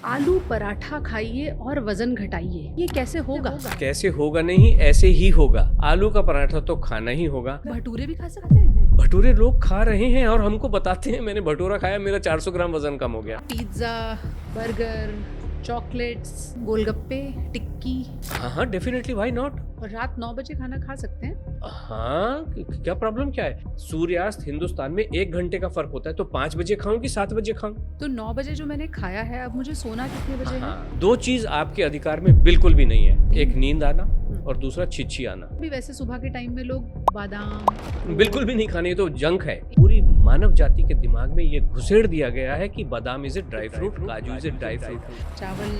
आलू पराठा खाइए और वजन घटाइए, ये कैसे होगा? कैसे होगा नहीं, ऐसे ही होगा। आलू का पराठा तो खाना ही होगा। भटूरे भी खा सकते हैं। भटूरे लोग खा रहे हैं और हमको बताते हैं मैंने भटूरा खाया, मेरा 400 ग्राम वजन कम हो गया। पिज्जा, बर्गर, चॉकलेट्स, गोलगप्पे, टिक्की हाँ हाँ, डेफिनेटली, व्हाई नॉट। और रात 9 बजे खाना खा सकते हैं। हाँ, क्या प्रॉब्लम क्या है? सूर्यास्त हिंदुस्तान में 1 घंटे का फर्क होता है, तो 5 बजे खाऊं कि 7 बजे खाऊं? तो 9 बजे जो मैंने खाया है, अब मुझे सोना कितने बजे है? हाँ, दो चीज आपके अधिकार में बिल्कुल भी नहीं है, एक नींद आना और दूसरा छिछी आना। अभी वैसे सुबह के टाइम में लोग बादाम बिल्कुल भी नहीं खाने, ये तो जंक है। पूरी मानव जाति के दिमाग में ये घुसेड़ दिया गया है कि बादाम इज ए ड्राई फ्रूट, काजू इज ए ड्राई फ्रूट। चावल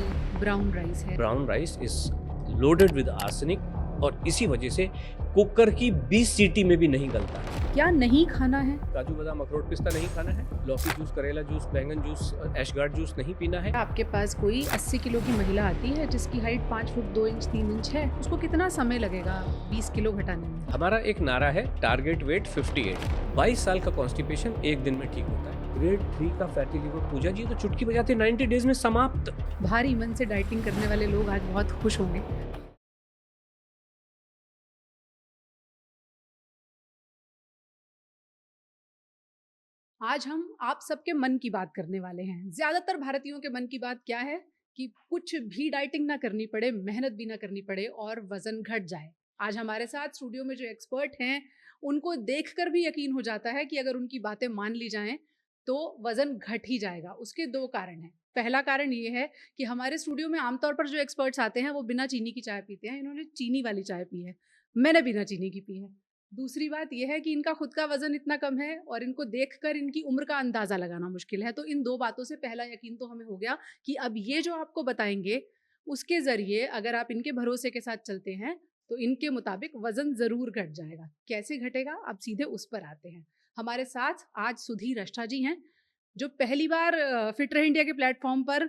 ब्राउन राइस है। Brown rice is loaded with arsenic और इसी वजह से कुकर की 20 सीटी में भी नहीं गलता। क्या नहीं खाना है? काजू बादाम अखरोट पिस्ता नहीं खाना है, लौकी जूस, करेला जूस, बैंगन जूस, ऐशगार्ड जूस नहीं पीना है। आपके पास कोई 80 किलो की महिला आती है जिसकी हाइट 5 फुट 2 इंच 3 इंच है, उसको कितना समय लगेगा 20 किलो घटाने में? हमारा एक नारा है, टारगेट वेट 58। 22 साल का कॉन्स्टिपेशन 1 दिन में ठीक होता है। ग्रेड 3 का फैटी लिवर, पूजा जी तो चुटकी बजाते 90 डेज में समाप्त। भारी मन से डाइटिंग करने वाले लोग आज बहुत खुश होंगे। आज हम आप सबके मन की बात करने वाले हैं। ज्यादातर भारतीयों के मन की बात क्या है कि कुछ भी डाइटिंग ना करनी पड़े, मेहनत भी ना करनी पड़े और वजन घट जाए। आज हमारे साथ स्टूडियो में जो एक्सपर्ट हैं, उनको देखकर भी यकीन हो जाता है कि अगर उनकी बातें मान ली जाएं तो वजन घट ही जाएगा। उसके दो कारण हैं। पहला कारण ये है कि हमारे स्टूडियो में आमतौर पर जो एक्सपर्ट्स आते हैं वो बिना चीनी की चाय पीते हैं। इन्होंने चीनी वाली चाय पी है, मैंने बिना चीनी की पी है। दूसरी बात यह है कि इनका खुद का वजन इतना कम है और इनको देखकर इनकी उम्र का अंदाजा लगाना मुश्किल है। तो इन दो बातों से पहला यकीन तो हमें हो गया कि अब ये जो आपको बताएंगे उसके जरिए अगर आप इनके भरोसे के साथ चलते हैं तो इनके मुताबिक वजन जरूर घट जाएगा। कैसे घटेगा, अब सीधे उस पर आते हैं। हमारे साथ आज सुधीर अष्टा जी हैं, जो पहली बार फिट रहे इंडिया के प्लेटफॉर्म पर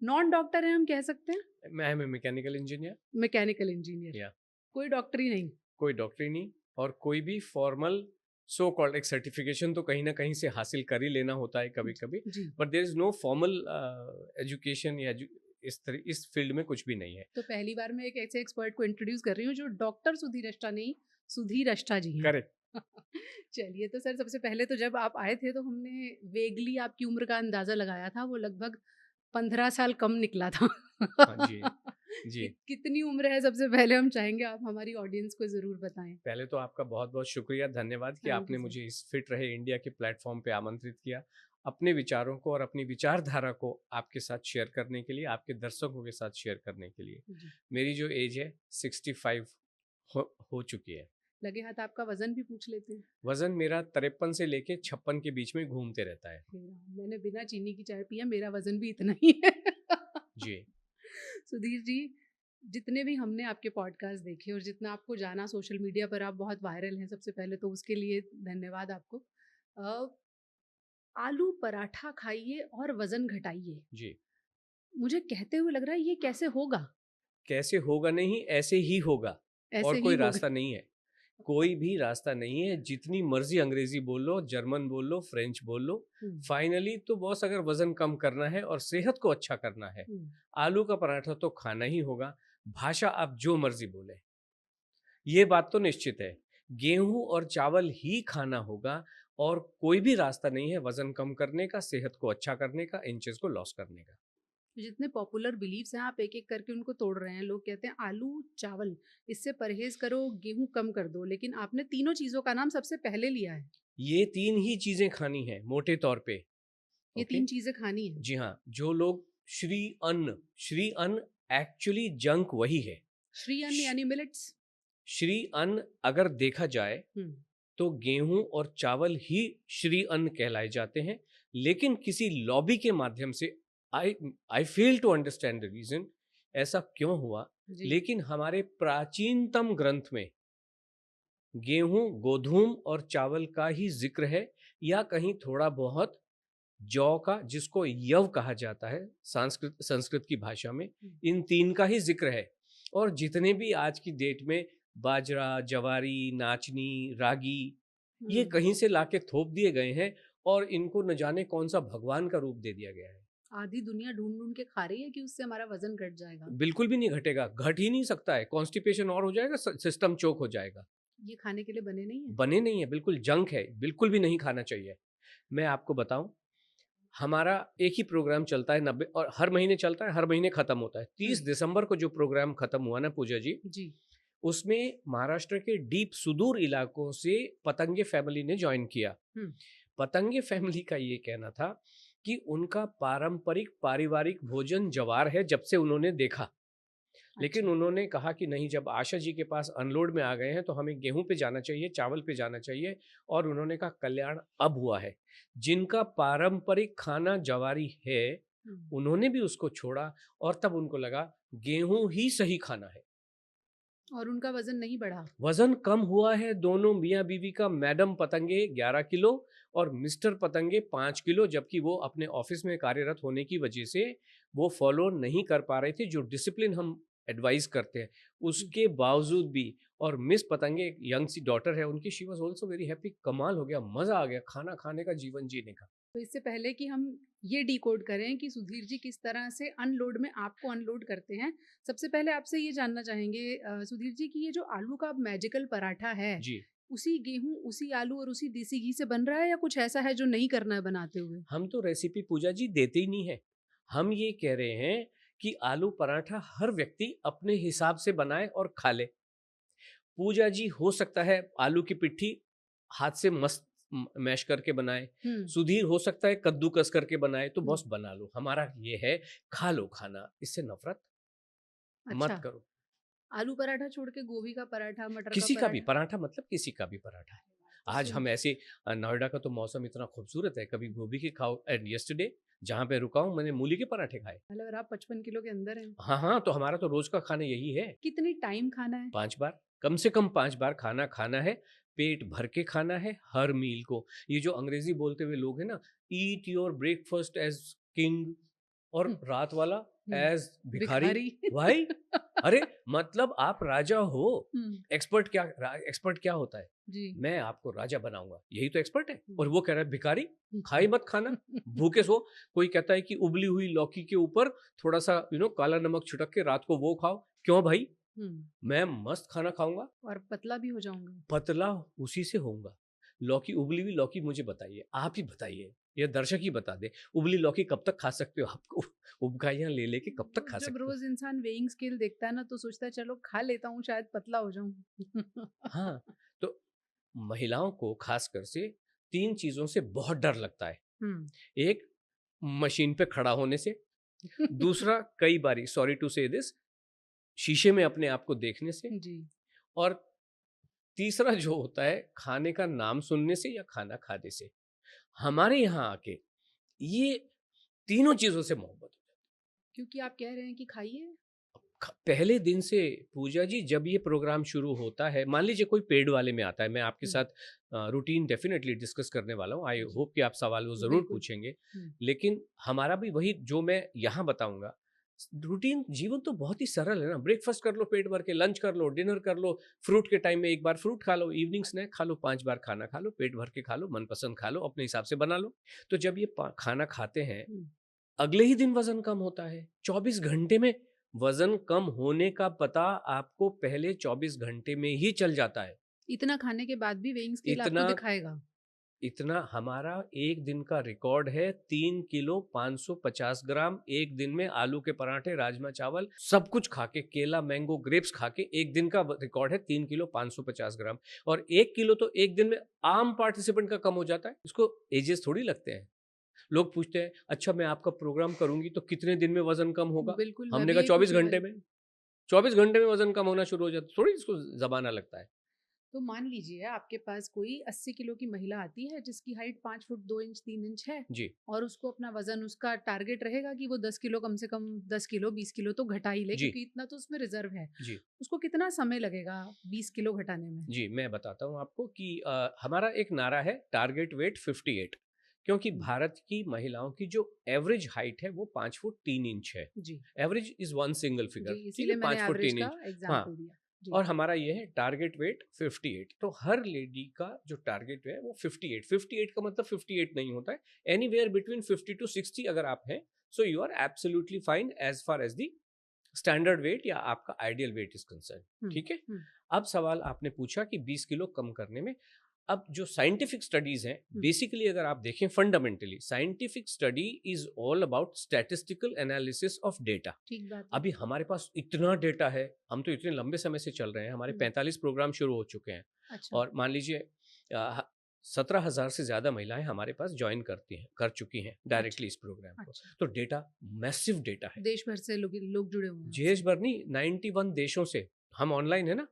नॉन डॉक्टर हैं, हम कह सकते हैं। मैं am a mechanical engineer. Mechanical engineer, या कोई डॉक्टरी नहीं। कोई डॉक्टरी नहीं और कोई भी फॉर्मल सो कॉल्ड एक सर्टिफिकेशन तो कहीं ना कहीं से हासिल कर ही लेना होता है कभी कभी, जी, but there is no formal education या इस फील्ड में कुछ भी नहीं है। तो पहली बार मैं एक ऐसे एक्सपर्ट को इंट्रोड्यूस कर रही हूँ जो डॉक्टर सुधीर अष्टा नहीं, सुधीर अष्टा जी हैं। करेक्ट। चलिए, तो सर सबसे पहले तो जब आप आए थे तो हमने वेगली आपकी उम्र का अंदाजा लगाया था, वो लगभग 15 साल कम निकला था। हाँ जी। जी, कितनी उम्र है, सबसे पहले हम चाहेंगे आप हमारी ऑडियंस को जरूर बताएं। पहले तो आपका बहुत बहुत शुक्रिया, धन्यवाद कि थैंक यू आपने सर। मुझे इस फिट रहे इंडिया के प्लेटफॉर्म पे आमंत्रित किया, अपने विचारों को और अपनी विचारधारा को आपके साथ शेयर करने के लिए, आपके दर्शकों के साथ शेयर करने के लिए। जी, मेरी जो एज है 65 हो चुकी है। लगे हाथ आपका वजन भी पूछ लेते हैं। वजन मेरा 53 से लेके 56 के बीच में घूमते रहता है। मैंने बिना चीनी की चाय पिया, मेरा वजन भी इतना ही है। जी। सुधीर जी, जितने भी हमने आपके पॉडकास्ट देखे और जितना आपको जाना सोशल मीडिया पर, आप बहुत वायरल हैं, सबसे पहले तो उसके लिए धन्यवाद आपको। अ, आलू पराठा खाइए और वजन घटाइए, जी, मुझे कहते हुए लग रहा है ये कैसे होगा? कैसे होगा नहीं, ऐसे ही होगा। ऐसे और ही कोई होगा। रास्ता नहीं है, कोई भी रास्ता नहीं है। जितनी मर्जी अंग्रेजी बोल लो, जर्मन बोल लो, फ्रेंच बोल लो, हम्म, फाइनली तो बॉस अगर वजन कम करना है और सेहत को अच्छा करना है, हम्म। आलू का पराठा तो खाना ही होगा। भाषा आप जो मर्जी बोले, ये बात तो निश्चित है, गेहूं और चावल ही खाना होगा। और कोई भी रास्ता नहीं है वजन कम करने का, सेहत को अच्छा करने का, इंचेस को लॉस करने का। जितने पॉपुलर बिलीव्स हैं आप एक एक करके उनको तोड़ रहे हैं। लोग कहते हैं आलू चावल इससे परहेज करो, गेहूं कम कर दो, लेकिन आपने तीनों चीजों का नाम सबसे पहले लिया है। ये तीन ही चीजें खानी है मोटे तौर पे। ये ओके। तीन चीजें खानी है। जी हाँ, जो लोग श्री अन्न एक्चुअली जंक वही है। श्री अन्न श- यानी मिलेट्स। श्री अन्न अगर देखा जाए हम्म, तो गेहूं और चावल ही श्री अन्न कहलाए जाते हैं, लेकिन किसी लॉबी के माध्यम से I I fail to understand the reason ऐसा क्यों हुआ। जी। लेकिन हमारे प्राचीनतम ग्रंथ में गेहूं, गोधूम और चावल का ही जिक्र है, या कहीं थोड़ा बहुत जौ का, जिसको यव कहा जाता है संस्कृत संस्कृत की भाषा में, इन तीन का ही जिक्र है। और जितने भी आज की डेट में बाजरा, जवारी, नाचनी, रागी, ये हम्म। कहीं से लाके थोप दिए गए हैं और इनको न जाने कौन सा भगवान का रूप दे दिया गया है। आधी दुनिया ढूंढ-ढूंढ के खा रही है कि उससे हमारा वज़न घट जाएगा। बिल्कुल भी नहीं घटेगा, घट ही नहीं सकता है, कॉन्स्टिपेशन और हो जाएगा, सिस्टम चोक हो जाएगा। ये खाने के लिए बने नहीं है। बने नहीं है, बिल्कुल जंक है, बिल्कुल भी नहीं खाना चाहिए। मैं आपको बताऊं, हमारा एक ही प्रोग्राम चलता है 90 और हर महीने चलता है, हर महीने खत्म होता है। 30 हुँ, दिसंबर को जो प्रोग्राम खत्म हुआ ना पूजा जी, जी। उसमें महाराष्ट्र के डीप सुदूर इलाकों से पतंगे फैमिली ने ज्वाइन किया। हुँ, पतंगे फैमिली का ये कहना था कि उनका पारंपरिक पारिवारिक भोजन जवार है जब से उन्होंने देखा। लेकिन अच्छा। उन्होंने कहा कि नहीं, जब आशा जी के पास अनलोड में आ गए हैं तो हमें गेहूं पे जाना चाहिए, चावल पे जाना चाहिए। और उन्होंने कहा कल्याण अब हुआ है, जिनका पारंपरिक खाना जवारी है हुँ, उन्होंने भी उसको छोड़ा। और तब उनको लगा गेहूं ही सही खाना है। और उनका वज़न नहीं बढ़ा। वजन कम हुआ है दोनों मियाँ बीवी का। मैडम पतंगे 11 किलो और मिस्टर पतंगे 5 किलो, जबकि वो अपने ऑफिस में कार्यरत होने की वजह से वो फॉलो नहीं कर पा रहे थे जो डिसिप्लिन हम एडवाइस करते हैं, हुँ, उसके बावजूद भी। और मिस पतंगे एक यंग सी डॉटर है उनकी, she was also very happy. कमाल हो गया, मजा आ गया खाना खाने का, जीवन जीने का। तो इससे पहले कि हम ये डिकोड करें कि सुधीर जी किस तरह से अनलोड में आपको अनलोड करते हैं, सबसे पहले आपसे ये जानना चाहेंगे सुधीर जी कि ये जो आलू का मैजिकल पराठा है, जी, उसी गेहूँ, उसी आलू और उसी देसी घी से बन रहा है या कुछ ऐसा है जो नहीं करना है बनाते हुए? हम तो रेसिपी पूजा जी देते ही नहीं है। हम ये कह रहे हैं कि आलू पराठा हर व्यक्ति अपने हिसाब से बनाए और खा ले। पूजा जी हो सकता है आलू की पिट्ठी हाथ से मस्त मैश करके बनाए, हुँ, सुधीर हो सकता है कद्दूकस करके बनाए, तो हुँ, बॉस बना लो। हमारा ये है, खा लो खाना, इससे नफरत अच्छा। मत करो। आलू पराठा छोड़ के गोभी का पराठा, मटर का किसी का भी पराठा पराठा, मतलब किसी का भी पराठा है। तो आज सुन हम ऐसे नोएडा का तो मौसम इतना खूबसूरत है, कभी गोभी के खाओ। एंड यस्टरडे जहाँ पे रुका हूँ मैंने मूली के पराठे खाए। मतलब अगर आप 55 किलो के अंदर हैं, हाँ हाँ, तो हमारा तो रोज का खाना यही है। कितनी टाइम खाना है? 5 बार, कम से कम 5 बार खाना खाना है, पेट भर के खाना है हर मील को। ये जो अंग्रेज़ी बोलते हुए लोग हैं ना, eat your breakfast as king और हुँ, रात वाला हुँ, एज़ भिखारी। भिखारी। भाई, अरे मतलब आप राजा हो। हुँ, एक्सपर्ट क्या होता है? जी। मैं आपको राजा बनाऊँगा, यही तो एक्सपर्ट है। हुँ। और वो कह रहा है भिखारी, हुँ, खा ही मत खाना, भूखे सो। कोई कहता है कि उबली हुई लौकी के ऊपर थोड़ा-सा काला नमक छिड़क के रात को वो खाओ। क्यों भाई? हुँ, मैं मस्त खाना खाऊँगा, और पतला भी हो जाऊँगा। पतला उसी से होऊँगा। लौकी, उबली हुई लौकी मुझे बताइए, आप ही बताइए या दर्शक ही बता दें, उबली लौकी कब तक खा सकते हो आप? उबकाइयाँ ले लेके कब तक खा जब सकते हो? रोज़ इंसान वेइंग स्केल देखता है ना तो सोचता है चलो खा लेता हूँ शायद पतला हो जाऊँ। हाँ, तो महिलाओं को खासकर से 3 चीज़ों से बहुत डर लगता है। हुँ। एक, मशीन पे खड़ा होने से, दूसरा कई बारी, सॉरी टू से दिस, शीशे में अपने आप को देखने से, जी। और तीसरा जो होता है खाने का नाम सुनने से या खाना खाने से। हमारे यहाँ आके ये तीनों चीज़ों से मोहब्बत हो जाती क्योंकि आप कह रहे हैं कि खाइए। है। पहले दिन से पूजा जी, जब ये प्रोग्राम शुरू होता है, मान लीजिए कोई पेड वाले में आता है, मैं आपके हुँ, साथ रूटीन डेफिनेटली डिस्कस करने वाला हूँ। आई जी, होप कि आप सवाल वो ज़रूर बिल्कुल। पूछेंगे। हुँ, लेकिन हमारा भी वही जो मैं यहाँ बताऊँगा। रूटीन जीवन तो बहुत ही सरल है ना। ब्रेकफास्ट कर लो पेट भर के, लंच कर लो, डिनर कर लो, फ्रूट के टाइम में एक बार फ्रूट खा लो, इवनिंग स्नैक खा लो, 5 बार खाना खा लो, पेट भर के खा लो, मनपसंद खा लो, अपने हिसाब से बना लो। तो जब ये खाना खाते हैं, हुँ। अगले ही दिन वज़न कम होता है। 24 घंटे में वज़न कम होने का पता आपको पहले 24 घंटे में ही चल जाता है। इतना खाने के बाद भी वेइंग स्केल आपको इतना दिखाएगा। इतना हमारा एक दिन का रिकॉर्ड है, 3 किलो 550 ग्राम एक दिन में आलू के पराठे, राजमा चावल, सब कुछ खा के, केला, मैंगो, ग्रेप्स खा के एक दिन का रिकॉर्ड है 3 किलो 550 ग्राम। और 1 किलो तो एक दिन में आम पार्टिसिपेंट का कम हो जाता है। इसको एजेस थोड़ी लगते हैं। लोग पूछते हैं, अच्छा मैं आपका प्रोग्राम करूँगी तो कितने दिन में वज़न कम होगा? बिल्कुल, मैं हमने भी कहा यही 24 पूछने घंटे वाली में। थी। 24 घंटे में वज़न कम होना शुरू हो जाता है, थोड़ी इसको ज़माना लगता है। तो मान लीजिए आपके पास कोई 80 किलो की महिला आती है जिसकी हाइट 5 फुट 2 इंच 3 इंच है जी, और उसको अपना वजन, उसका टारगेट रहेगा कि वो 10 किलो कम से कम, 10 किलो 20 किलो तो घटा ही ले जी, क्योंकि इतना तो उसमें रिजर्व है। जी। उसको कितना समय लगेगा 20 किलो घटाने में? जी, मैं बताता हूँ आपको कि हमारा एक नारा है, टारगेट वेट 58। क्योंकि हम्म, भारत की महिलाओं की जो एवरेज हाइट है वो 5 फुट 3 इंच है। जी average is one single figure, जी, ठीक है? इसीलिए मैंने 5 फुट एवरेज 3 का इंच। हाँ, एग्जाम्पल दिया। जी। और हमारा ये है टारगेट वेट 58। तो हर लेडी का जो टारगेट है वो 58। 58 का मतलब 58 नहीं होता है, एनीवेयर बिटवीन 50 टू 60 अगर आप हैं so you are absolutely fine as far as the standard weight या आपका आइडियल वेट इज कंसर्न। ठीक है, अब सवाल आपने पूछा कि 20 किलो कम करने में, अब जो साइंटिफिक स्टडीज हैं, बेसिकली अगर आप देखें fundamentally scientific study is all about statistical analysis of data. ठीक बात है। अभी हमारे पास इतना डेटा है, हम तो इतने लंबे समय से चल रहे हैं, हमारे 45 प्रोग्राम शुरू हो चुके हैं। अच्छा। और मान लीजिए 17,000 से ज्यादा महिलाएं हमारे पास ज्वाइन कर चुकी हैं डायरेक्टली इस प्रोग्राम को। अच्छा। तो डेटा मैसिव डेटा है, देश भर से लोग जुड़े हुए हैं। देश भर नहीं, 91 देशों से हम ऑनलाइन है ना।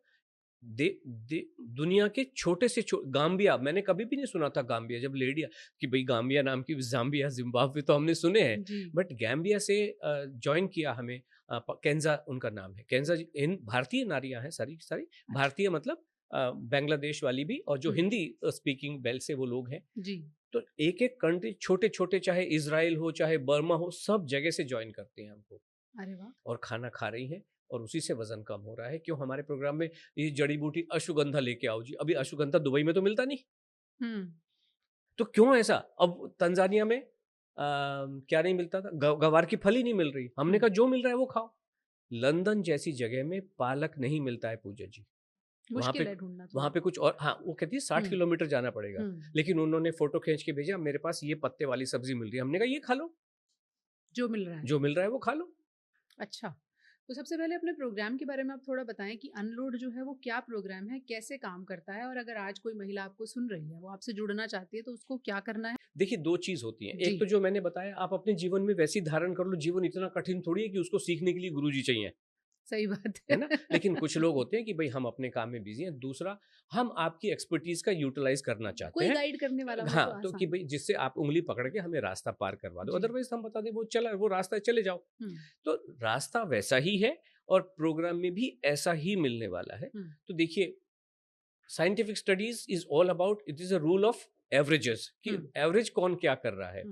दुनिया के छोटे से गाम्बिया, मैंने कभी भी नहीं सुना था गाम्बिया, जब लेडिया कि भाई गाम्बिया नाम की, जाम्बिया, जिम्बाब्वे तो हमने सुने हैं, बट गाम्बिया से ज्वाइन किया हमें। केंजा उनका नाम है, केंजा। इन भारतीय नारियां हैं, सारी सारी भारतीय, मतलब बांग्लादेश वाली भी, और जो हिंदी स्पीकिंग बेल्ट से वो लोग हैं जी। तो एक एक कंट्री, छोटे छोटे, चाहे इजराइल हो चाहे बर्मा हो, सब जगह से ज्वाइन करते हैं हमको। अरे वाह। और खाना खा रही हैं और उसी से वजन कम हो रहा है। क्यों? हमारे प्रोग्राम में ये जड़ी बूटी अश्वगंधा लेके आओ जी। अभी अश्वगंधा दुबई में तो मिलता नहीं, तो क्यों ऐसा? अब तंजानिया में क्या नहीं मिलता था? गवार की फली नहीं मिल रही। हमने कहा जो मिल रहा है वो खाओ। लंदन जैसी जगह में पालक नहीं मिलता है पूजा जी, वहां पे कुछ और। हाँ, वो कहती है 60 किलोमीटर जाना पड़ेगा, लेकिन उन्होंने फोटो खींच के भेजा, मेरे पास ये पत्ते वाली सब्जी मिल रही है। हमने कहा ये खा लो, जो मिल रहा है वो खा लो। अच्छा, तो सबसे पहले अपने प्रोग्राम के बारे में आप थोड़ा बताएं कि अनलोड जो है वो क्या प्रोग्राम है, कैसे काम करता है, और अगर आज कोई महिला आपको सुन रही है, वो आपसे जुड़ना चाहती है, तो उसको क्या करना है? देखिए, दो चीज होती है। एक तो जो मैंने बताया, आप अपने जीवन में वैसी धारण कर लो। जीवन इतना कठिन थोड़ी है कि उसको सीखने के लिए गुरुजी चाहिए। सही बात है ना। लेकिन कुछ लोग होते हैं कि भाई हम अपने काम में बिजी हैं। दूसरा, हम आपकी एक्सपर्टीज का यूटिलाइज करना चाहते हैं, कोई गाइड करने वाला हो। हाँ, तो कि भाई जिससे आप उंगली पकड़ के हमें रास्ता पार करवा दो। अदरवाइज हम बता दें वो रास्ता चले जाओ। तो रास्ता वैसा ही है और प्रोग्राम में भी ऐसा ही मिलने वाला है। तो देखिए, scientific studies is all about, it is a rule of averages, कि एवरेज कौन क्या कर रहा है।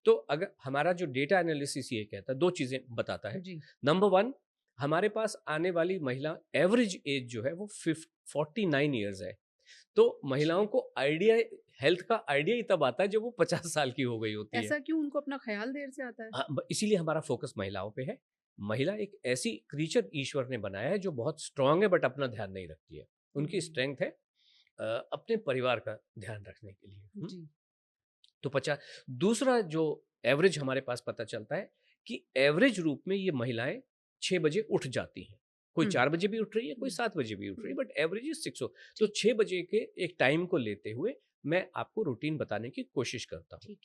तो अगर हमारा जो डेटा एनालिसिस ये कहता है, दो चीजें बताता है। नंबर 1, हमारे पास आने वाली महिला एवरेज एज जो है वो 49 ईयर्स है। तो महिलाओं को आइडिया, हेल्थ का आइडिया ही तब आता है जब वो 50 साल की हो गई होती है। ऐसा क्यों? उनको अपना ख्याल देर से आता है? हाँ, इसीलिए हमारा फोकस महिलाओं पे है। महिला एक ऐसी क्रीचर ईश्वर ने बनाया है जो बहुत स्ट्रांग है, बट अपना ध्यान नहीं रखती है। उनकी स्ट्रेंथ है अपने परिवार का ध्यान रखने के लिए। जी। तो 50। दूसरा जो एवरेज हमारे पास पता चलता है कि एवरेज रूप में ये महिलाएं 6 बजे उठ जाती हैं। कोई 4 बजे भी उठ रही है, कोई 7 बजे भी उठ रही है, बट एवरेज इज 6। तो 6 बजे के एक टाइम को लेते हुए मैं आपको रूटीन बताने की कोशिश करता हूँ।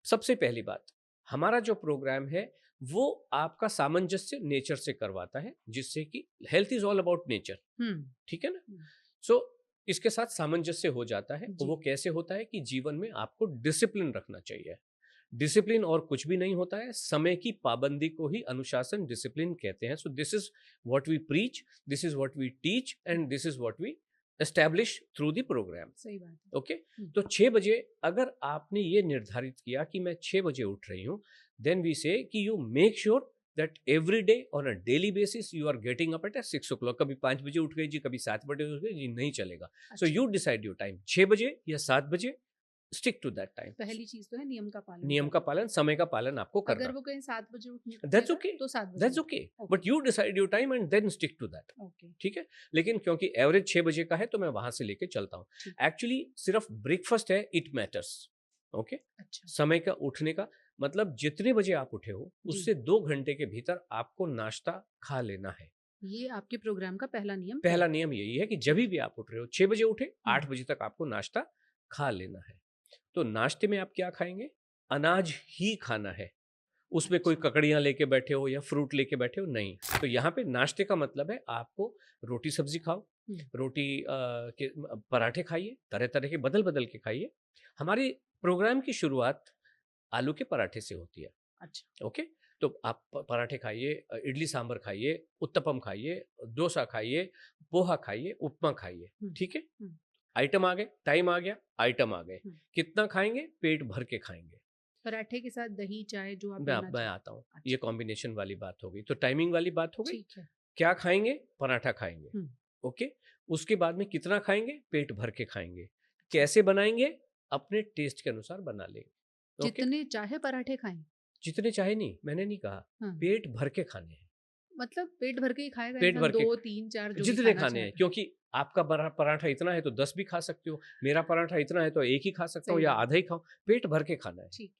सबसे पहली बात, हमारा जो प्रोग्राम है वो आपका सामंजस्य नेचर से करवाता है, जिससे कि health is all about nature. ठीक है ना। सो इसके साथ सामंजस्य हो जाता है। वो कैसे होता है कि जीवन में आपको डिसिप्लिन रखना चाहिए। डिसिप्लिन और कुछ भी नहीं होता है, समय की पाबंदी को ही अनुशासन, डिसिप्लिन कहते हैं। So this is what we preach, this is what we teach, and this is what we establish through the programme. सही बात है। ओके। तो 6 बजे अगर आपने ये निर्धारित किया कि मैं 6 बजे उठ रही हूँ, देन वी से कि you make sure that every day on a daily basis you are getting up at 6 o'clock. कभी 5 बजे उठ गई जी, कभी 7 बजे उठ गई जी, नहीं चलेगा। So you decide your time, 6 बजे या 7 बजे, stick to that time. पहली चीज तो है नियम का पालन। नियम का पालन, समय का पालन आपको करना। अगर वो कहीं 7 बजे उठने को that's okay, तो 7 बजे, that's okay, but you decide your time and then stick to that. Okay. ठीक है। लेकिन क्योंकि एवरेज 6 बजे का है तो मैं वहां से लेके चलता हूँ। एक्चुअली सिर्फ ब्रेकफास्ट है, इट मैटर्स। ओके। अच्छा। समय का उठने का मतलब जितने बजे आप उठे हो उससे 2 घंटे के भीतर आपको नाश्ता खा लेना है। ये आपके प्रोग्राम का पहला नियम? पहला नियम यही है कि जब भी आप उठ रहे हो, 6 बजे उठे, 8 बजे तक आपको नाश्ता खा लेना है। तो नाश्ते में आप क्या खाएंगे? अनाज ही खाना है। उसमें कोई ककड़ियां लेके बैठे हो या फ्रूट लेके बैठे हो, नहीं। तो यहाँ पे नाश्ते का मतलब है आपको रोटी सब्जी खाओ, रोटी के पराठे खाइए, तरह तरह के बदल बदल के खाइए। हमारी प्रोग्राम की शुरुआत आलू के पराठे से होती है। अच्छा। ओके। तो आप पराठे खाइए, इडली सांभर खाइए, उत्तपम खाइए, डोसा खाइए, पोहा खाइए, उपमा खाइए। ठीक है। आइटम आ गए, टाइम आ गया, आइटम आ गए। कितना खाएंगे? पेट भर के खाएंगे। पराठे के साथ दही चाय जो आप मैं आता हूँ। अच्छा। ये कॉम्बिनेशन वाली बात हो गई। तो टाइमिंग वाली बात हो गई। क्या खाएंगे? पराठा खाएंगे। ओके। उसके बाद में कितना खाएंगे? पेट भर के खाएंगे। कैसे बनाएंगे? अपने टेस्ट के अनुसार बना लेंगे। जितने चाहे पराठे खाएं, जितने चाहे नहीं, मैंने नहीं कहा, हाँ, पेट भर के खाने हैं, मतलब पेट भर के ही खाएगा पेट इंसान, भर के 2, 3, 4 जो भी जितने खाना खाने हैं, चाहता है। क्योंकि आपका पराठा इतना है तो 10 भी खा सकते हो, मेरा पराठा इतना है तो एक ही खा सकता हूँ सही या बात आधा है। ही खाऊं, पेट भर के खाना है। ठीक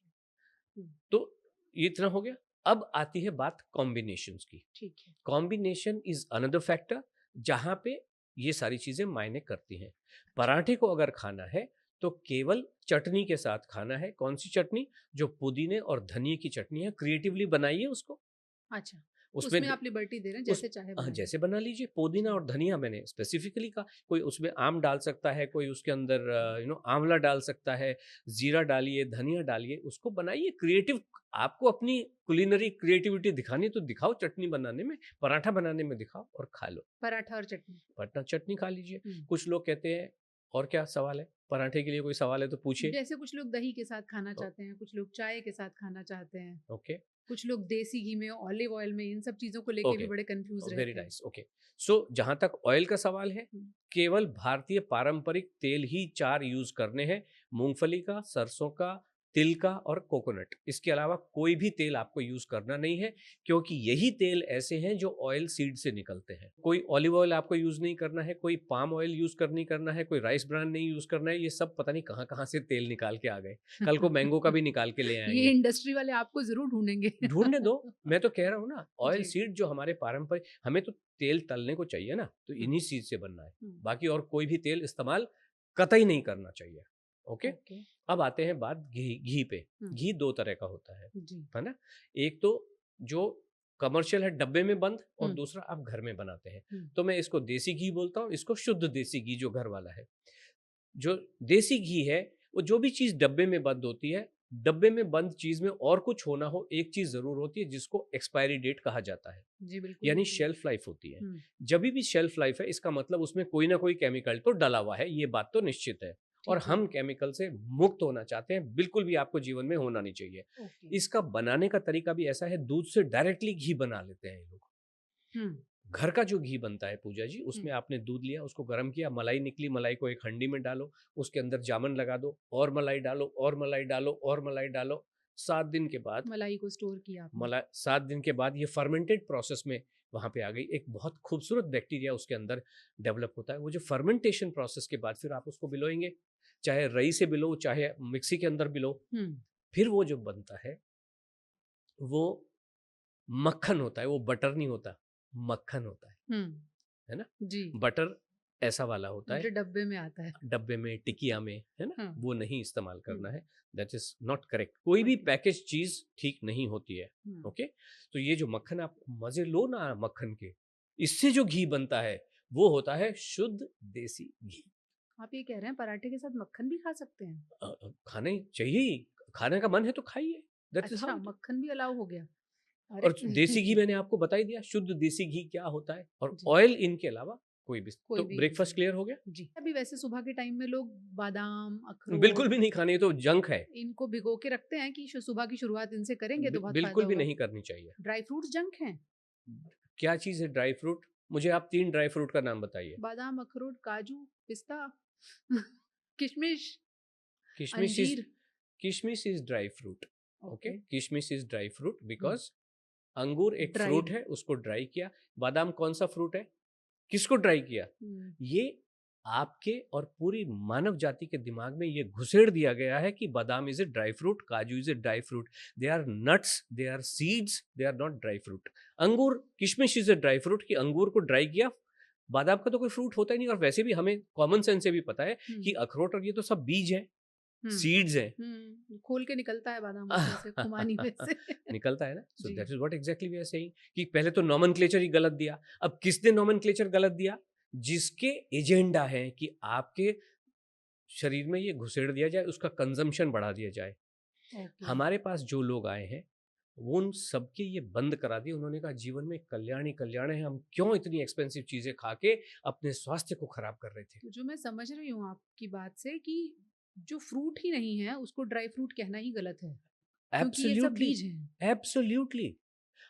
है। तो ये इतना हो गया। अब आती है बात कॉम्बिनेशंस की। ठीक है। कॉम्बिनेशन इज अनदर फैक्टर जहां पे ये सारी चीजें मायने करती हैं। ठीक। पराठे को अगर खाना है तो केवल चटनी के साथ खाना है। कौन सी चटनी? जो पुदीने और धनिए की चटनी है, क्रिएटिवली बनाइए उसको। अच्छा, उसमें उसमें आप लिबर्टी दे रहे हैं, उस जैसे चाहे बनाइए। जैसे बना लीजिए। पुदीना जी। और धनिया मैंने स्पेसिफिकली कहा, कोई उसमें आम डाल सकता है, कोई उसके अंदर आंवला डाल सकता है, जीरा डालिए, धनिया डालिए, उसको बनाइए क्रिएटिव। आपको अपनी कुलिनरी क्रिएटिविटी दिखानी है तो दिखाओ, चटनी बनाने में, पराठा बनाने में दिखाओ और खा लो। पराठा और चटनी। पटना चटनी खा लीजिए। हुँ। कुछ लोग कहते हैं और क्या सवाल है, पराठे के लिए कोई सवाल है तो पूछिए। जैसे कुछ लोग दही के साथ खाना चाहते हैं, कुछ लोग चाय के साथ खाना चाहते हैं, ओके कुछ लोग देसी घी में, ऑलिव ऑयल में, इन सब चीज़ों को लेके भी ओके, बड़े कन्फ्यूज़ वेरी रहते हैं। नाइस। ओके, सो जहां तक ऑयल का सवाल है, हुँ। केवल भारतीय पारंपरिक तेल ही 4 यूज करने हैं। मूंगफली का, सरसों का, तिल का और कोकोनट। इसके अलावा कोई भी तेल आपको यूज करना नहीं है, क्योंकि यही तेल ऐसे हैं जो ऑयल सीड से निकलते हैं। कोई ऑलिव ऑयल आपको यूज नहीं करना है, कोई पाम ऑयल यूज नहीं करना है, कोई राइस ब्रांड नहीं यूज करना है। ये सब पता नहीं कहाँ कहाँ से तेल निकाल के आ गए। कल को मैंगो का भी निकाल के ले ये आएंगे। इंडस्ट्री वाले आपको ज़रूर ढूँढेंगे। ढूँढने दो, मैं तो कह रहा हूँ ना, ऑयल जी। सीड जो हमारे पारंपरिक, हमें तो तेल तलने को चाहिए ना, तो हुँ, इन्हीं चीज़ से बनना है। हुँ। बाकी और कोई भी तेल इस्तेमाल कतई नहीं करना चाहिए। ओके? ओके। अब आते हैं बात घी पे। हुँ। घी 2 तरह का होता जी। है ना? एक तो जो कमर्शियल है डब्बे में बंद, और हुँ, दूसरा आप घर में बनाते हैं। हुँ। तो मैं इसको देसी घी बोलता हूँ, इसको शुद्ध देसी घी जो घर वाला है। जो देसी घी है, वो जो भी चीज़ डब्बे में बंद होती है, डब्बे में बंद चीज़ में और कुछ होना हो, एक चीज़ ज़रूर होती है जिसको एक्सपायरी डेट कहा जाता है, जी, बिल्कुल यानी होती है। शेल्फ लाइफ होती है। हुँ, जभी भी शेल्फ लाइफ है, इसका मतलब उसमें कोई ना कोई केमिकल तो डला हुआ है, ये बात तो निश्चित है। और ठीक है। हम केमिकल से मुक्त होना चाहते हैं, बिल्कुल भी आपको जीवन में होना नहीं चाहिए। ओके। इसका बनाने का तरीका भी ऐसा है, दूध से डायरेक्टली घी बना लेते हैं ये लोग। हुँ, घर का जो घी बनता है पूजा जी, हुँ। उसमें आपने दूध लिया, उसको गर्म किया, मलाई निकली, मलाई को एक हंडी में डालो, उसके अंदर जामन लगा दो, और मलाई डालो, और मलाई डालो, और मलाई डालो। 7 दिन के बाद, मलाई को स्टोर किया आपने। 7 दिन के बाद ये फर्मेंटेड प्रोसेस में वहाँ पे आ गई। एक बहुत खूबसूरत बैक्टीरिया उसके अंदर डेवलप होता है। वो जो फर्मेंटेशन प्रोसेस के बाद फिर आप उसको बिलोएंगे, चाहे रई से बिलो, चाहे मिक्सी के अंदर बिलो, हुँ, फिर वो जो बनता है वो मक्खन होता है, वो बटर नहीं होता, मक्खन होता हुँ। है ना? जी, बटर ऐसा वाला होता जो है, डब्बे में आता है। डब्बे में, टिकिया में, है ना? हाँ। वो नहीं इस्तेमाल करना हुँ, है। That is not correct. कोई भी ओके। पैकेज चीज़ ठीक नहीं होती है, हुँ, ओके? तो ये जो मक्खन, आप मज़े लो ना मक्खन के, इससे जो घी बनता है, वो होता है शुद्ध देसी घी। आप ये कह रहे हैं पराठे के साथ मक्खन भी खा सकते हैं? खाना ही चाहिए ही, खाने का मन है तो खाइए, दैट इज़ अच्छा, हाउ इट इज़। मक्खन भी अलाउ हो गया? और अरे! देसी घी मैंने आपको बता ही दिया, शुद्ध देसी घी क्या होता है, और जी, ऑयल इनके अलावा कोई भी। कोई तो भी यूज़ ब्रेकफ़ास्ट नहीं। क्लियर हो गया? जी। अभी वैसे सुबह के टाइम में लोग बादाम, बिल्कुल अखरोट भी नहीं खानी, ये तो जंक है। इनको भिगो के रखते हैं कि सुबह की शुरुआत इनसे करेंगे तो बहुत फ़ायदा बिल्कुल भी होगा। नहीं करनी चाहिए। ड्राई फ्रूट्स जंक हैं? क्या चीज़ है ड्राई फ्रूट? मुझे आप 3 ड्राई फ्रूट का नाम बताइए। बादाम, अखरोट, काजू, पिस्ता, किशमिश, किशमिश इज़ अंजीर। किशमिश is dry fruit, okay? Okay. किशमिश इज़ ड्राई फ्रूट हुँ, बिकॉज़ अंगूर एक फ्रूट ड्राइड। है, उसको ड्राई किया। बादाम कौन-सा फ्रूट है? किसको ड्राई किया? हुँ, ये आपके और पूरी मानव जाति के दिमाग में ये घुसेड़ दिया गया है कि बादाम इज़ अ ड्राई फ्रूट, काजू is a dry fruit. They are nuts, they are seeds, they are not dry fruit. अंगूर, किशमिश इज़ अ ड्राई फ्रूट, कि अंगूर को ड्राई किया। बादाम का तो कोई फ्रूट होता ही नहीं, और वैसे भी हमें कॉमन सेंस से भी पता है हुँ, कि अखरोट और ये तो सब बीज हैं, हुँ, सीड्स हैं। खोल के निकलता है बादाम उसमें से, खुमानी में से। निकलता है ना? सो जी। That is what exactly we are saying, कि पहले तो नोमेनक्लेचर ही गलत दिया। अब किसने नोमेनक्लेचर गलत दिया? जिसके एजेंडा है कि आपके शरीर में ये घुसेड़ दिया जाए, उसका कंज़म्पशन बढ़ा दिया जाए। ओके। हमारे पास जो लोग आए हैं, वो उन सबके ये बंद करा दिए। उन्होंने कहा जीवन में कल्याण ही कल्याण है, हम क्यों इतनी एक्सपेंसिव चीज़ें खा के अपने स्वास्थ्य को खराब कर रहे थे। तो जो मैं समझ रही हूँ आपकी बात से कि जो फ्रूट ही नहीं है उसको ड्राई फ्रूट कहना ही गलत है, क्योंकि ये सब एब्सोल्यूटली, बीज हैं। एब्सोल्यूटली।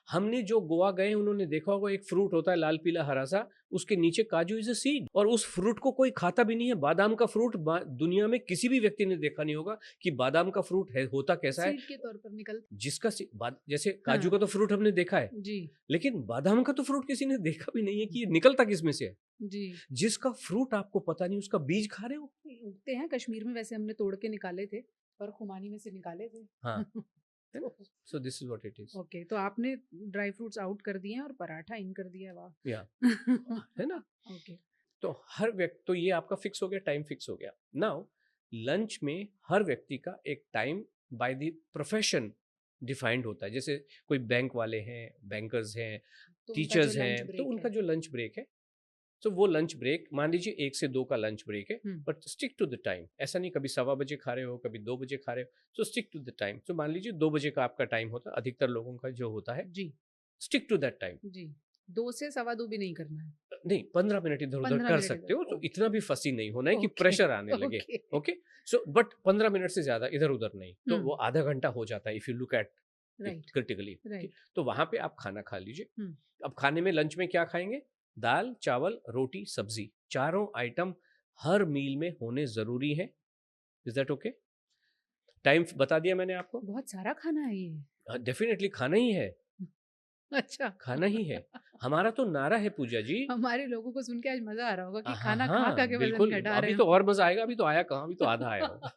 हमने जो गोवा गए उन्होंने देखा होगा एक फ्रूट होता है लाल पीला हरा सा, उसके नीचे काजू इज अ सीड, और उस फ्रूट को कोई खाता भी नहीं है। बादाम का फ्रूट दुनिया में किसी भी व्यक्ति ने देखा नहीं होगा कि बादाम का फ्रूट है होता कैसा है। सीड के तौर पर निकलता। जिसका जैसे काजू हाँ का तो फ्रूट हमने देखा है, जी लेकिन बादाम का तो फ्रूट किसी ने देखा भी नहीं है कि ये निकलता किस में से है। जी। जिसका फ्रूट आपको पता नहीं उसका बीज खा रहे हो। उगते हैं कश्मीर में, वैसे हमने तोड़ के निकाले थे और खुमानी में से निकाले थे। हाँ, है ना? सो this is what it is. Okay, तो आपने ड्राई फ्रूट्स आउट कर दिए हैं और पराठा इन कर दिया है, वाह। या है ना? ओके। तो हर व्यक्ति, तो ये आपका फिक्स हो गया, टाइम फिक्स हो गया। नाउ लंच में हर व्यक्ति का एक time by the profession defined होता है। जैसे कोई बैंक वाले हैं, बैंकर्स हैं, तो उनका टीचर्स जो लंच हैं, तो ब्रेक उनका है। जो लंच ब्रेक है, तो वो लंच ब्रेक मान लीजिए 1 से 2 का लंच ब्रेक है, but stick to the time. ऐसा नहीं कभी 1:15 खा रहे हो, कभी 2 बजे खा रहे हो, तो स्टिक टू द टाइम। तो मान लीजिए 2 बजे का आपका टाइम होता है, अधिकतर लोगों का जो होता है, जी स्टिक टू दैट टाइम। जी। 2 से 2:15 भी नहीं करना है। नहीं, 15 मिनट इधर-उधर 15 कर मिनट सकते इधर, हो, तो ओके इतना भी फसी नहीं होना है कि ओके प्रेशर आने लगे। Okay. Okay? So but 15 minute से ज़्यादा इधर-उधर नहीं, तो वो आधा घंटा हो जाता है if you look at it right critically. Right. तो वहाँ पे आप खाना खा लीजिए। हम्म। अब खाने में लंच में क्या खाएँगे? दाल, चावल, रोटी, सब्ज़ी, चारों आइटम हर मील में होने ज़रूरी हैं। Is that okay? टाइम बता दिया मैंने आपको? बहुत सारा खाना है ये। डेफिनिटली खाना ही है, अच्छा। खाना ही है। हमारा तो नारा है पूजा जी। हमारे लोगों को सुन के आज मजा आ रहा होगा कि हाँ, खाना खा हाँ, खा के वजन बिल्कुल। घटा रहे अभी हैं तो हम। और मज़ा आएगा, अभी तो आया कहाँ, अभी तो आधा आया होगा।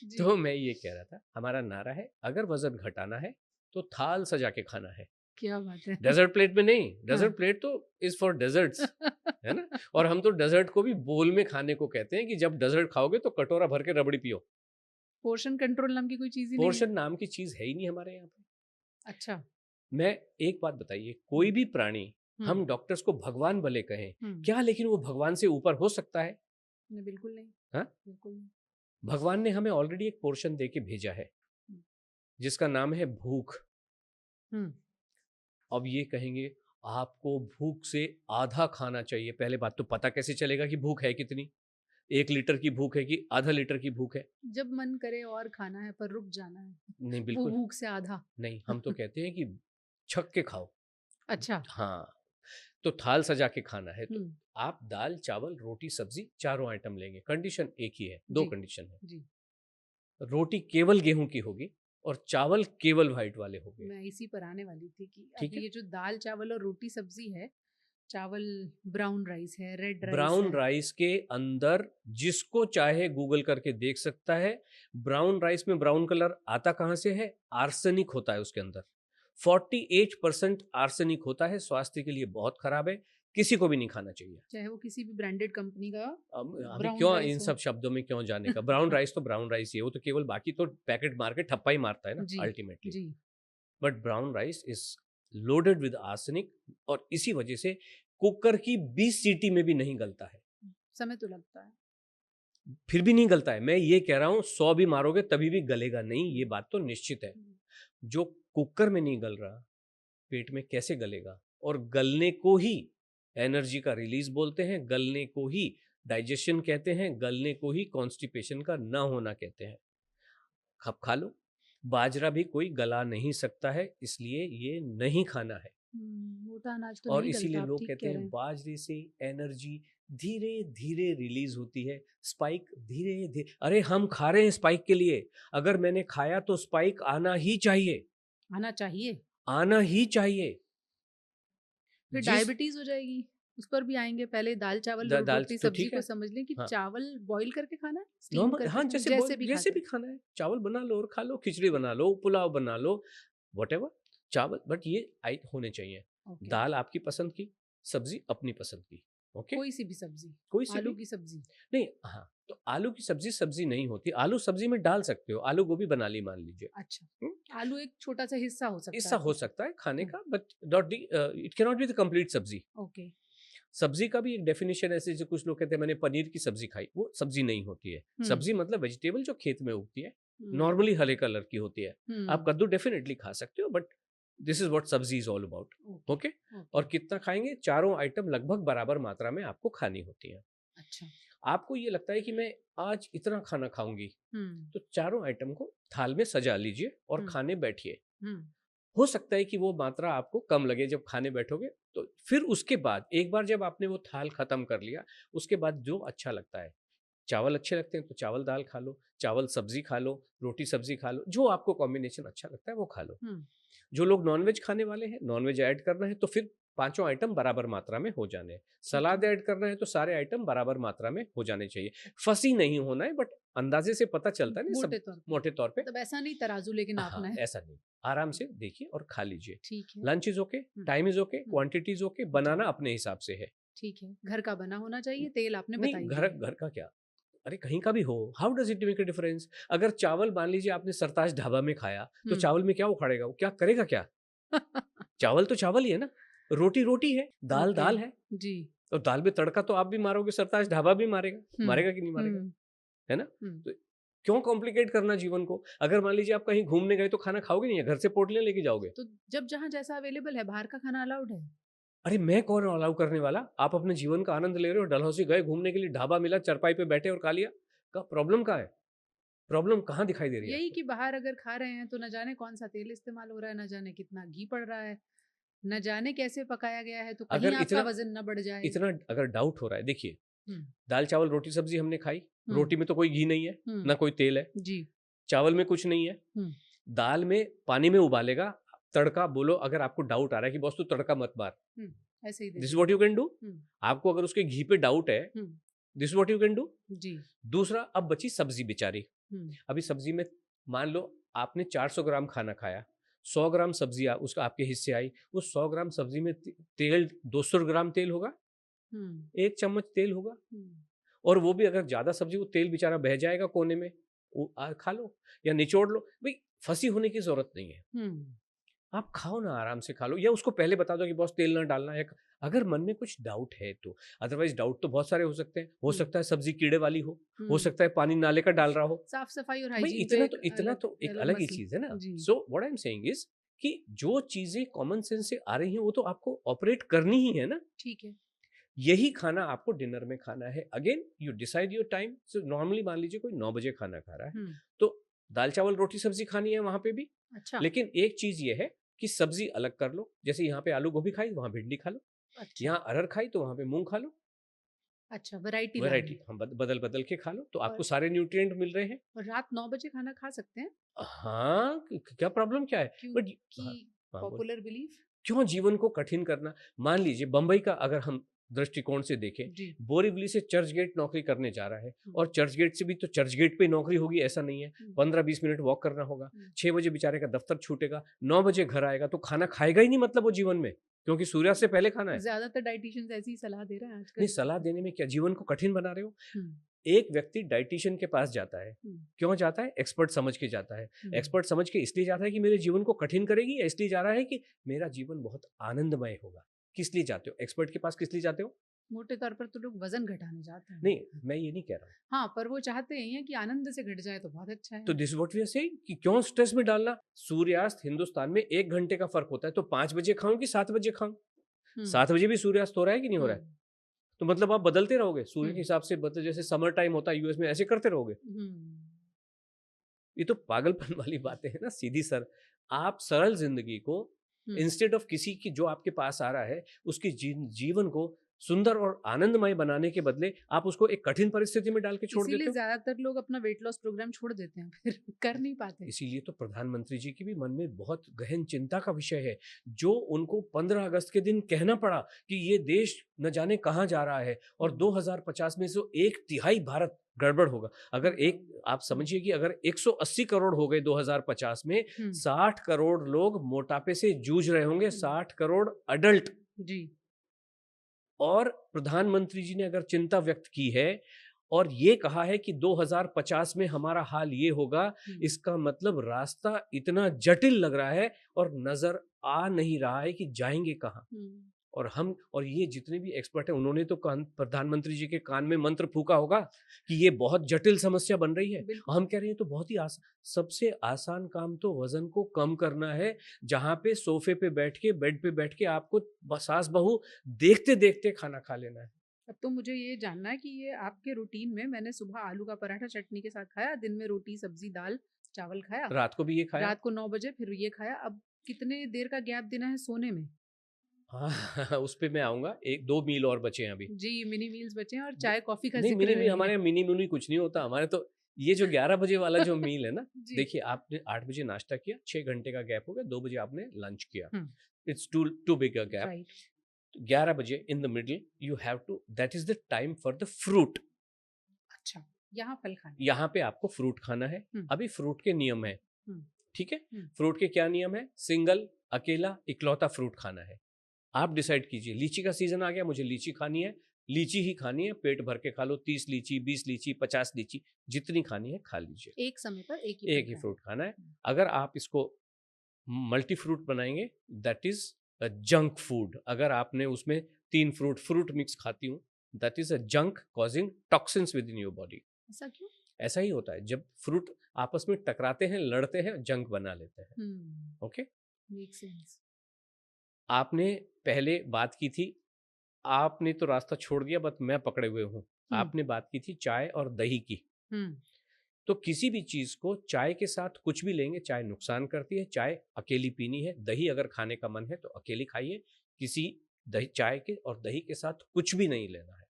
जी। तो मैं ये कह रहा था, हमारा नारा है, अगर वज़न घटाना है, तो थाल सजा के खाना है। क्या बात है। डेज़र्ट प्लेट में नहीं, हाँ। डेज़र्ट प्लेट तो इज़ फॉर डेज़र्ट्स, है ना? और हम तो डेज़र्ट को भी बोल में खाने को कहते हैं कि जब डेज़र्ट खाओगे तो कटोरा भर के रबड़ी पियो। पोर्शन कंट्रोल नाम की कोई चीज ही नहीं है। पोर्शन नाम की चीज़ है ही नहीं हमारे यहाँ पे। अच्छा। मैं एक बात बताइए, कोई भी प्राणी, हम डॉक्टर्स को भगवान भले कहें, क्या लेकिन वो भगवान से ऊपर हो सकता है? नहीं, बिल्कुल नहीं। हाँ? बिल्कुल नहीं। भगवान ने हमें ऑलरेडी एक पोर्शन दे के भेजा है, हम्म, जिसका नाम है भूख। हम्म, अब ये कहेंगे आपको भूख से आधा खाना चाहिए। पहले बात तो पता कैसे चलेगा कि भूख है कितनी? 1 लीटर की भूख है कि आधा लीटर की भूख है? जब मन करे और खाना है पर रुक जाना है, नहीं, वो बिल्कुल भूख से आधा। नहीं। हम तो कहते हैं कि छक के खाओ। अच्छा। हाँ, तो थाल सजा के खाना है, तो हम्म। आप दाल, चावल, रोटी, सब्जी चारों आइटम लेंगे। कंडीशन एक ही है, 2 जी कंडीशन है। जी। रोटी केवल गेहूं की होगी और चावल केवल व्हाइट वाले होंगे। मैं इसी पर आने वाली थी कि अब ठीक है? ये जो दाल चावल और रोटी सब्जी है, चावल ब्राउन राइस है, रेड राइस ब्राउन है। राइस के अंदर जिसको चाहे गूगल करके देख सकता है। ब्राउन राइस में ब्राउन कलर आता कहां से है? आर्सेनिक होता है उसके अंदर। 48% आर्सेनिक होता है, स्वास्थ्य के लिए बहुत खराब है, किसी को भी नहीं खाना चाहिए। चाहे वो किसी भी ब्रांडेड कंपनी का अभी ब्राउन क्यों इन राइस हो। सब शब्दों में क्यों जाने का? ब्राउन राइस तो ब्राउन राइस ही है, वो तो केवल, बाकी तो पैकेट मार के ठप्पा ही मारता है ना जी अल्टीमेटली। जी। But brown rice is loaded with arsenic, और इसी वजह से कुकर की 20 सीटी में भी नहीं गलता है। समय तो लगता है। फिर भी नहीं गलता है। मैं ये कह रहा हूं 100 भी मारोगे तभी भी गलेगा नहीं, ये बात तो निश्चित है। जो कुकर में नहीं गल रहा, पेट में कैसे गलेगा? और गलने को ही एनर्जी का रिलीज बोलते हैं, गलने को ही डाइजेशन कहते हैं, गलने को ही कॉन्स्टिपेशन का ना होना कहते हैं। खप खा लो। बाजरा भी कोई गला नहीं सकता है, इसलिए ये नहीं खाना है। मोटा अनाज तो और नहीं इसीलिए गलता, आप लोग ठीक कहते कह रहे हैं हैं। बाजरे से एनर्जी धीरे धीरे रिलीज होती है, स्पाइक धीरे धीरे। अरे हम खा रहे हैं स्पाइक के लिए, अगर मैंने खाया तो स्पाइक आना ही चाहिए, आना चाहिए। आना ही चाहिए। फिर जिस डायबिटीज हो जाएगी, उस पर भी आएंगे। पहले दाल चावल दाल रोटी तो सब्जी ठीक को है। समझ लें कि हाँ, चावल बॉईल करके खाना है, स्टीम नॉर्मल, करके हाँ, खाना है, जैसे खाते भी हैं। खाना है, चावल बना लो और खा लो, खिचड़ी बना लो, पुलाव बना लो, व्हाटएवर। चावल, बट ये आई होने चाहिए। ओके। दाल आपकी पसंद की, सब्जी अपनी पसंद की। ओके, कोई सी भी सब्जी, कोई सी आलू भी की सब्जी। नहीं। हाँ, तो आलू की सब्जी सब्जी नहीं होती, आलू सब्जी में डाल सकते हो, आलू गोभी बना ली मान लीजिए। अच्छा, आलू एक छोटा सा हिस्सा हो सकता इससा है। हो सकता है खाने हम्म, का, but not the, it can not be the complete सब्जी। ओके। सब्जी का भी एक डेफिनेशन ऐसे, जो कुछ लोग कहते हैं मैंने पनीर की सब्जी खाई, वो सब्जी नहीं होती है। सब्जी मतलब वेजिटेबल जो खेत में उगती है, नॉर्मली हरे कलर की होती है। आप कद्दू डेफिनेटली खा सकते हो, बट दिस इज व्हाट सब्जी इज ऑल अबाउट। ओके, और कितना खाएंगे? चारों आइटम लगभग बराबर मात्रा में आपको खानी होती है। अच्छा। आपको ये लगता है कि मैं आज इतना खाना खाऊंगी, हम्म तो चारों आइटम को थाल में सजा लीजिए और हम्म खाने बैठिए। हम्म हो सकता है कि वो मात्रा आपको कम लगे जब खाने बैठोगे, तो फिर उसके बाद एक बार जब आपने वो थाल खत्म कर लिया, उसके बाद जो अच्छा लगता है, चावल अच्छे लगते हैं तो चावल दाल खा लो, चावल सब्जी खा लो, रोटी सब्जी खा लो, जो आपको कॉम्बिनेशन अच्छा लगता है वो खा लो। हुँ, जो लोग नॉनवेज खाने वाले हैं, नॉनवेज ऐड करना है तो फिर पांचों आइटम बराबर मात्रा में हो जाने हैं। ठीक है। सलाद ऐड करना है तो सारे आइटम बराबर मात्रा में हो जाने चाहिए। फसी नहीं होना है, बट अंदाजे से पता चलता है ना सब, मोटे तौर पे, मोटे तौर पे। मतलब ऐसा नहीं तराजू लेके नापना हाँ, है। ऐसा नहीं, आराम से देखिए और खा लीजिए। ठीक है। लंच इज ओके, हुँ, टाइम इज ओके, हुँ, क्वांटिटी इज ओके, जी, बनाना अपने हिसाब से है। ठीक है। घर का बना होना चाहिए, तेल आपने बता नहीं, ही घर दिया है। घर का क्या, अरे कहीं का भी हो, how does it make a difference? अगर चावल मान लीजिए आपने सरताज ढाबा में खाया, तो हुँ। चावल में क्या उखाड़ेगा, वो क्या करेगा क्या? चावल तो चावल ही है ना, रोटी रोटी है, दाल ओके, दाल है। जी। तो दाल में तड़का तो आप भी मारोगे, सरताज ढाबा भी मारेगा, हुँ, मारेगा कि नहीं मारेगा? हुँ, है ना? हुँ। तो क्यों कॉम्प्लिकेट करना जीवन को? अगर मान लीजिए आप कहीं घूमने गए तो खाना खाओगे नहीं, घर से पोटलियाँ लेके जाओगे। तो जब जहाँ जैसा अवेलेबल है, बाहर का खाना अलाउड है? अरे मैं कौन अलाउ करने वाला? आप अपने जीवन का आनंद ले रहे हो, डलहौजी गए घूमने के लिए, ढाबा मिला, चारपाई पे बैठे और खा लिया। का प्रॉब्लम कहाँ है? प्रॉब्लम कहाँ दिखाई दे रही है यही आपको? कि बाहर अगर खा रहे हैं, तो न जाने कौन-सा तेल इस्तेमाल हो रहा है, न जाने कितना घी पड़ रहा है, न जाने कैसे पकाया गया है, तो कहीं अगर आपका इतना वज़न ना बढ़ जाए। इतना अगर डाउट हो रहा है, देखिए, हुँ, दाल चावल रोटी सब्जी हमने खाई, हुँ, रोटी में तो कोई घी नहीं है, हुँ, ना कोई तेल है, जी, चावल में कुछ नहीं है, हुँ, दाल में पानी में उबालेगा, तड़का बोलो, अगर आपको डाउट आ रहा है कि बॉस तू तड़का मत मार, हुँ, ऐसे ही दे दिस इज देते व्हाट हैं। You can do. हुँ, आपको अगर उसके घी पे डाउट है, हुँ, this is what you can do. जी, दूसरा, अब बची सब्जी बेचारी। हुँ, अभी सब्जी में मान लो आपने 400 ग्राम खाना खाया, 100 ग्राम सब्जी उसका आपके हिस्से आई, उस 100 ग्राम सब्जी में तेल, 200 ग्राम तेल होगा, हुँ, 1 चम्मच तेल होगा। हुँ, और वो भी अगर ज़्यादा सब्जी, वो तेल बेचारा बह जाएगा कोने में, वो खा लो या निचोड़ लो। भाई, फंसी होने की ज़रूरत नहीं है। हुँ, आप खाओ ना, आराम से खा लो, या उसको पहले बता दो कि बॉस तेल ना डालना है, अगर मन में कुछ डाउट है तो। अदरवाइज़ डाउट तो बहुत सारे हो सकते हैं। हो हुँ, सकता है सब्ज़ी कीड़े वाली हो हुँ। सकता है पानी नाले का डाल रहा हो। साफ-सफाई और भाई, हाइजीन तो इतना एक तो इतना अलग तो एक अलग अलग ही मसला। चीज़ है ना। जी, so what I am saying is कि जो चीज़ें कॉमन सेंस से आ रही हैं, वो तो आपको ऑपरेट करनी ही है ना। ठीक है। यही खाना आपको डिनर में खाना है। Again you decide your time. So normally मान लीजिए कोई 9 बजे खाना खा रहा है, हुँ, तो दाल चावल रोटी सब्जी खानी है वहाँ पे भी। अच्छा, लेकिन एक चीज़ ये है कि सब्जी अलग कर लो। जैसे यहाँ पे आलू गोभी खाई, वहाँ भिंडी खा लो। अच्छा, यहाँ अरहर खाई तो वहाँ पे मूँग खा लो। अच्छा, वैरायटी ला ली। वैरायटी हम बदल-बदल के खा लो, तो और आपको सारे न्यूट्रिएंट मिल रहे हैं। और रात 9 बजे खाना खा सकते हैं? हाँ, क्या प्रॉब्लम क्या है? बट क्योंकि हाँ, हाँ, बोलिए। Popular belief. क्यों जीवन को कठिन करना? मान लीजिए बंबई का अगर हम दृष्टिकोण से देखें, जी, बोरीवली से चर्चगेट नौकरी करने जा रहा है, हुँ, और चर्चगेट से भी तो चर्चगेट पे ही नौकरी होगी ऐसा नहीं है। हुँ, 15-20 मिनट वॉक करना होगा। हुँ। 6 बजे बेचारे का दफ्तर छूटेगा, 9 बजे घर आएगा, तो खाना खाएगा ही नहीं मतलब वो जीवन में, क्योंकि सूर्यास्त से पहले खाना है। ज़्यादातर डायटीशियंस ऐसी ही सलाह दे रहे हैं नहीं, आजकल। सलाह देने में क्या, जीवन को कठिन बना रहे हो? हुँ, एक व्यक्ति डायटीशियन के पास जाता है, हुँ, क्यों जाता है? एक्सपर्ट समझ के जाता है। हुँ। एक्सपर्ट समझ के इसलिए जाता है कि मेरे जीवन को कठिन करेगी, या इसलिए जा रहा है कि मेरा जीवन बहुत आनंदमय होगा? किस लिए जाते हो? एक्सपर्ट के पास किस लिए जाते हो? मोटे तौर पर तो लोग वज़न घटाने जाते हैं। नहीं, मैं ये नहीं कह रहा हूँ। हाँ, पर वो चाहते यही हैं कि आनंद से घट जाए तो बहुत अच्छा तो है। This what we are saying कि क्यों स्ट्रेस में डालना? सूर्यास्त हिंदुस्तान में 1 घंटे का फ़र्क होता है, तो 5 बजे खाऊँ कि 7 बजे खाऊँ? हुँ, 7 बजे भी सूर्यास्त हो रहा है कि नहीं हो हुँ, रहा है? तो मतलब आप बदलते रहोगे, सूर्य के हुँ, हिसाब से, मतलब जैसे समर टाइम होता है यूएस में, ऐसे करते रहोगे? हुँ, ये तो पागलपन वाली बातें हैं ना, सीधी सर। आप सरल ज़िंदगी को, हुँ। इंस्टेड ऑफ किसी की जो आपके पास आ रहा है, उसकी जीवन को सुंदर और आनंदमय बनाने के बदले आप उसको एक कठिन परिस्थिति में डाल के छोड़ इसीलिए देते हो। ज़्यादातर लोग अपना वेट लॉस प्रोग्राम छोड़ देते हैं फिर कर नहीं पाते। इसीलिए तो प्रधानमंत्री जी के भी मन में बहुत गहन चिंता का विषय है, जो उनको 15 अगस्त के दिन कहना पड़ा कि ये देश न जाने कहाँ जा रहा है, और हुँ, 2050 में से 1/3 भारत गड़बड़ होगा। अगर होगा। एक आप हुँ, समझिए कि अगर 180 करोड़ हो गए 2050 में, हुँ, 60 करोड़ लोग मोटापे से जूझ रहे होंगे, हुँ, 60 करोड़ अडल्ट। जी। और प्रधानमंत्री जी ने अगर चिंता व्यक्त की है और ये कहा है कि 2050 में हमारा हाल ये होगा, हुँ, इसका मतलब रास्ता इतना जटिल लग रहा है और नजर आ नहीं रहा है कि जाएंगे कहाँ। हुँ, और ये जितने भी एक्सपर्ट हैं, उन्होंने तो प्रधानमंत्री जी के कान में मंत्र फूका होगा कि ये बहुत जटिल समस्या बन रही है। बिल्कुल। हम कह रहे हैं तो बहुत ही आसान, सबसे आसान काम तो वजन को कम करना है, जहां पे सोफे पे बैठ के, बेड पे बैठ के आपको सास बहू देखते देखते खाना खा लेना है। अब तो मुझे ये जानना है कि ये आपके रूटीन में मैंने सुबह आलू का पराठा चटनी के साथ खाया, दिन में रोटी, सब्जी, दाल, चावल खाया, रात को भी ये खाया। रात को 9 बजे फिर ये खाया, अब कितने देर का गैप देना है सोने में? हाँ उस पे मैं आऊंगा, 1-2 मील और बचे हैं अभी। जी, मिनी मील्स बचे हैं और वो- चाय कॉफी का नहीं जिक्र मिनी नहीं हमारे है। यहाँ मिनी मुनी कुछ नहीं होता हमारे तो। ये जो 11 बजे वाला जो मील है ना, जी। देखिए आपने 8 बजे नाश्ता किया, 6 घंटे का गैप हो गया, 2 बजे आपने लंच किया, हम्म। It's too too big a gap. Right. 11 बजे in the middle you have to, that is the time for the fruit. अच्छा, यहाँ फल खाने। यहाँ पे आपको फ्रूट खाना है। हम्म। अभी फ्रूट के नियम है, हम्म। ठीक है। हम्म। फ्रूट के क्या नियम है? सिंगल, अकेला, इकलौता फ्रूट खाना है। आप डिसाइड कीजिए, लीची का सीजन आ गया, मुझे लीची खानी है, लीची ही खानी है, पेट भर के खा लो, 30 लीची, 20 लीची, 50 लीची, जितनी खानी है खा लीजिए। एक समय पर एक ही एक ही फल फ्रूट खाना है। हम्म। अगर आप इसको मल्टी फ्रूट बनाएंगे, that is a junk food. अगर आपने उसमें 3 फ्रूट मिक्स खाती हूँ, that is a junk causing toxins with in your body. ऐसा क्यों? ऐसा ही होता है, जब फ्रूट आपस में टकराते हैं, लड़ते हैं, जंक बना लेते हैं। ओके। Make sense. आपने पहले बात की थी, आपने तो रास्ता छोड़ दिया, बट मैं पकड़े हुए हूँ। आपने बात की थी चाय और दही की। तो किसी भी चीज को चाय के साथ कुछ भी लेंगे, चाय नुकसान करती है, चाय अकेली पीनी है। दही अगर खाने का मन है तो अकेली खाइए, किसी दही चाय के और दही के साथ कुछ भी नहीं लेना है।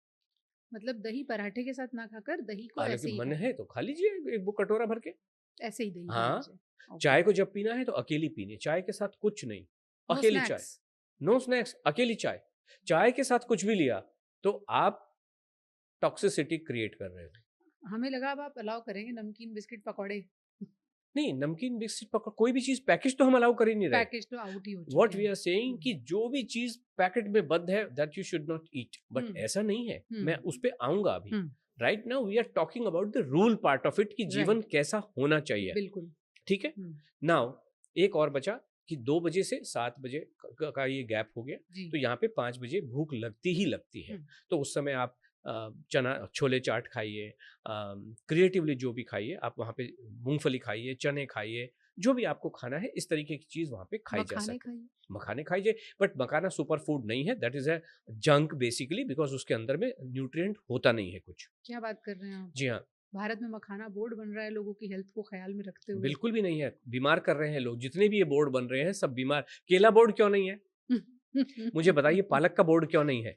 मतलब दही पराठे के साथ ना खाकर दही को हालांकि ऐसे ही मन खाएं। है तो खा लीजिए एक वो कटोरा भर के। ऐसे ही दही खा हाँ, लीजिए। ओके। चाय को जब पीना है तो अकेली पीनी, चाय के साथ कुछ नहीं, नो अकेली चाय, स्नैक्स। नो स्नैक्स, अकेली चाय। चाय के साथ कुछ भी लिया तो आप टॉक्सिसिटी क्रिएट कर रहे हो। हमें लगा अब आप अलाउ करेंगे नमकीन बिस्किट पकौड़े। नहीं, नमकीन बिस्किट पकड़ कोई भी चीज पैकेज तो हम अलाउ कर ही नहीं रहे। पैकेज तो आउट ही हो चुके व्हाट वी हैं। आर सेइंग कि जो भी चीज पैकेट में बंद है that you should not eat, but hmm. ऐसा नहीं है। हम्म। मैं उस पे आऊंगा अभी। हम्म। Right now we are talking about the rule part of it, कि जीवन राइट। कैसा होना चाहिए। बिल्कुल। ठीक है। नाउ एक और बचा कि 2 बजे से 7 बजे का ये गैप हो गया, जी। तो यहाँ पे 5 बजे भूख लगती ही लगती है। तो उस समय आप चना छोले चाट खाइए, क्रिएटिवली जो भी खाइए आप, वहाँ पे मूंगफली खाइए, चने खाइए, जो भी आपको खाना है इस तरीके की चीज वहाँ पे खाई जा मखाने सकती है। खाइए। मखाने खाइए, बट मखाना सुपर फूड नहीं है, that is a junk basically, because उसके अंदर में न्यूट्रिएंट होता नहीं है कुछ। क्या बात कर रहे हैं आप? जी हाँ, भारत में मखाना बोर्ड बन रहा है लोगों की हेल्थ को ख्याल में रखते हुए। बिल्कुल भी नहीं है, बीमार कर रहे हैं लोग। जितने भी ये बोर्ड बन रहे हैं सब बीमार। केला बोर्ड क्यों नहीं है? मुझे बताइए, पालक का बोर्ड क्यों नहीं है?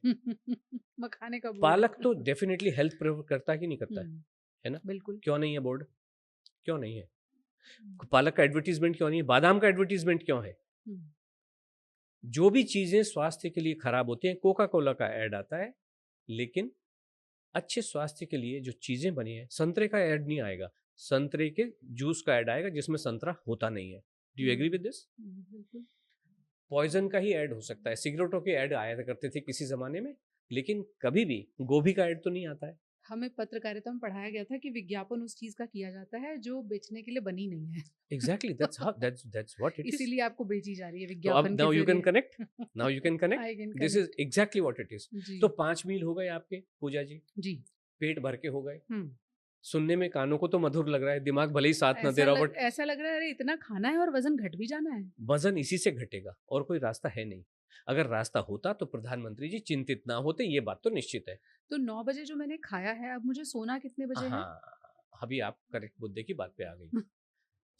मखाने का बोर्ड। पालक तो डेफिनेटली हेल्थ प्रिफर करता है कि नहीं करता है ना? बिल्कुल। क्यों नहीं है बोर्ड? क्यों नहीं है? पालक का एडवर्टीजमेंट क्यों नहीं है? बादाम का एडवर्टीजमेंट क्यों है? जो भी चीजें स्वास्थ्य के लिए खराब होती हैं, कोका कोला का ऐड आता है, लेकिन अच्छे स्वास्थ्य के लिए जो चीजें बनी है, संतरे का ऐड नहीं आएगा, संतरे के जूस का ऐड आएगा जिसमें संतरा होता नहीं है। Do you agree with this? बिल्कुल। पॉइजन का ही ऐड हो सकता है, सिगरेटों के ऐड आया करते थे किसी जमाने में, लेकिन कभी भी गोभी का ऐड तो नहीं आता है। हमें पत्रकारिता में पढ़ाया गया था कि विज्ञापन उस चीज का किया जाता है जो बेचने के लिए बनी नहीं है। Exactly, that's what it is. इसीलिए आपको बेची जा रही है तो अब विज्ञापन के नाउ यू कैन जरिए। Connect, now you can I connect, can this is exactly what it is. जी। तो 5 मील हो गए आपके पूजा जी, जी। पेट भर के हो गए। सुनने में कानों को तो मधुर लग रहा है, दिमाग भले ही साथ न दे रहा, बट ऐसा लग रहा है अरे इतना खाना है और वजन घट भी जाना है। वजन इसी से घटेगा और कोई रास्ता है नहीं। अगर रास्ता होता तो प्रधानमंत्री जी चिंतित ना होते, ये बात तो निश्चित है। तो 9 बजे जो मैंने खाया है, अब मुझे सोना कितने बजे है? हाँ, अभी आप करेक्ट मुद्दे की बात पे आ गई।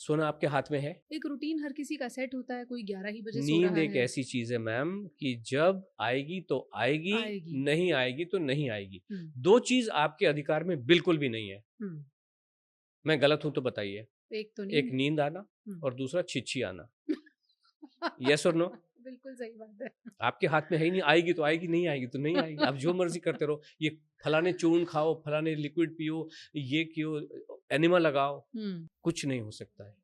सोना आपके हाथ में है। एक रूटीन हर किसी का सेट होता है, कोई 11 ही बजे सो नींद रहा एक है। ऐसी चीज है मैम कि जब आएगी तो आएगी, आएगी। नहीं आएगी तो नहीं आएगी। 2 चीज आपके अधिकार में बिल्कुल भी नहीं है। मैं गलत हूं तो बताइए। एक तो एक नींद आना और दूसरा छिछी आना। यस और नो? बिल्कुल सही बात है। आपके हाथ में है ही नहीं, आएगी तो आएगी, नहीं आएगी तो नहीं आएगी। आप जो मर्जी करते रहो, ये फलाने चूर्ण खाओ, फलाने लिक्विड पियो, ये क्यों एनिमल लगाओ, कुछ नहीं हो सकता है।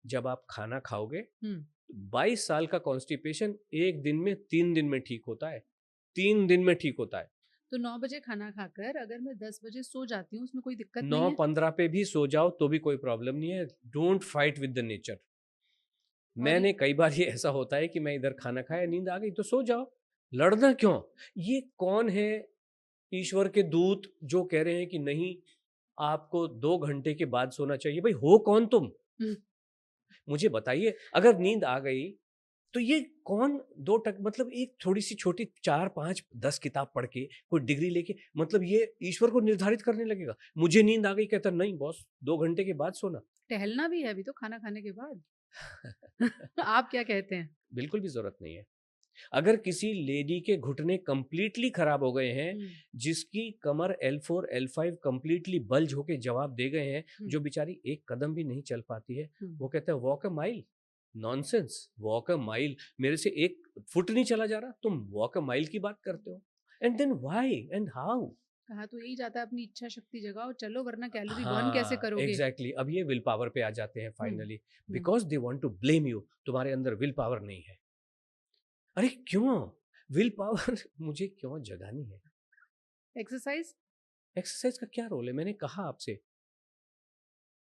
जब आप खाना खाओगे, 22 साल का कॉन्स्टिपेशन 1 दिन में 3 दिन में ठीक होता है, 3 दिन में ठीक होता है। तो 9 बजे खाना खाकर अगर मैं 10 बजे सो जाती हूँ, उसमें कोई दिक्कत नहीं है? 9:15 पे भी सो जाओ तो भी कोई प्रॉब्लम नहीं है। Don't fight with the nature. मैंने कई बार ये ऐसा होता है कि मैं इधर खाना खाया, नींद आ गई तो सो जाओ, लड़ना क्यों? ये कौन है ईश्वर के दूत जो कह रहे हैं कि नहीं आपको 2 घंटे के बाद सोना चाहिए? भाई हो कौन तुम? मुझे बताइए। अगर नींद आ गई तो ये कौन 2 टक मतलब एक थोड़ी सी छोटी 4, 5, 10 किताब पढ़ के कोई डिग्री लेके मतलब ये ईश्वर को निर्धारित करने लगेगा? मुझे नींद आ गई, कहता नहीं बॉस 2 घंटे के बाद सोना। टहलना भी है अभी तो खाना खाने के बाद। आप क्या कहते हैं? बिल्कुल भी जरूरत नहीं है। अगर किसी लेडी के घुटने कंप्लीटली खराब हो गए हैं, जिसकी कमर L4 L5 कंप्लीटली बल्ज होके जवाब दे गए हैं, जो बेचारी एक कदम भी नहीं चल पाती है, वो कहते हैं वॉक अ माइल। नॉनसेंस, वॉक अ माइल, मेरे से एक फुट नहीं चला जा रहा, तुम वॉक अ माइल की बात करते हो। And then why and how? कहा तो यही जाता है, अपनी इच्छा शक्ति जगाओ, चलो, वरना कैलोरी बर्न कैसे हाँ करोगे? एग्जैक्टली, अब ये विल पावर पे आ जाते हैं finally, hmm, because they want to blame you. तुम्हारे अंदर विल पावर नहीं है। अरे क्यों विल पावर मुझे क्यों जगानी है? एक्सरसाइज। एक्सरसाइज का क्या रोल है? मैंने कहा आपसे,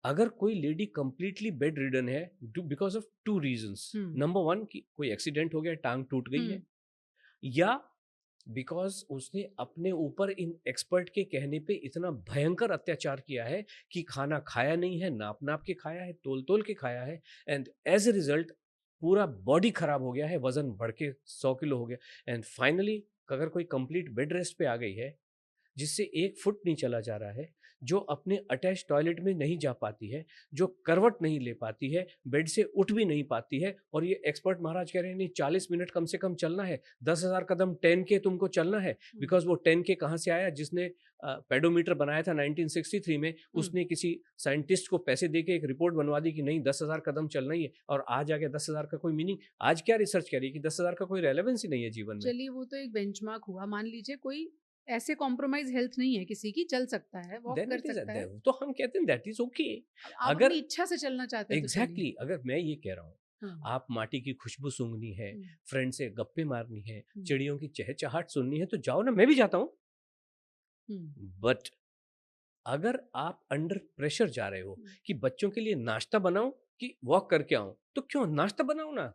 अगर कोई लेडी कंप्लीटली बेड रिडन है because of two reasons, number one कि कोई एक्सीडेंट हो गया, टांग टूट गई है, या बिकॉज उसने अपने ऊपर इन एक्सपर्ट के कहने पे इतना भयंकर अत्याचार किया है कि खाना खाया नहीं है, नाप नाप के खाया है, तोल तोल के खाया है, एंड एज ए रिजल्ट पूरा बॉडी खराब हो गया है, वजन बढ़ के 100 किलो हो गया, एंड फाइनली अगर कोई कंप्लीट बेड रेस्ट पे आ गई है, जिससे एक फुट नहीं चला जा रहा है, जो अपने अटैच टॉयलेट में नहीं जा पाती है, जो करवट नहीं ले पाती है, बेड से उठ भी नहीं पाती है, और ये एक्सपर्ट महाराज कह रहे हैं नहीं 40 मिनट कम से कम चलना है, 10,000 कदम 10K तुमको चलना है, बिकॉज वो 10K कहाँ से आया? जिसने पेडोमीटर बनाया था 1963 में, उसने किसी साइंटिस्ट को पैसे दे के एक रिपोर्ट बनवा दी कि नहीं 10,000 कदम चलना ही है, और आज आ गया 10,000 का कोई मीनिंग। आज क्या रिसर्च कह रही है कि 10,000 का कोई रेलेवेंस ही नहीं है जीवन में। चलिए, वो तो एक बेंचमार्क हुआ। मान लीजिए कोई ऐसे कॉम्प्रोमाइज हेल्थ नहीं है किसी की, चल सकता है, वॉक Then कर it is सकता है, तो हम कहते हैं दैट इज ओके। आप अगर अपनी इच्छा से चलना चाहते हैं तो चलिए। एग्जैक्टली अगर मैं ये कह रहा हूँ, आप माटी की खुशबू सूंघनी है, फ्रेंड से गप्पे मारनी है, चिड़ियों की चहचहाट सुननी है, तो जाओ ना, मैं भी जाता हूँ। बट अगर आप अंडर प्रेशर जा रहे हो कि बच्चों के लिए नाश्ता बनाओ कि वॉक करके आऊं, तो क्यों नाश्ता बनाओ ना।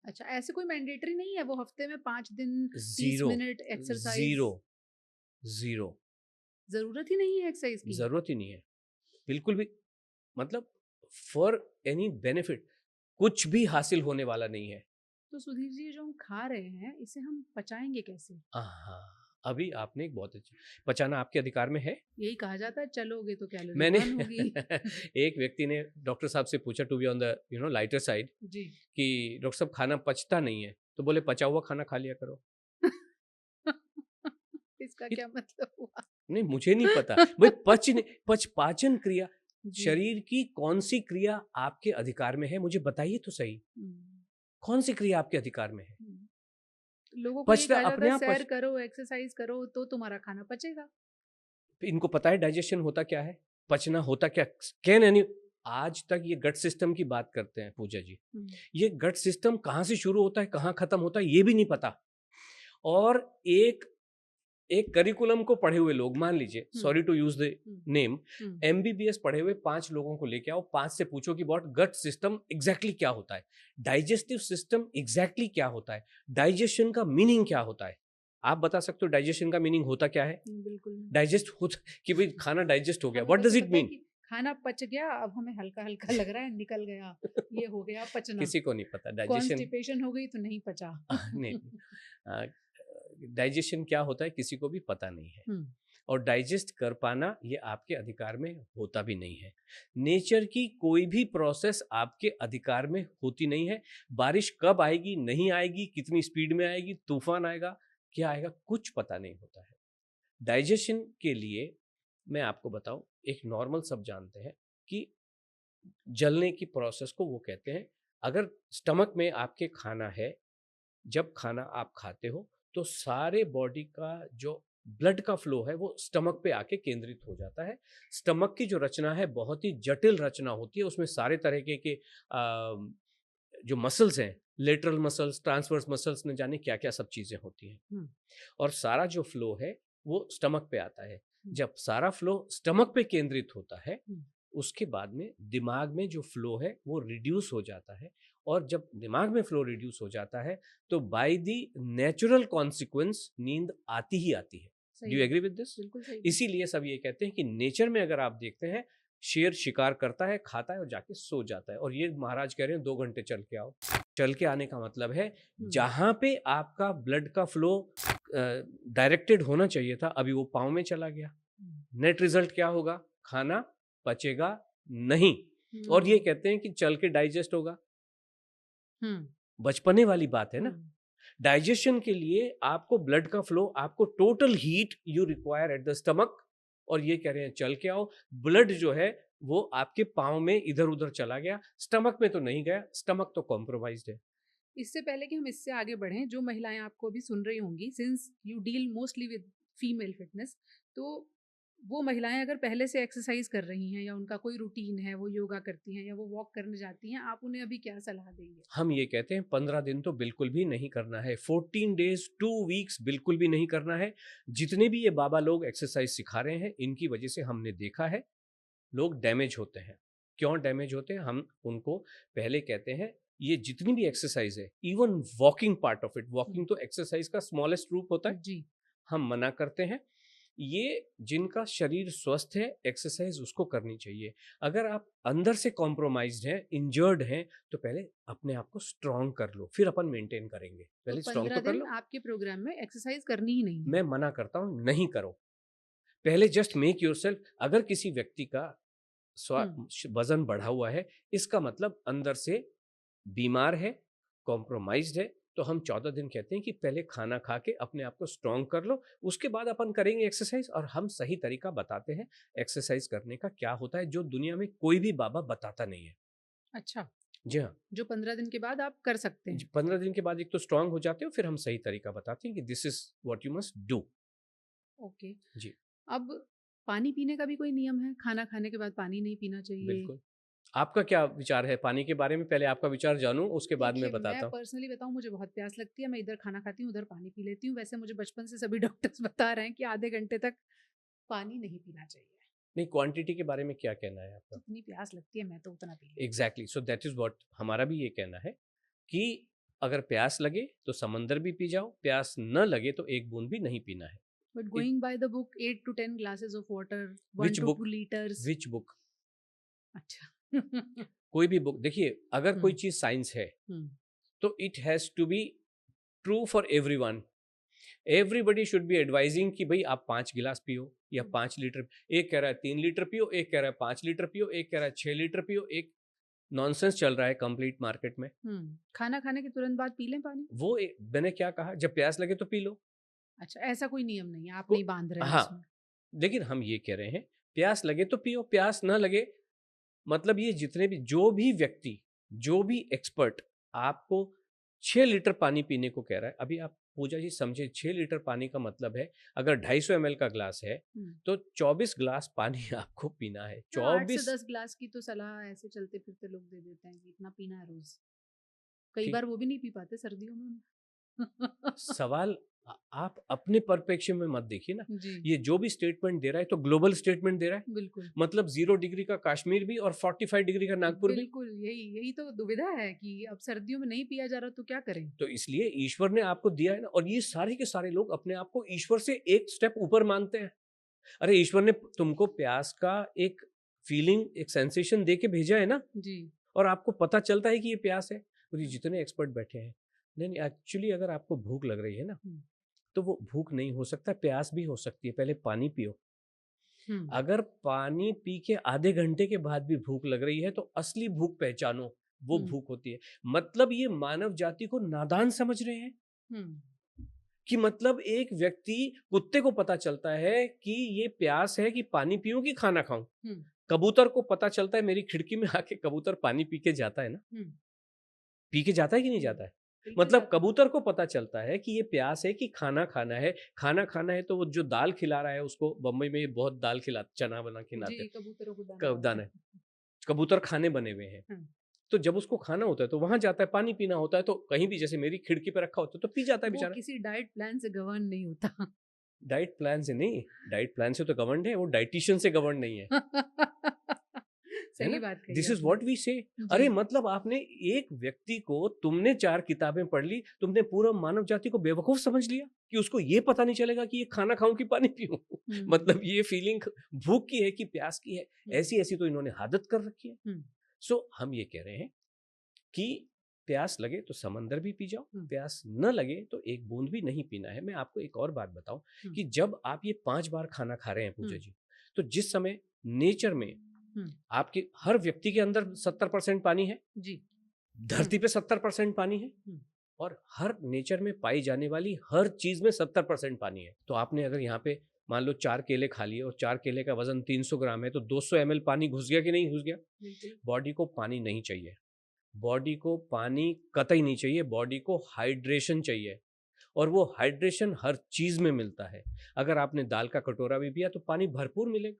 अच्छा, ऐसे कोई मैंडेटरी नहीं है, वो हफ्ते में 5 दिन 30 zero, minute exercise? Zero, zero, जरूरत ही नहीं है एक्सरसाइज की। जरूरत ही नहीं है बिल्कुल भी। मतलब फॉर एनी बेनिफिट कुछ भी हासिल होने वाला नहीं है। तो सुधीर जी, जो हम खा रहे हैं इसे हम पचाएंगे कैसे? हाँ, अभी आपने एक बहुत अच्छी, पचाना आपके अधिकार में है। यही कहा जाता है, चलोगे तो कैलोरी मैंने बर्न होगी। एक व्यक्ति ने डॉक्टर साहब से पूछा, to be on the lighter side, जी। कि डॉक्टर साहब खाना पचता नहीं है, तो बोले पचा हुआ खाना खा लिया करो। इसका क्या मतलब हुआ? नहीं, मुझे नहीं पता भाई। पाचन क्रिया, शरीर की कौन सी क्रिया आपके अधिकार में है, मुझे बताइए तो सही। कौन सी क्रिया आपके अधिकार में है? लोगों को ये पचता कहा जाता अपने है आप सैर करो, एक्सरसाइज करो, तो तुम्हारा खाना पचेगा। इनको पता है डाइजेशन होता क्या है, पचना होता क्या? कैन एनी, आज तक ये गट सिस्टम की बात करते हैं पूजा जी, ये गट सिस्टम कहाँ से शुरू होता है, कहाँ खत्म होता है, ये भी नहीं पता। और एक करिकुलम को पढ़े हुए लोग, मान लीजिए, sorry to use the name, MBBS पढ़े हुए 5 लोगों को लेके आओ, 5 से पूछो कि अबाउट गट सिस्टम एग्जैक्टली क्या होता है, डाइजेस्टिव सिस्टम एग्जैक्टली क्या होता है, डाइजेशन का मीनिंग क्या होता है। आप बता सकते हो डाइजेशन का मीनिंग होता क्या है? बिल्कुल डाइजेस्ट होता कि भाई खाना डाइजेस्ट हो गया, व्हाट डज इट मीन? खाना पच गया, अब हमें हल्का हल्का लग रहा है, निकल गया, ये हो गया पचना। किसी को नहीं पता डाइजेशन। कॉन्स्टिपेशन हो गई तो नहीं पचा। नहीं, डाइजेशन क्या होता है किसी को भी पता नहीं है, और डाइजेस्ट कर पाना ये आपके अधिकार में होता भी नहीं है। नेचर की कोई भी प्रोसेस आपके अधिकार में होती नहीं है। बारिश कब आएगी, नहीं आएगी, कितनी स्पीड में आएगी, तूफान आएगा, क्या आएगा, कुछ पता नहीं होता है। डाइजेशन के लिए मैं आपको बताऊं, एक नॉर्मल सब जानते हैं कि जलने की प्रोसेस को वो कहते हैं। अगर स्टमक में आपके खाना है, जब खाना आप खाते हो तो सारे बॉडी का जो ब्लड का फ्लो है वो स्टमक पे आके केंद्रित हो जाता है। स्टमक की जो रचना है बहुत ही जटिल रचना होती है, उसमें सारे तरह के जो मसल्स हैं, लेटरल मसल्स, ट्रांसवर्स मसल्स, न जाने क्या क्या सब चीज़ें होती हैं, और सारा जो फ्लो है वो स्टमक पे आता है। जब सारा फ्लो स्टमक पे केंद्रित होता है, उसके बाद में दिमाग में जो फ्लो है वो रिड्यूस हो जाता है, और जब दिमाग में फ्लो रिड्यूस हो जाता है तो बाय द नेचुरल कॉन्सिक्वेंस नींद आती ही आती है। Do you agree with this? इसीलिए सब ये कहते हैं कि नेचर में अगर आप देखते हैं, शेर शिकार करता है, खाता है और जाके सो जाता है, और ये महाराज कह रहे हैं 2 घंटे चल के आओ। चल के आने का मतलब है जहां पे आपका ब्लड का फ्लो डायरेक्टेड होना चाहिए था, अभी वो पाँव में चला गया। नेट रिजल्ट क्या होगा? खाना पचेगा नहीं। और ये कहते हैं कि चल के डाइजेस्ट होगा। बचपने वाली बात है ना। डाइजेशन के लिए आपको ब्लड का फ्लो, आपको total heat you require at the stomach, और ये कह रहे हैं चल के आओ, ब्लड जो है वो आपके पाँव में इधर उधर चला गया, स्टमक में तो नहीं गया, स्टमक तो कॉम्प्रोमाइज्ड है। इससे पहले कि हम इससे आगे बढ़ें, जो महिलाएं आपको अभी सुन रही होंगी, since you deal mostly with female fitness, तो वो महिलाएं अगर पहले से एक्सरसाइज कर रही हैं या उनका कोई रूटीन है, वो योगा करती हैं या वो वॉक करने जाती हैं, आप उन्हें अभी क्या सलाह देंगे? हम ये कहते हैं 15 दिन तो बिल्कुल भी नहीं करना है, 14 डेज 2 वीक्स बिल्कुल भी नहीं करना है। जितने भी ये बाबा लोग एक्सरसाइज सिखा रहे हैं, इनकी वजह से हमने देखा है लोग डैमेज होते हैं। क्यों डैमेज होते हैं? हम उनको पहले कहते हैं ये जितनी भी एक्सरसाइज है, even walking part of it, walking तो एक्सरसाइज का स्मॉलेस्ट रूप होता है, जी। हम मना करते हैं। ये जिनका शरीर स्वस्थ है, एक्सरसाइज उसको करनी चाहिए। अगर आप अंदर से कॉम्प्रोमाइज्ड हैं, इंजर्ड हैं, तो पहले अपने आप को स्ट्रांग कर लो, फिर अपन मेंटेन करेंगे। तो पहले स्ट्रांग 15 तो कर दिन लो। आपके प्रोग्राम में एक्सरसाइज करनी ही नहीं है? मैं मना करता हूं, नहीं करो। पहले जस्ट मेक योरसेल्फ, अगर किसी व्यक्ति का वजन बढ़ा हुआ है, इसका मतलब अंदर से बीमार है, कॉम्प्रोमाइज्ड है, तो हम 14 दिन कहते हैं कि पहले खाना खा के अपने आप को स्ट्रांग कर लो, उसके बाद अपन करेंगे एक्सरसाइज। और हम सही तरीका बताते हैं एक्सरसाइज करने का क्या होता है, जो दुनिया में कोई भी बाबा बताता नहीं है। अच्छा। जी हाँ। जो 15 दिन के बाद आप कर सकते हैं? 15 दिन के बाद एक तो स्ट्रांग हो जाते हो, फिर हम सही तरीका बताते हैं कि this is what you must do. Okay. जी अब पानी पीने का भी कोई नियम है? खाना खाने के बाद पानी नहीं पीना चाहिए? बिल्कुल। आपका क्या विचार है पानी के बारे में? पहले आपका विचार जानूं, उसके बाद देखिए, मैं मैं बताता हूँ। पर्सनली बताऊँ, मुझे बहुत प्यास लगती है, मैं इधर खाना खाती हूँ, उधर पानी पी लेती हूँ। वैसे मुझे बचपन से सभी डॉक्टर्स बता रहे हैं कि आधे घंटे तक पानी नहीं पीना चाहिए। नहीं, क्वांटिटी के बारे में क्या कहना है आपका? जितनी प्यास लगती है मैं तो उतना पी लेती exactly, so that is what हमारा भी ये कहना है कि अगर प्यास लगे तो समंदर भी पी जाओ, प्यास न लगे तो एक बूंद भी नहीं पीना है। हूँ। But going by the book, 8 to 10 glasses of water, 1 which to book? 2 litres. Which book? अच्छा। कोई भी बुक देखिए, अगर कोई हुँ, चीज साइंस है हुँ, तो it has to be true for everyone. Everybody should be advising कि भाई आप 5 गिलास पियो या हुँ, 5 लीटर। एक कह रहा है 3 लीटर पियो, एक कह रहा है 5 लीटर पियो, एक कह रहा है 6 लीटर पियो। एक नॉनसेंस चल रहा है कंप्लीट मार्केट में। हुँ। खाना खाने के तुरंत बाद पी लें पानी? मैंने क्या कहा, जब प्यास लगे तो पी लो। अच्छा, ऐसा कोई नियम नहीं है, आप को नहीं बाँध रहे हैं हाँ, उसमें। लेकिन हम ये कह रहे हैं प्यास लगे तो पियो, प्यास ना लगे मतलब ये जितने भी जो भी व्यक्ति, जो भी एक्सपर्ट आपको 6 लीटर पानी पीने को कह रहा है, अभी आप पूजा जी समझे, 6 लीटर पानी का मतलब है अगर 250 ml का ग्लास है हुँ। तो 24 ग्लास पानी आपको पीना है। हाँ, 8 से 24। 10 ग्लास की तो सलाह ऐसे चलते-फिरते लोग दे देते हैं कि इतना पीना है रोज़। कई ठीक। बार वो भी नहीं पी पाते सर्दियों में। सवाल आप अपने परिप्रेक्ष्य में मत देखिए ना। जी, ये जो भी स्टेटमेंट दे रहा है तो ग्लोबल स्टेटमेंट दे रहा है। बिल्कुल। मतलब 0 डिग्री का कश्मीर भी और 45 डिग्री का नागपुर भी। बिल्कुल, यही यही तो दुविधा है कि अब सर्दियों में नहीं पिया जा रहा तो क्या करें? तो इसलिए ईश्वर ने आपको दिया है ना, और ये सारे के सारे लोग अपने आप को ईश्वर से एक स्टेप ऊपर मानते हैं। अरे ईश्वर ने तुमको प्यास का एक फीलिंग, एक सेंसेशन दे के भेजा है ना, जी। और आपको पता चलता है कि ये प्यास है। और ये जितने एक्सपर्ट बैठे हैं, नहीं नहीं, एक्चुअली अगर आपको भूख लग रही है ना, हुँ, तो वो भूख नहीं हो सकता, प्यास भी हो सकती है। पहले पानी पियो। हुँ, अगर पानी पी के आधे घंटे के बाद भी भूख लग रही है तो असली भूख पहचानो, वो हुँ, भूख होती है। मतलब ये मानव जाति को नादान समझ रहे हैं हुँ, कि मतलब एक व्यक्ति, कुत्ते को पता चलता है कि ये प्यास है कि पानी पीऊं कि खाना खाऊं। हुँ, कबूतर को पता चलता है, मेरी खिड़की में आके कबूतर पानी पी के जाता है ना, हुँ, पी के जाता है कि नहीं हुँ। जाता है? बिल्कुल मतलब जाता है। कबूतर को पता चलता है कि ये प्यास है कि खाना खाना है। खाना खाना है तो वो जो दाल खिला रहा है उसको, बम्बई में ये बहुत दाल खिला, चना बना खिलाते जी, हैं। कबूतरों को दाना डालते दाना है, हैं। कबूतर खाने बने हुए हैं। हुँ, तो जब उसको खाना होता है तो वहां जाता है, पानी पीना होता है तो कहीं भी, जैसे मेरी खिड़की पे रखा होता है तो पी जाता है वो बेचारा। किसी डाइट प्लान से गवर्न नहीं होता। डाइट प्लान से नहीं, डाइट प्लान से तो गवर्नड है, वो डाइटिशियन से गवर्नड नहीं है। है सही ना? बात कही दिस इज आपने। व्हाट वी से। जी। अरे मतलब आपने एक व्यक्ति को, तुमने 4 किताबें पढ़ ली, तुमने पूरा मानव जाति को बेवकूफ समझ लिया कि उसको ये पता नहीं चलेगा कि ये खाना खाऊं कि पानी पीऊं। हुँ, मतलब ये फीलिंग भूख की है कि प्यास की है, हुँ, ऐसी ऐसी तो इन्होंने आदत कर रखी है। हुँ, सो हम ये कह रहे हैं कि प्यास लगे तो समंदर भी पी जाओ, हुँ, प्यास न लगे तो एक बूंद भी नहीं पीना है। मैं आपको एक और बात बताऊं हुँ, कि जब आप ये 5 बार खाना खा रहे हैं पूजा हुँ, जी, तो जिस समय नेचर में हुँ, आपके हर व्यक्ति के अंदर 70% पानी है, जी। धरती पे 70% पानी है हम्म, और हर नेचर में पाई जाने वाली हर चीज में 70% पानी है। तो आपने अगर यहाँ पे मान लो 4 केले खा लिए और 4 केले का वजन 300 ग्राम है, तो 200 ml पानी घुस गया कि नहीं घुस गया? बिल्कुल। बॉडी को पानी नहीं चाहिए, बॉडी को पानी कतई नहीं चाहिए, बॉडी को हाइड्रेशन चाहिए। और वो हाइड्रेशन हर चीज में मिलता है। अगर आपने दाल का कटोरा भी पिया तो पानी भरपूर मिलेगा,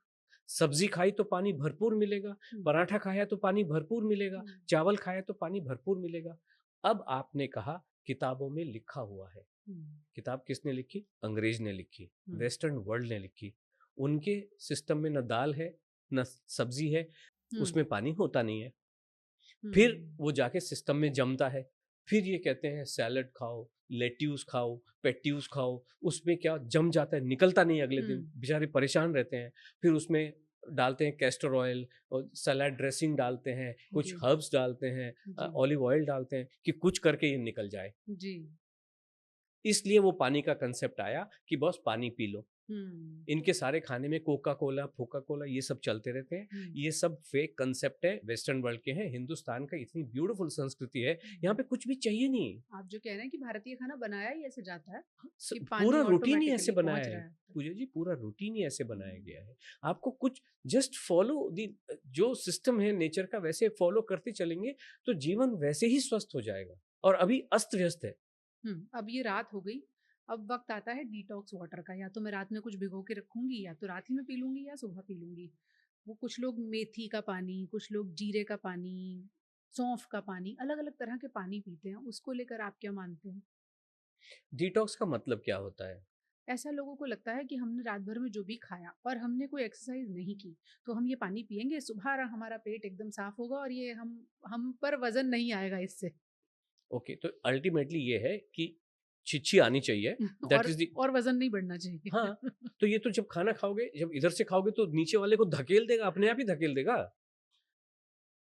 सब्जी खाई तो पानी भरपूर मिलेगा, हम्म, पराठा खाया तो पानी भरपूर मिलेगा, हम्म, चावल खाया तो पानी भरपूर मिलेगा। अब आपने कहा किताबों में लिखा हुआ है। हम्म, किताब किसने लिखी? अंग्रेज ने लिखी, हम्म, वेस्टर्न वर्ल्ड ने लिखी। उनके सिस्टम में न दाल है न सब्जी है, हम्म, उसमें पानी होता नहीं है। फिर हम्म, वो जाके सिस्टम में जमता है। फिर ये कहते हैं सैलड खाओ, लेट्यूस खाओ, पेट्यूस खाओ, उसमें क्या जम जाता है, निकलता नहीं अगले दिन, हम्म, बेचारे परेशान रहते हैं। फिर उसमें डालते हैं कैस्टर ऑयल और सलाद ड्रेसिंग डालते हैं, कुछ जी, हर्ब्स डालते हैं, जी, ऑलिव ऑयल डालते हैं कि कुछ करके ये निकल जाए। जी, इसलिए वो पानी का कंसेप्ट आया कि बस पानी पी लो। हम्म, इनके सारे खाने में कोका कोला, फोका कोला ये सब चलते रहते हैं। हम्म, ये सब फेक कंसेप्ट है, वेस्टर्न वर्ल्ड के हैं। हिंदुस्तान का इतनी ब्यूटीफुल संस्कृति है, यहाँ हम्म। पे कुछ भी चाहिए नहीं। आप जो कह रहे हैं कि भारतीय खाना बनाया ही ऐसे जाता है कि पानी पूरा रूटीन ही ऐसे ऑटोमेटिकली बनाया पहुंच है। रहा है। पूजा जी, पूरा रूटीन ही ऐसे बनाया हम्म, गया है। आपको कुछ जस्ट फॉलो दी, जो सिस्टम है नेचर का वैसे फॉलो करते चलेंगे तो जीवन वैसे ही स्वस्थ हो जाएगा। और अभी अस्त व्यस्त है। अब ये रात हो गई। अब वक्त आता है डिटॉक्स वाटर का। या तो मैं रात में कुछ भिगो के रखूंगी, या तो रात ही में पी लूंगी, या सुबह पी लूंगी। वो कुछ लोग मेथी का पानी, कुछ लोग जीरे का पानी, सौंफ का पानी, अलग अलग तरह के पानी पीते हैं। उसको लेकर आप क्या मानते हैं? डिटॉक्स का मतलब क्या होता है? ऐसा लोगों को लगता है कि हमने रात भर में जो भी खाया और हमने कोई एक्सरसाइज नहीं की, तो हम ये पानी पिएंगे, सुबह हमारा पेट एकदम साफ होगा और ये हम पर वजन नहीं आएगा इससे। ओके, तो अल्टीमेटली ये है कि छिछी आनी चाहिए। दैट और इज द और वजन नहीं बढ़ना चाहिए। हाँ, तो ये तो जब खाना खाओगे, जब इधर से खाओगे तो नीचे वाले को धकेल देगा, अपने आप ही धकेल देगा।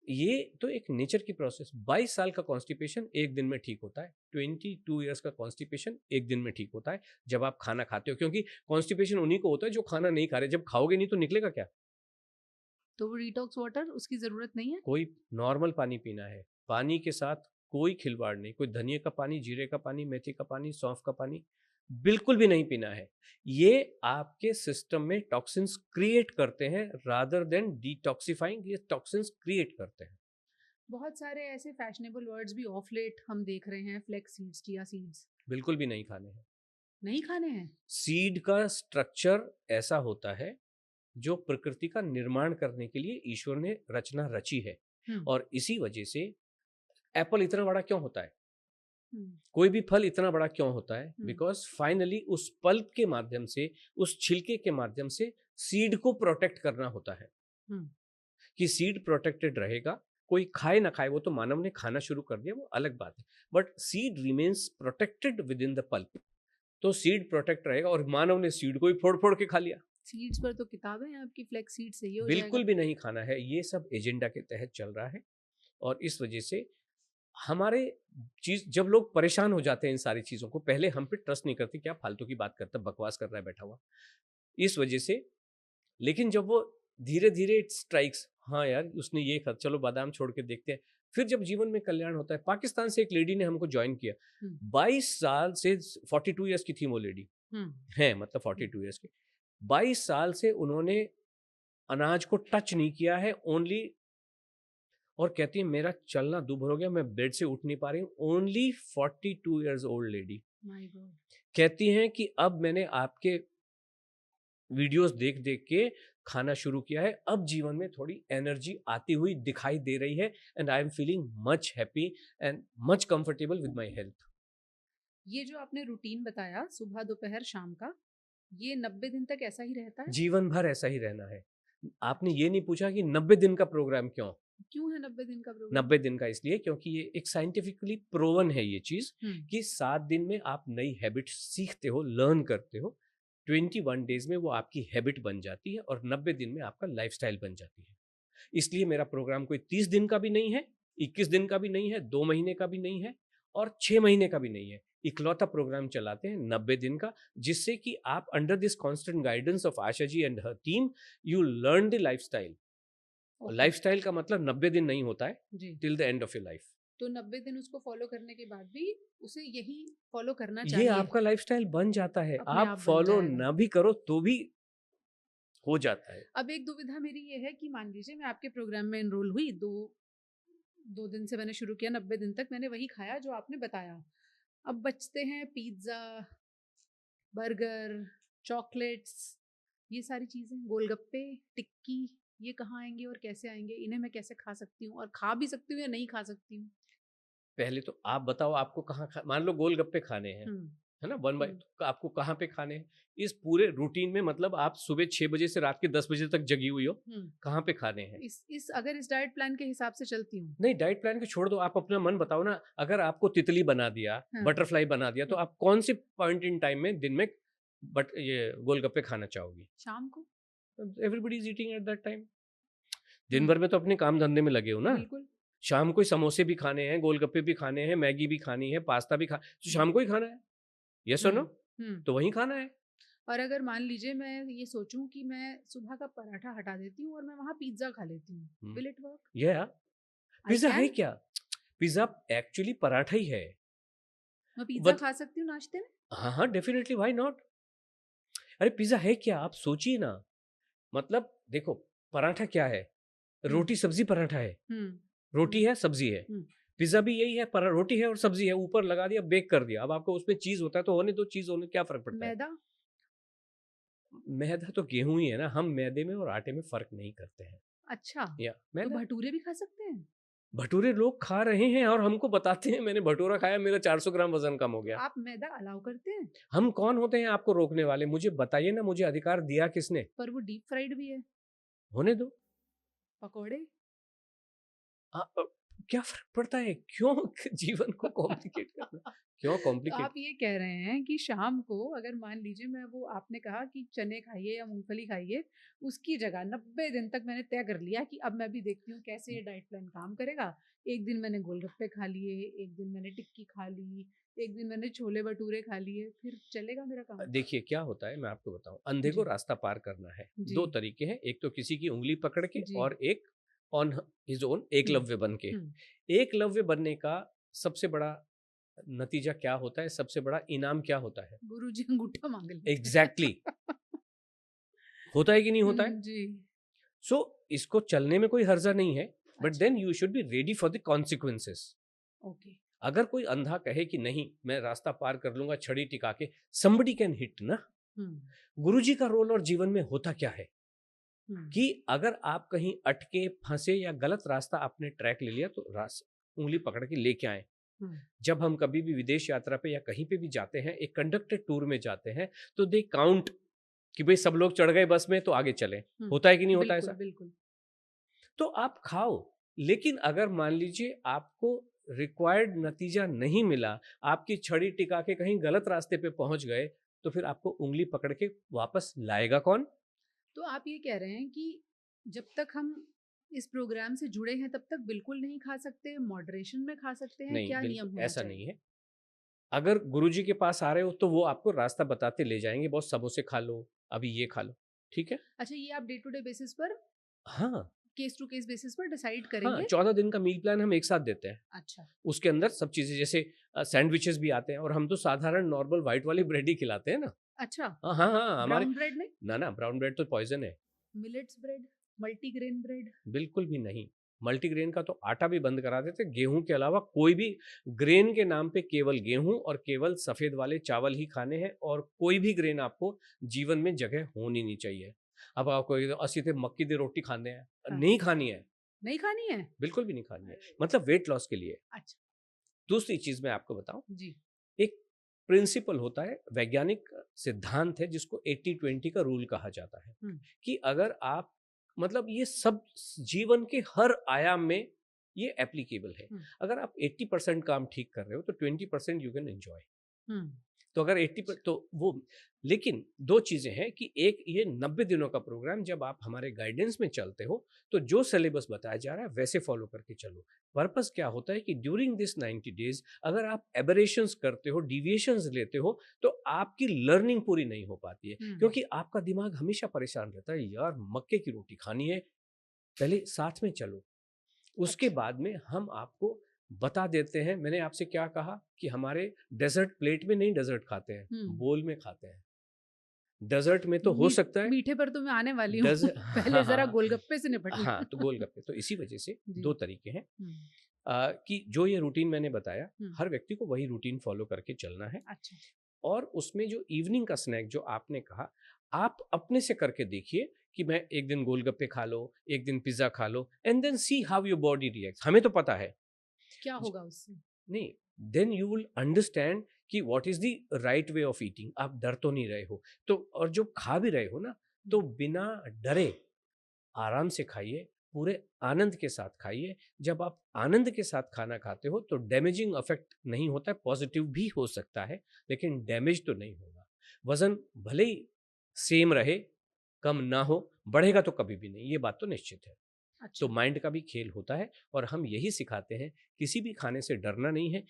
ये तो एक नेचर की प्रोसेस। 22 साल का कॉन्स्टिपेशन एक दिन में ठीक होता है, 22 ईयर्स का कॉन्स्टिपेशन एक दिन में ठीक होता है जब आप खाना खाते हो। क्योंकि कॉन्स्टिपेशन उन्हीं को होता है जो खाना नहीं खा रहे। जब खाओगे नहीं तो निकलेगा क्या? तो वो डिटॉक्स वाटर उसकी जरूरत नहीं है। कोई नॉर्मल पानी पीना है, पानी के साथ कोई खिलवाड़ नहीं। कोई धनिए का पानी, जीरे का पानी, मेथी का पानी, सौंफ का पानी बिल्कुल भी नहीं पीना है। ये आपके सिस्टम में टॉक्सिन्स क्रिएट करते हैं रादर देन डिटॉक्सिफाइंग। ये टॉक्सिन्स क्रिएट करते हैं। बहुत सारे ऐसे फैशनेबल वर्ड्स भी ऑफ लेट हम देख रहे हैं, फ्लेक्स सीड्स, चिया सीड्स। बिल्कुल भी नहीं खाने हैं। नहीं खाने हैं। सीड का स्ट्रक्चर ऐसा होता है जो प्रकृति का निर्माण करने के लिए ईश्वर ने रचना रची है। हम्म, और इसी वजह से एप्पल इतना बड़ा क्यों होता है, हम्म, कोई भी फल इतना बड़ा क्यों होता है? हम्म, बिकॉज फाइनली उस पल्प के माध्यम से, उस छिलके के माध्यम से सीड को प्रोटेक्ट करना होता है हम्म, कि सीड प्रोटेक्टेड रहेगा। कोई खाए ना खाए, वो तो मानव ने खाना शुरू कर दिया, वो अलग बात है। But seed remains protected with in the pulp. तो सीड प्रोटेक्ट रहेगा और मानव ने सीड को ही फोड़ फोड़ के खा लिया। सीड्स पर तो किताबें हैं आपकी, फ्लेक्स सीड से ये हो जाएगा। बिल्कुल भी नहीं खाना है। ये सब एजेंडा के तहत चल रहा है। और इस वजह से हमारे चीज, जब लोग परेशान हो जाते हैं इन सारी चीजों को, पहले हम पे ट्रस्ट नहीं करते, क्या फालतू की बात करता है, बकवास कर रहा है बैठा हुआ, इस वजह से। लेकिन जब वो धीरे धीरे इट स्ट्राइक्स, हाँ यार उसने ये कर, चलो बादाम छोड़ के देखते हैं। फिर जब जीवन में कल्याण होता है। पाकिस्तान से एक लेडी ने हमको ज्वाइन किया, हम्म, 22 साल से, 42 ईयर्स की थी वो लेडी, हम्म, है मतलब हम्म, 42 ईयर्स की। 22 साल से उन्होंने अनाज को टच नहीं किया है, ओनली। और कहती है मेरा चलना दूभर हो गया, मैं बेड से उठ नहीं पा रही हूँ। Only 42 years old lady my God. कहती हैं कि अब मैंने आपके वीडियोस देख देख के खाना शुरू किया है, अब जीवन में थोड़ी एनर्जी आती हुई दिखाई दे रही है, and I am feeling much happy and much comfortable with my health. ये जो आपने रूटीन बताया, सुबह दोपहर शाम का, ये 90 दिन तक ऐसा ही रहता है? जीवन भर ऐसा ही रहना है। आपने ये नहीं पूछा कि 90 दिन का प्रोग्राम क्यों? क्यों है 90 दिन का प्रोग्राम? 90 दिन का इसलिए क्योंकि ये एक साइंटिफिकली प्रोवन है ये चीज हम्म, कि 7 दिन में आप नई हैबिट सीखते हो, लर्न करते हो। 21 डेज में वो आपकी हैबिट बन जाती है और 90 दिन में आपका लाइफस्टाइल बन जाती है। इसलिए मेरा प्रोग्राम कोई 30 दिन का भी नहीं है, 21 दिन का भी नहीं है, 2 महीने का भी नहीं है और 6 महीने का भी नहीं है। इकलौता प्रोग्राम चलाते हैं 90 दिन का, जिससे कि आप under this constant guidance of Asha ji and her team, you learn the lifestyle. और ओके। लाइफस्टाइल का मतलब 90 दिन नहीं होता है, जी। Till the end of your life. तो 90 दिन उसको फॉलो करने के बाद भी उसे यही फॉलो करना ये चाहिए, आपका लाइफस्टाइल बन जाता है, अपने आप आप बन फॉलो जाएगा। ना भी करो तो भी हो जाता है। अब एक दुविधा मेरी ये है कि मान लीजिए मैं आपके प्रोग्राम में एनरोल हुई, 2 दिन से मैंने शुरू किया, 90 दिन तक मैंने वही खाया जो आपने बताया। अब बचते हैं पिज़्ज़ा, बर्गर, चॉकलेट्स, ये सारी चीज़ें, गोलगप्पे, टिक्की, ये कहाँ आएँगे और कैसे आएँगे? इन्हें मैं कैसे खा सकती हूँ और खा भी सकती हूँ या नहीं खा सकती हूँ? पहले तो आप बताओ आपको कहाँ मान लो गोलगप्पे खाने हैं, हुँ, है ना? 1 बाय हुँ। तो आपको कहाँ पे खाने हैं? इस पूरे रूटीन में मतलब आप सुबह 6 बजे से रात के 10 बजे तक जगी हुई हो, हुँ। कहाँ पे खाने हैं? इस अगर इस डाइट प्लान के हिसाब से चलती हूँ। नहीं डाइट प्लान को छोड़ दो, आप अपना मन बताओ ना, अगर आपको तितली बना दिया, हाँ। बटरफ्लाई बना दिया, तो हुँ। आप कौन से पॉइंट इन टाइम में दिन में बट ये गोलगप्पे खाना चाहोगी? शाम को? Everybody is eating at that time. दिन हुँ, भर में तो अपने काम धंधे में लगे हो ना। बिल्कुल। शाम को ही समोसे भी खाने हैं, गोलगप्पे भी खाने हैं, मैगी भी खानी है, पास्ता भी खा तो हुँ, शाम को ही खाना है। यस और हुँ, नो? हुँ। तो वहीं खाना है। और अगर मान लीजिए मैं ये सोचूँ कि मैं सुबह का पराठा हटा देती हूँ और मैं वहाँ पिज़्ज़ा खा लेती हूँ, हुँ, विल इट वर्क? या आई पिज़्ज़ा है कैन? क्या? पिज़्ज़ा एक्चुअली पराठा ही है। मैं पिज़्ज़ा बट खा सकती हूँ नाश्ते में? हाँ, हाँ, डेफिनिटली व्हाई नॉट? अरे पिज़्ज़ा है क्या? आप सोचिए ना। मतलब देखो, पराठा क्या है? हुँ, रोटी सब्ज़ी पराठा है। हुँ, रोटी हुँ, है, सब्ज़ी है। हुँ। पिज़्ज़ा भी यही है, परा रोटी है और सब्ज़ी है, ऊपर लगा दिया, बेक कर दिया। अब आपको उसमें चीज़ होता है तो होने दो, चीज़ होने क्या फ़र्क पड़ता है? मैदा? मैदा तो गेहूँ ही है ना, हम मैदे में और आटे में फ़र्क नहीं करते हैं। अच्छा, या तो मैदा भटूरे भी खा सकते हैं? भटूरे लोग खा रहे हैं और हमको बताते हैं मैंने भटूरा खाया, मेरा 400 ग्राम वज़न कम हो तो गया। आप मैदा अलाउ करते हैं? हम कौन होते हैं आपको रोकने वाले? मुझे बताइए ना, मुझे अधिकार दिया किसने? पर वो डीप फ्राइड भी है, होने दो। पकोड़े। अ अ, क्या फ़र्क पड़ता है? क्यों जीवन को कॉम्प्लिकेट करना? क्यों तो आप कॉम्प्लिकेट ये कह रहे हैं कि शाम को अगर मान लीजिए मैं वो आपने कहा कि चने खाइए या मूँगफली खाइए, उसकी जगह 90 दिन तक मैंने तय कर लिया कि अब मैं भी देखती हूँ कैसे ये डाइट प्लान काम करेगा। एक दिन मैंने गोलगप्पे खा लिए, एक दिन मैंने टिक्की खा ली, एक दिन मैंने छोले-भटूरे खा लिए, फिर चलेगा मेरा काम? देखिए क्या होता है मैं आपको बताऊँ, अंधे को जी, रास्ता पार करना है। जी, 2 तरीके हैं, एक तो किसी की उँगली पकड़ के जी। और एक ऑन हिज़ ओन हुँ, एकलव्य बन के। हुँ। एकलव्य बनने का सबसे बड़ा नतीजा क्या होता है? सबसे बड़ा इनाम क्या होता है? गुरुजी अंगूठा माँग लेते एग्ज़ैक्टली हैं। होता है कि नहीं होता है? हुँ, जी। सो इसको चलने में कोई हर्जा नहीं है, बट अच्छा, then you should be ready for the consequences. Okay. अगर कोई अंधा कहे कि नहीं मैं रास्ता पार कर लूंगा छड़ी टिका के, somebody कैन हिट ना। हुँ, गुरुजी का रोल और जीवन में होता क्या है हुँ, कि अगर आप कहीं अटके फंसे या गलत रास्ता आपने ट्रैक ले लिया तो उंगली पकड़ के लेके आए। हुँ, जब हम कभी भी विदेश यात्रा पे या कहीं पे भी जाते हैं, एक कंडक्टेड टूर में जाते हैं, तो दे काउंट कि भाई सब लोग चढ़ गए बस में तो आगे चलें। हुँ। होता है कि नहीं होता बिल्कुल, ऐसा? बिल्कुल। तो आप खाओ, लेकिन अगर मान लीजिए आपको रिक्वायर्ड नतीजा नहीं मिला, आपकी छड़ी टिका के कहीं गलत रास्ते पे पहुंच गए, तो फिर आपको उंगली पकड़ के वापस लाएगा कौन? तो आप ये कह रहे हैं कि जब तक हम इस प्रोग्राम से जुड़े हैं तब तक बिल्कुल नहीं खा सकते, मॉडरेशन में खा सकते हैं, नहीं, क्या बिल्कुल नियम होना ऐसा चाहिए? नहीं है। अगर गुरुजी के पास आ रहे हो तो वो आपको रास्ता बताते ले जाएंगे, बहुत समोसे खा लो, अभी ये खा लो, ठीक है? अच्छा, ये आप डे टू डे बेसिस पर, हाँ, केस टू केस बेसिस पर डिसाइड हाँ, करेंगे? 14 दिन का मील प्लान हम एक साथ देते हैं। अच्छा, उसके अंदर सब चीज़ें जैसे सैंडविचेस भी आते हैं और हम तो साधारण नॉर्मल व्हाइट वाली ब्रेड ही खिलाते हैं ना। अच्छा, हाँ, हाँ, हाँ, हमारे ब्राउन ब्रेड नहीं? ना, ना ब्राउन ब्रेड तो पॉइज़न है। Millets bread, multigrain bread? बिल्कुल भी नहीं। मल्टीग्रेन का तो आटा भी बंद करा देते, गेहूँ के अलावा कोई भी ग्रेन के नाम पे केवल गेहूँ और केवल सफ़ेद वाले चावल ही खाने हैं और कोई भी ग्रेन आपको जीवन में जगह होनी नहीं चाहिए। अब आप कहोगे ਅਸੀਂ ਤੇ मक्की दी रोटी खाते हैं, हाँ, नहीं खानी है, नहीं खानी है? बिल्कुल भी नहीं खानी है। मतलब वेट लॉस के लिए। अच्छा, दूसरी चीज़ मैं आपको बताऊँ, जी। एक प्रिंसिपल होता है, वैज्ञानिक सिद्धांत है जिसको 80-20 का रूल कहा जाता है हुँ, कि अगर आप मतलब ये सब जीवन के हर आयाम में ये एप्लीकेबल है। हुँ, अगर आप 80% काम ठीक कर रहे हो तो 20% यू कैन एंजॉय। हुँ, तो अगर 80 पर तो वो, लेकिन 2 चीज़ें हैं कि एक ये 90 दिनों का प्रोग्राम जब आप हमारे गाइडेंस में चलते हो, तो जो सिलेबस बताया जा रहा है वैसे फॉलो करके चलो। पर्पस क्या होता है कि ड्यूरिंग दिस 90 डेज़ अगर आप एबरेशंस करते हो, डेविएशंस लेते हो, तो आपकी लर्निंग पूरी नहीं हो पाती है। हुँ, क्योंकि आपका दिमाग हमेशा परेशान रहता है, यार मक्के की रोटी खानी है, पहले साथ में चलो। उसके अच्छा, बाद में हम आपको बता देते हैं। मैंने आपसे क्या कहा कि हमारे डेजर्ट प्लेट में नहीं डेजर्ट खाते हैं, बोल में खाते हैं। डेजर्ट में तो हो सकता है मीठे पर तो मैं आने वाली हूँ। डेजर्ट पहले जरा हाँ, गोलगप्पे से निपट हाँ, लें। तो गोलगप्पे तो इसी वजह से जी। 2 तरीके हैं हुँ, कि जो ये रूटीन मैंने बताया, हुँ, हर व्यक्ति को वही रूटीन फॉलो करके चलना है। अच्छा। और उसमें जो इवनिंग का स्नैक जो आपने कहा, आप अपने से करके देखिए कि मैं एक दिन गोलगप्पे खा लो, एक दिन पिज़्ज़ा खा लो and then see how your body reacts. हमें तो पता है। क्या ज होगा उससे? नहीं, देन यू विल अंडरस्टैंड कि what is the right way of eating. आप डर तो नहीं रहे हो। तो और जो खा भी रहे हो ना, तो हुँ, बिना डरे आराम से खाइए, पूरे आनंद के साथ खाइए। जब आप आनंद के साथ खाना खाते हो तो डैमेजिंग इफेक्ट नहीं होता है, पॉजिटिव भी हो सकता है, लेकिन डैमेज तो नहीं होगा। वज़न भले ही सेम रहे, कम ना हो, बढ़ेगा तो कभी भी नहीं, ये बात तो निश्चित है। तो अच्छा। माइंड का भी खेल होता है और हम यही सिखाते हैं, किसी भी खाने से डरना नहीं है।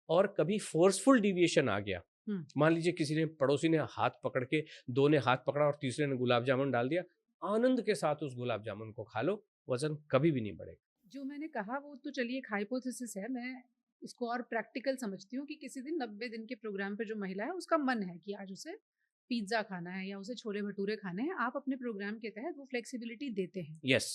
और कभी फ़ोर्सफुल डेविएशन आ गया, हुँ, मान लीजिए किसी ने पड़ोसी ने हाथ पकड़ के, 2 ने हाथ पकड़ा और तीसरे ने गुलाब जामुन डाल दिया, आनंद के साथ उस गुलाब जामुन को खा लो, वज़न कभी भी नहीं बढ़ेगा। जो मैंने कहा वो तो चलिए एक हाइपोथेसिस है। मैं इसको और प्रैक्टिकल समझती हूँ कि किसी दिन 90 दिन के प्रोग्राम पे जो महिला है उसका मन है कि आज उसे पिज़्ज़ा खाना है या उसे छोले-भटूरे खाने हैं। आप अपने प्रोग्राम के तहत वो फ्लेक्सिबिलिटी देते हैं, यस,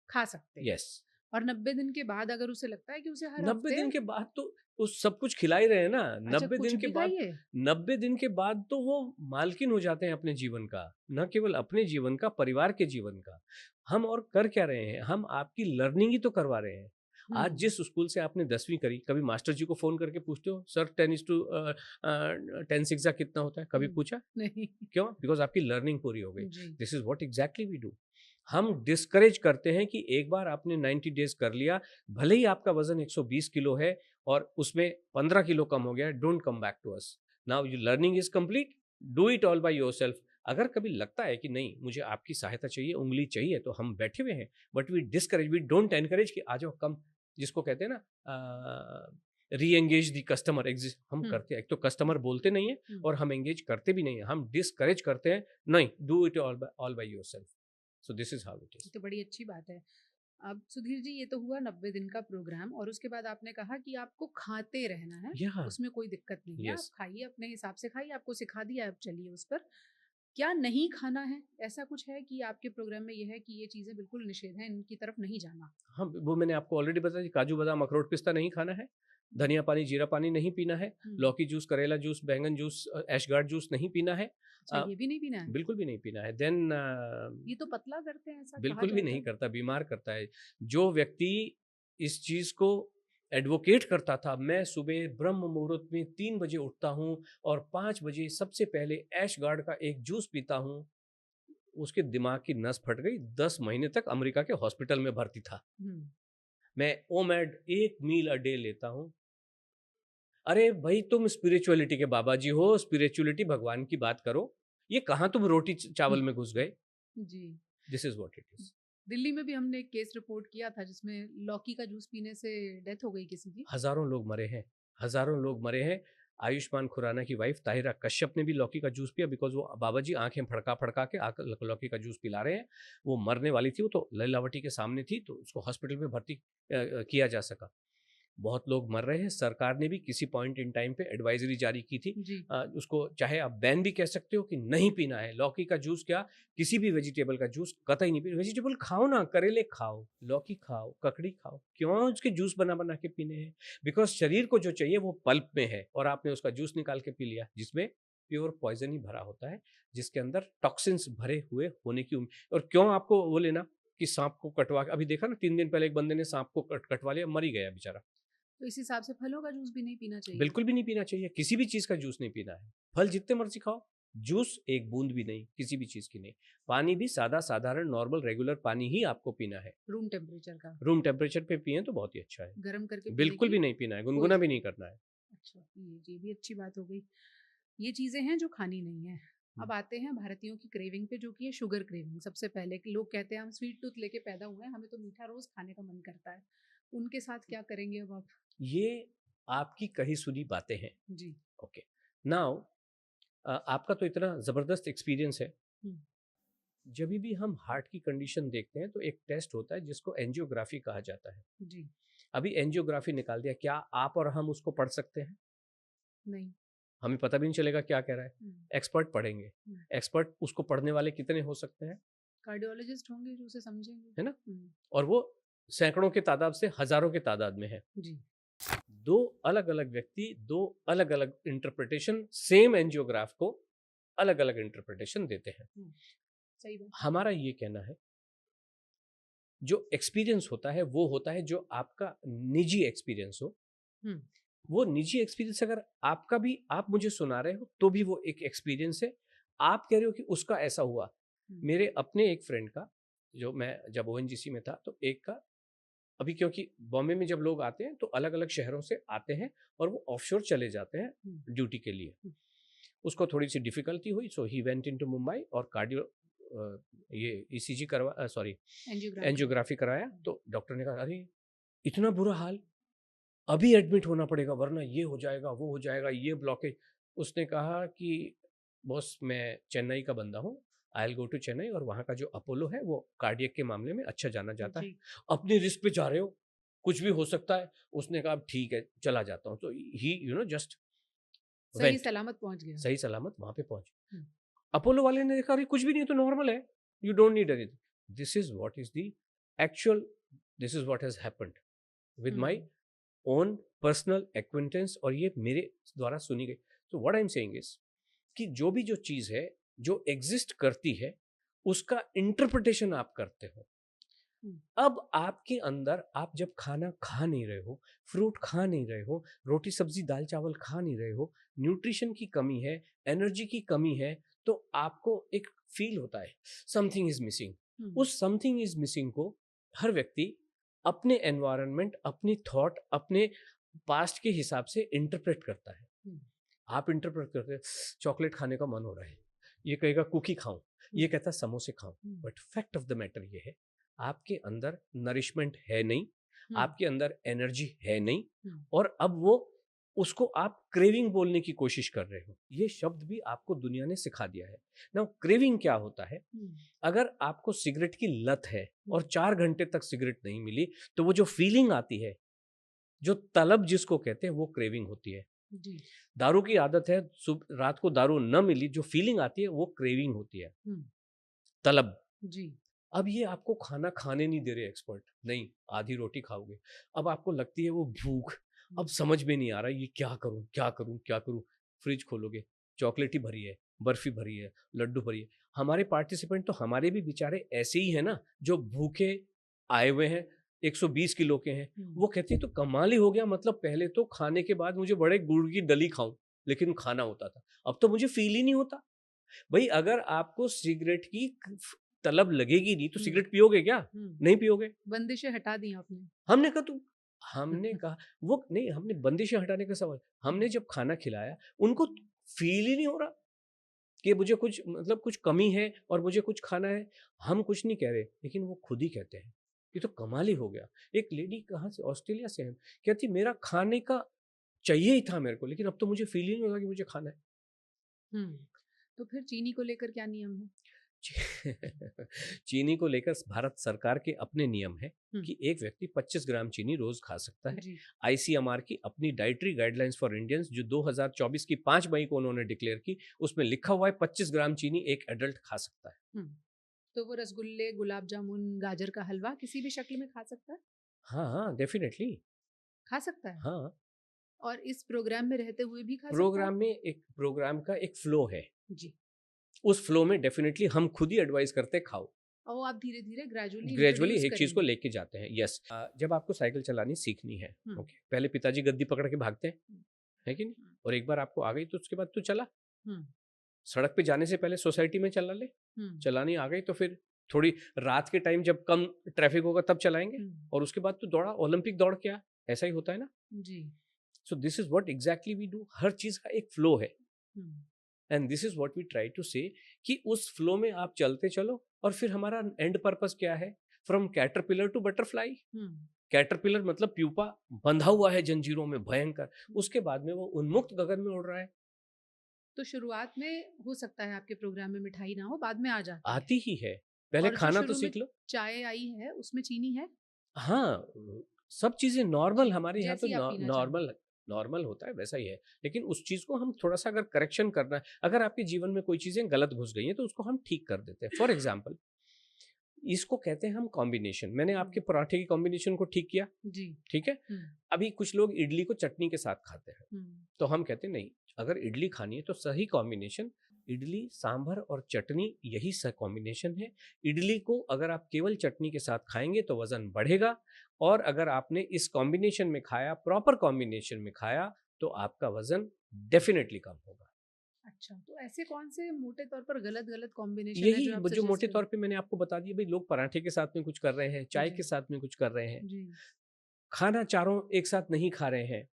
खा सकते हैं। यस। और 90 दिन के बाद अगर उसे लगता है कि उसे हर 90 हफ्ते दिन के बाद तो वो सब कुछ खिला ही रहे हैं ना। अच्छा 90 कुछ दिन के भी बाद, खाइए? 90 दिन के बाद तो वो मालकिन हो जाते हैं अपने जीवन का, न केवल अपने जीवन का, परिवार के जीवन का। हम और कर क्या रहे हैं? हम आपकी लर्निंग ही तो करवा रहे हैं। हुँ, आज जिस स्कूल से आपने 10वीं करी, कभी मास्टर जी को फ़ोन करके पूछते हो, सर 10 सिक्ज़ा कितना होता है? कभी हुँ, पूछा? नहीं। क्यों? बिकॉज़ आपकी लर्निंग पूरी हो गई। जी, this is what exactly we do. हम डिस्करेज करते हैं कि एक बार आपने 90 डेज़ कर लिया, भले ही आपका वज़न 120 किलो है और उसमें 15 किलो कम हो गया, don't come back to us. Now your learning is complete, do it all by yourself. अगर कभी लगता है कि नहीं, मुझे आपकी सहायता चाहिए, उँगली चाहिए, तो हम बैठे हुए हैं, but we discourage, we don't encourage कि आ जाओ, कम, जिसको कहते हैं ना री-एंगेज द कस्टमर एग्ज़िस्ट, हम हुँ, करते हैं। एक तो कस्टमर बोलते नहीं है हुँ। और हम एंगेज करते भी नहीं हैं, हम डिस्करेज करते हैं, नहीं, do it all by yourself. So this is how it ये इज़। तो बड़ी अच्छी बात है। अब सुधीर जी ये तो हुआ 90 दिन का प्रोग्राम और उसके बाद आपने कहा कि आपको खाते रहना है, Yeah, उसमें कोई दिक्कत नहीं है, आप yes. खाइए अपने हिसाब से खाइए, आपको सिखा दिया अब चलिए उस पर। क्या नहीं खाना है? ऐसा कुछ है कि आपके प्रोग्राम में ये है कि ये चीज़ें बिल्कुल निषेध हैं, इनकी तरफ नहीं जाना? हाँ, वो मैंने आपको ऑलरेडी बताया कि काजू, बादाम, अखरोट, पिस्ता नहीं खाना है, हुँ, धनिया पानी, जीरा पानी नहीं पीना है, हुँ। लौकी जूस, करेला जूस, बैंगन जूस, ऐशगार्ड जूस नहीं पीना है। अच्छा ये भी नहीं पीना है? बिल्कुल भी नहीं पीना है। देन ये तो पतला करते हैं ऐसा कहा बिल्कुल भी जाता नहीं है। करता, बीमार करता है। जो व्यक्ति इस चीज़ को एडवोकेट करता था, मैं सुबह ब्रह्म मुहूर्त में 3 बजे उठता हूँ और 5 बजे सबसे पहले ऐशगार्ड का एक जूस पीता हूँ, उसके दिमाग की नस फट गई, 10 महीने तक अमेरिका के हॉस्पिटल में भर्ती था। हुँ, मैं ओमेड 1 मील अ डे लेता हूँ। अरे भई, तुम स्पिरिचुअलिटी के बाबा जी हो, स्पिरिचुअलिटी भगवान की बात करो। ये कहाँ तुम रोटी हुँ, चावल में घुस गए? जी। This is what it is. Delhi में भी हमने एक केस रिपोर्ट किया था जिसमें लौकी का जूस पीने से डेथ हो गई किसी की। हज़ारों लोग मरे हैं, हज़ारों लोग मरे हैं। आयुष्मान खुराना की वाइफ़ ताहिरा कश्यप ने भी लौकी का जूस पिया, बिकॉज़ वो बाबा जी आँखें फड़का-फड़का के लौकी का जूस पिला रहे हैं। वो मरने वाली थी, वो तो लैलावटी के सामने थी, तो उसको हॉस्पिटल में भर्ती किया जा सका। बहुत लोग मर रहे हैं। सरकार ने भी किसी पॉइंट इन टाइम पे एडवाइजरी जारी की थी। जी, उसको चाहे आप बैन भी कह सकते हो कि नहीं पीना है। लौकी का जूस क्या, किसी भी वेजिटेबल का जूस कतई नहीं पीना। वेजिटेबल खाओ ना, करेले खाओ, लौकी खाओ, ककड़ी खाओ। क्यों उसके जूस बना-बना के पीने हैं? बिकॉज़ शरीर को जो चाहिए वो पल्प में है और आपने उसका जूस निकाल के पी लिया, जिसमें प्योर पॉइज़न ही भरा होता है, जिसके अंदर टॉक्सिन्स भरे हुए होने की और क्यों आपको वो लेना कि साँप को कटवा के, अभी देखा ना 3 दिन पहले एक बंदे ने साँप को कटवा लिया, मर ही गया बेचारा। तो इस हिसाब से फलों का जूस भी नहीं पीना चाहिए। बिल्कुल भी नहीं पीना चाहिए, किसी भी चीज़ का जूस नहीं पीना है। फल जितने मर्ज़ी खाओ, जूस एक बूँद भी नहीं, किसी भी चीज़ की नहीं। पानी भी सादा साधारण नॉर्मल रेगुलर पानी ही आपको पीना है। रूम टेम्परेचर का, रूम टेम्परेचर पे पिएँ तो बहुत ही अच्छा है। गरम करके पीने बिल्कुल की भी नहीं पीना है, कोई गुनगुना भी नहीं करना है। अच्छा, ये भी अच्छी बात हो गई। ये चीज़ें हैं जो खानी नहीं है। हुँ। अब आते हैं भारतीयों की क्रेविंग पे जो कि है शुगर क्रेविंग। सबसे पहले कि लोग कहते हैं हम स्वीट टूथ लेके पैदा हुए हैं, हमें तो मीठा रोज़ खाने का मन करता है। उनके साथ क्या करेंगे अब आप? ये आपकी कही सुनी बातें हैं। जी। ओके। नाउ आपका तो इतना ज़बरदस्त एक्सपीरियंस है। हुँ, जभी भी हम हार्ट की कंडीशन देखते हैं तो एक टेस्ट होता है जिसको एंजियोग्राफी कहा जाता है। जी। अभी एंजियोग्राफी निकाल दिया, क्या आप और हम उसको पढ़ सकते हैं? नहीं। हमें पता भी नहीं चलेगा क्या कह रहा है। एक्सपर्ट पढ़ेंगे। एक्सपर्ट उसको पढ़ने वाले कितने हो सकते हैं? कार्डियोलॉजिस्ट होंगे जो उसे समझेंगे, है ना? और वो सैकड़ों के तादाद से हजारों के तादाद में है। जी। दो अलग अलग व्यक्ति, दो अलग अलग इंटरप्रिटेशन सेम एंजियोग्राफ को अलग अलग इंटरप्रिटेशन देते हैं। सही बात। हमारा ये कहना है, जो एक्सपीरियंस होता है वो होता है जो आपका निजी एक्सपीरियंस हो। वो निजी एक्सपीरियंस अगर आपका भी, आप मुझे सुना रहे हो तो भी वो एक एक्सपीरियंस है। आप कह रहे हो कि उसका ऐसा हुआ। मेरे अपने एक फ्रेंड का, जो मैं जब ओएनजीसी में था तो एक का, अभी क्योंकि बॉम्बे में जब लोग आते हैं तो अलग अलग शहरों से आते हैं और वो ऑफशोर चले जाते हैं ड्यूटी के लिए। उसको थोड़ी सी डिफिकल्टी हुई, सो ही वेंट इनटू मुंबई और कार्डियो ये ईसीजी करवा, सॉरी एंजियोग्राफी कराया। तो डॉक्टर ने कहा अरे इतना बुरा हाल, अभी एडमिट होना पड़ेगा वरना ये हो जाएगा, वो हो जाएगा, ये ब्लॉकेज। उसने कहा कि बॉस मैं चेन्नई का बंदा हूँ, I will go to Chennai, और वहाँ का जो अपोलो है वो कार्डियक के मामले में अच्छा जाना जाता है। अपनी रिस्क पे जा रहे हो, कुछ भी हो सकता है। उसने कहा ठीक है चला जाता हूँ। तो ही जस्ट सही सलामत पहुंच गया। सही सलामत वहां पे पहुंचे। अपोलो वाले ने देखा अरे कुछ भी नहीं तो नॉर्मल है, you don't need anything. This is what is the actual, this is what has happened with my own personal acquaintance, और ये मेरे द्वारा सुनी गई। तो what I am saying is कि जो भी जो चीज है जो एग्जिस्ट करती है उसका इंटरप्रिटेशन आप करते हो। अब आपके अंदर, आप जब खाना खा नहीं रहे हो, फ्रूट खा नहीं रहे हो, रोटी सब्जी दाल चावल खा नहीं रहे हो, न्यूट्रिशन की कमी है, एनर्जी की कमी है, तो आपको एक फील होता है समथिंग इज मिसिंग। उस समथिंग इज मिसिंग को हर व्यक्ति अपने एनवायरनमेंट, अपनी थॉट, अपने पास्ट के हिसाब से इंटरप्रेट करता है। आप इंटरप्रेट करते हैं चॉकलेट खाने का मन हो रहा है, ये कहेगा कुकी खाऊं, ये कहता समोसे खाऊं। But fact of the matter ये है आपके अंदर नरिशमेंट है नहीं, आपके अंदर एनर्जी है नहीं, और अब वो उसको आप क्रेविंग बोलने की कोशिश कर रहे हो। ये शब्द भी आपको दुनिया ने सिखा दिया है ना। क्रेविंग क्या होता है? अगर आपको सिगरेट की लत है और 4 घंटे तक सिगरेट नहीं मिली तो वो जो फीलिंग आती है, जो तलब जिसको कहते हैं, वो क्रेविंग होती है। दारू की आदत है, रात को दारू न मिली, जो फीलिंग आती है वो क्रेविंग होती है, तलब। जी। अब ये आपको खाना खाने नहीं दे रहे एक्सपर्ट, नहीं आधी रोटी खाओगे, अब आपको लगती है वो भूख, अब समझ में नहीं आ रहा ये क्या करूं क्या करूं क्या करूं। फ्रिज खोलोगे, चॉकलेट ही भरी है, बर्फी भरी है, लड्डू भरी है। हमारे पार्टिसिपेंट तो हमारे भी बेचारे ऐसे ही है ना, जो भूखे आए हुए हैं, 120 किलो के हैं। वो कहते हैं तो कमाल ही हो गया, मतलब पहले तो खाने के बाद मुझे बड़े गुड़ की दली खाऊं लेकिन खाना होता था, अब तो मुझे फील ही नहीं होता। भाई अगर आपको सिगरेट की तलब लगेगी नहीं तो सिगरेट पियोगे क्या? नहीं पियोगे। बंदिशें हटा दी आपने। हमने कहा तू, हमने कहा वो नहीं, हमने बंदिशें हटाने का सवाल, हमने जब खाना खिलाया उनको फील ही नहीं हो रहा कि मुझे कुछ, मतलब कुछ कमी है और मुझे कुछ खाना है। हम कुछ नहीं कह रहे लेकिन वो खुद ही कहते हैं ये तो कमाल ही हो गया। एक लेडी कहाँ से, ऑस्ट्रेलिया से है, कहती मेरा खाने का चाहिए ही था मेरे को, लेकिन अब तो मुझे फील ही नहीं होता कि मुझे खाना है। तो फिर चीनी को लेकर क्या नियम है? चीनी को लेकर भारत सरकार के अपने नियम है कि एक व्यक्ति 25 ग्राम चीनी रोज खा सकता है। आईसीएमआर की अपनी डाइटरी गाइडलाइंस फॉर इंडियंस जो 2024 की 5 मई को उन्होंने डिक्लेयर की, उसमें लिखा हुआ है 25 ग्राम चीनी एक एडल्ट खा सकता है। तो वो रसगुल्ले, गुलाब जामुन, गाजर का हलवा किसी भी शक्ल में खा सकता है? हाँ डेफिनेटली खा सकता है। हाँ, और इस प्रोग्राम में रहते हुए भी खा सकता है? प्रोग्राम में एक प्रोग्राम का एक फ्लो है जी, उस फ्लो में डेफिनेटली हम खुद ही एडवाइस करते खाओ, और आप धीरे धीरे ग्रेजुअली एक चीज को लेके जाते हैं। यस, जब आपको साइकिल चलानी सीखनी है, ओके, पहले पिताजी गद्दी पकड़ के भागते हैं, है कि नहीं? और एक बार आपको आ गई तो उसके बाद तू चला। सड़क पे जाने से पहले सोसाइटी में चला ले, चलानी आ गई तो फिर थोड़ी रात के टाइम जब कम ट्रैफिक होगा तब चलाएंगे, और उसके बाद तू दौड़ा, ओलंपिक दौड़ क्या, ऐसा ही होता है ना जी। So this is what exactly we do. हर चीज का एक फ्लो है, and this is what we try to say कि उस फ्लो में आप चलते चलो। और फिर हमारा एंड पर्पस क्या है? From caterpillar to butterfly. Caterpillar मतलब प्यूपा बंधा हुआ है जंजीरों में भयंकर, उसके बाद में वो उन्मुक्त गगन में उड़ रहा है। तो शुरुआत में हो सकता है आपके प्रोग्राम में मिठाई ना हो, बाद में आ जाती आती ही है, पहले खाना तो सीख लो। चाय आई है उसमें चीनी है? हाँ, सब चीजें नॉर्मल, जी, हमारे यहाँ तो जैसी आप पीना चाहें। नॉर्मल नॉर्मल होता है वैसा ही है। लेकिन उस चीज को हम थोड़ा सा अगर करेक्शन करना है, अगर आपके जीवन में कोई चीजें गलत घुस गई हैं तो उसको हम ठीक कर देते हैं। फॉर एग्जाम्पल, इसको कहते हैं हम कॉम्बिनेशन। मैंने आपके पराठे की कॉम्बिनेशन को ठीक किया, जी। ठीक है। अभी कुछ लोग इडली को चटनी के साथ खाते हैं, तो हम कहते हैं नहीं, अगर इडली खानी है तो सही कॉम्बिनेशन इडली सांभर और चटनी, यही सही कॉम्बिनेशन है। इडली को अगर आप केवल चटनी के साथ खाएंगे तो वजन बढ़ेगा, और अगर आपने इस कॉम्बिनेशन में खाया, प्रॉपर कॉम्बिनेशन में खाया, तो आपका वजन डेफिनेटली कम होगा। अच्छा, तो ऐसे कौन से मोटे तौर पर गलत-गलत कॉम्बिनेशन है यही जो आप जो सजेस्ट मोटे करें? तौर पे मैंने आपको बता दिया भाई, लोग पराठे के साथ में कुछ कर रहे हैं, चाय जी, के साथ में कुछ कर रहे हैं, जी, खाना चारों एक साथ नहीं खा रहे हैं।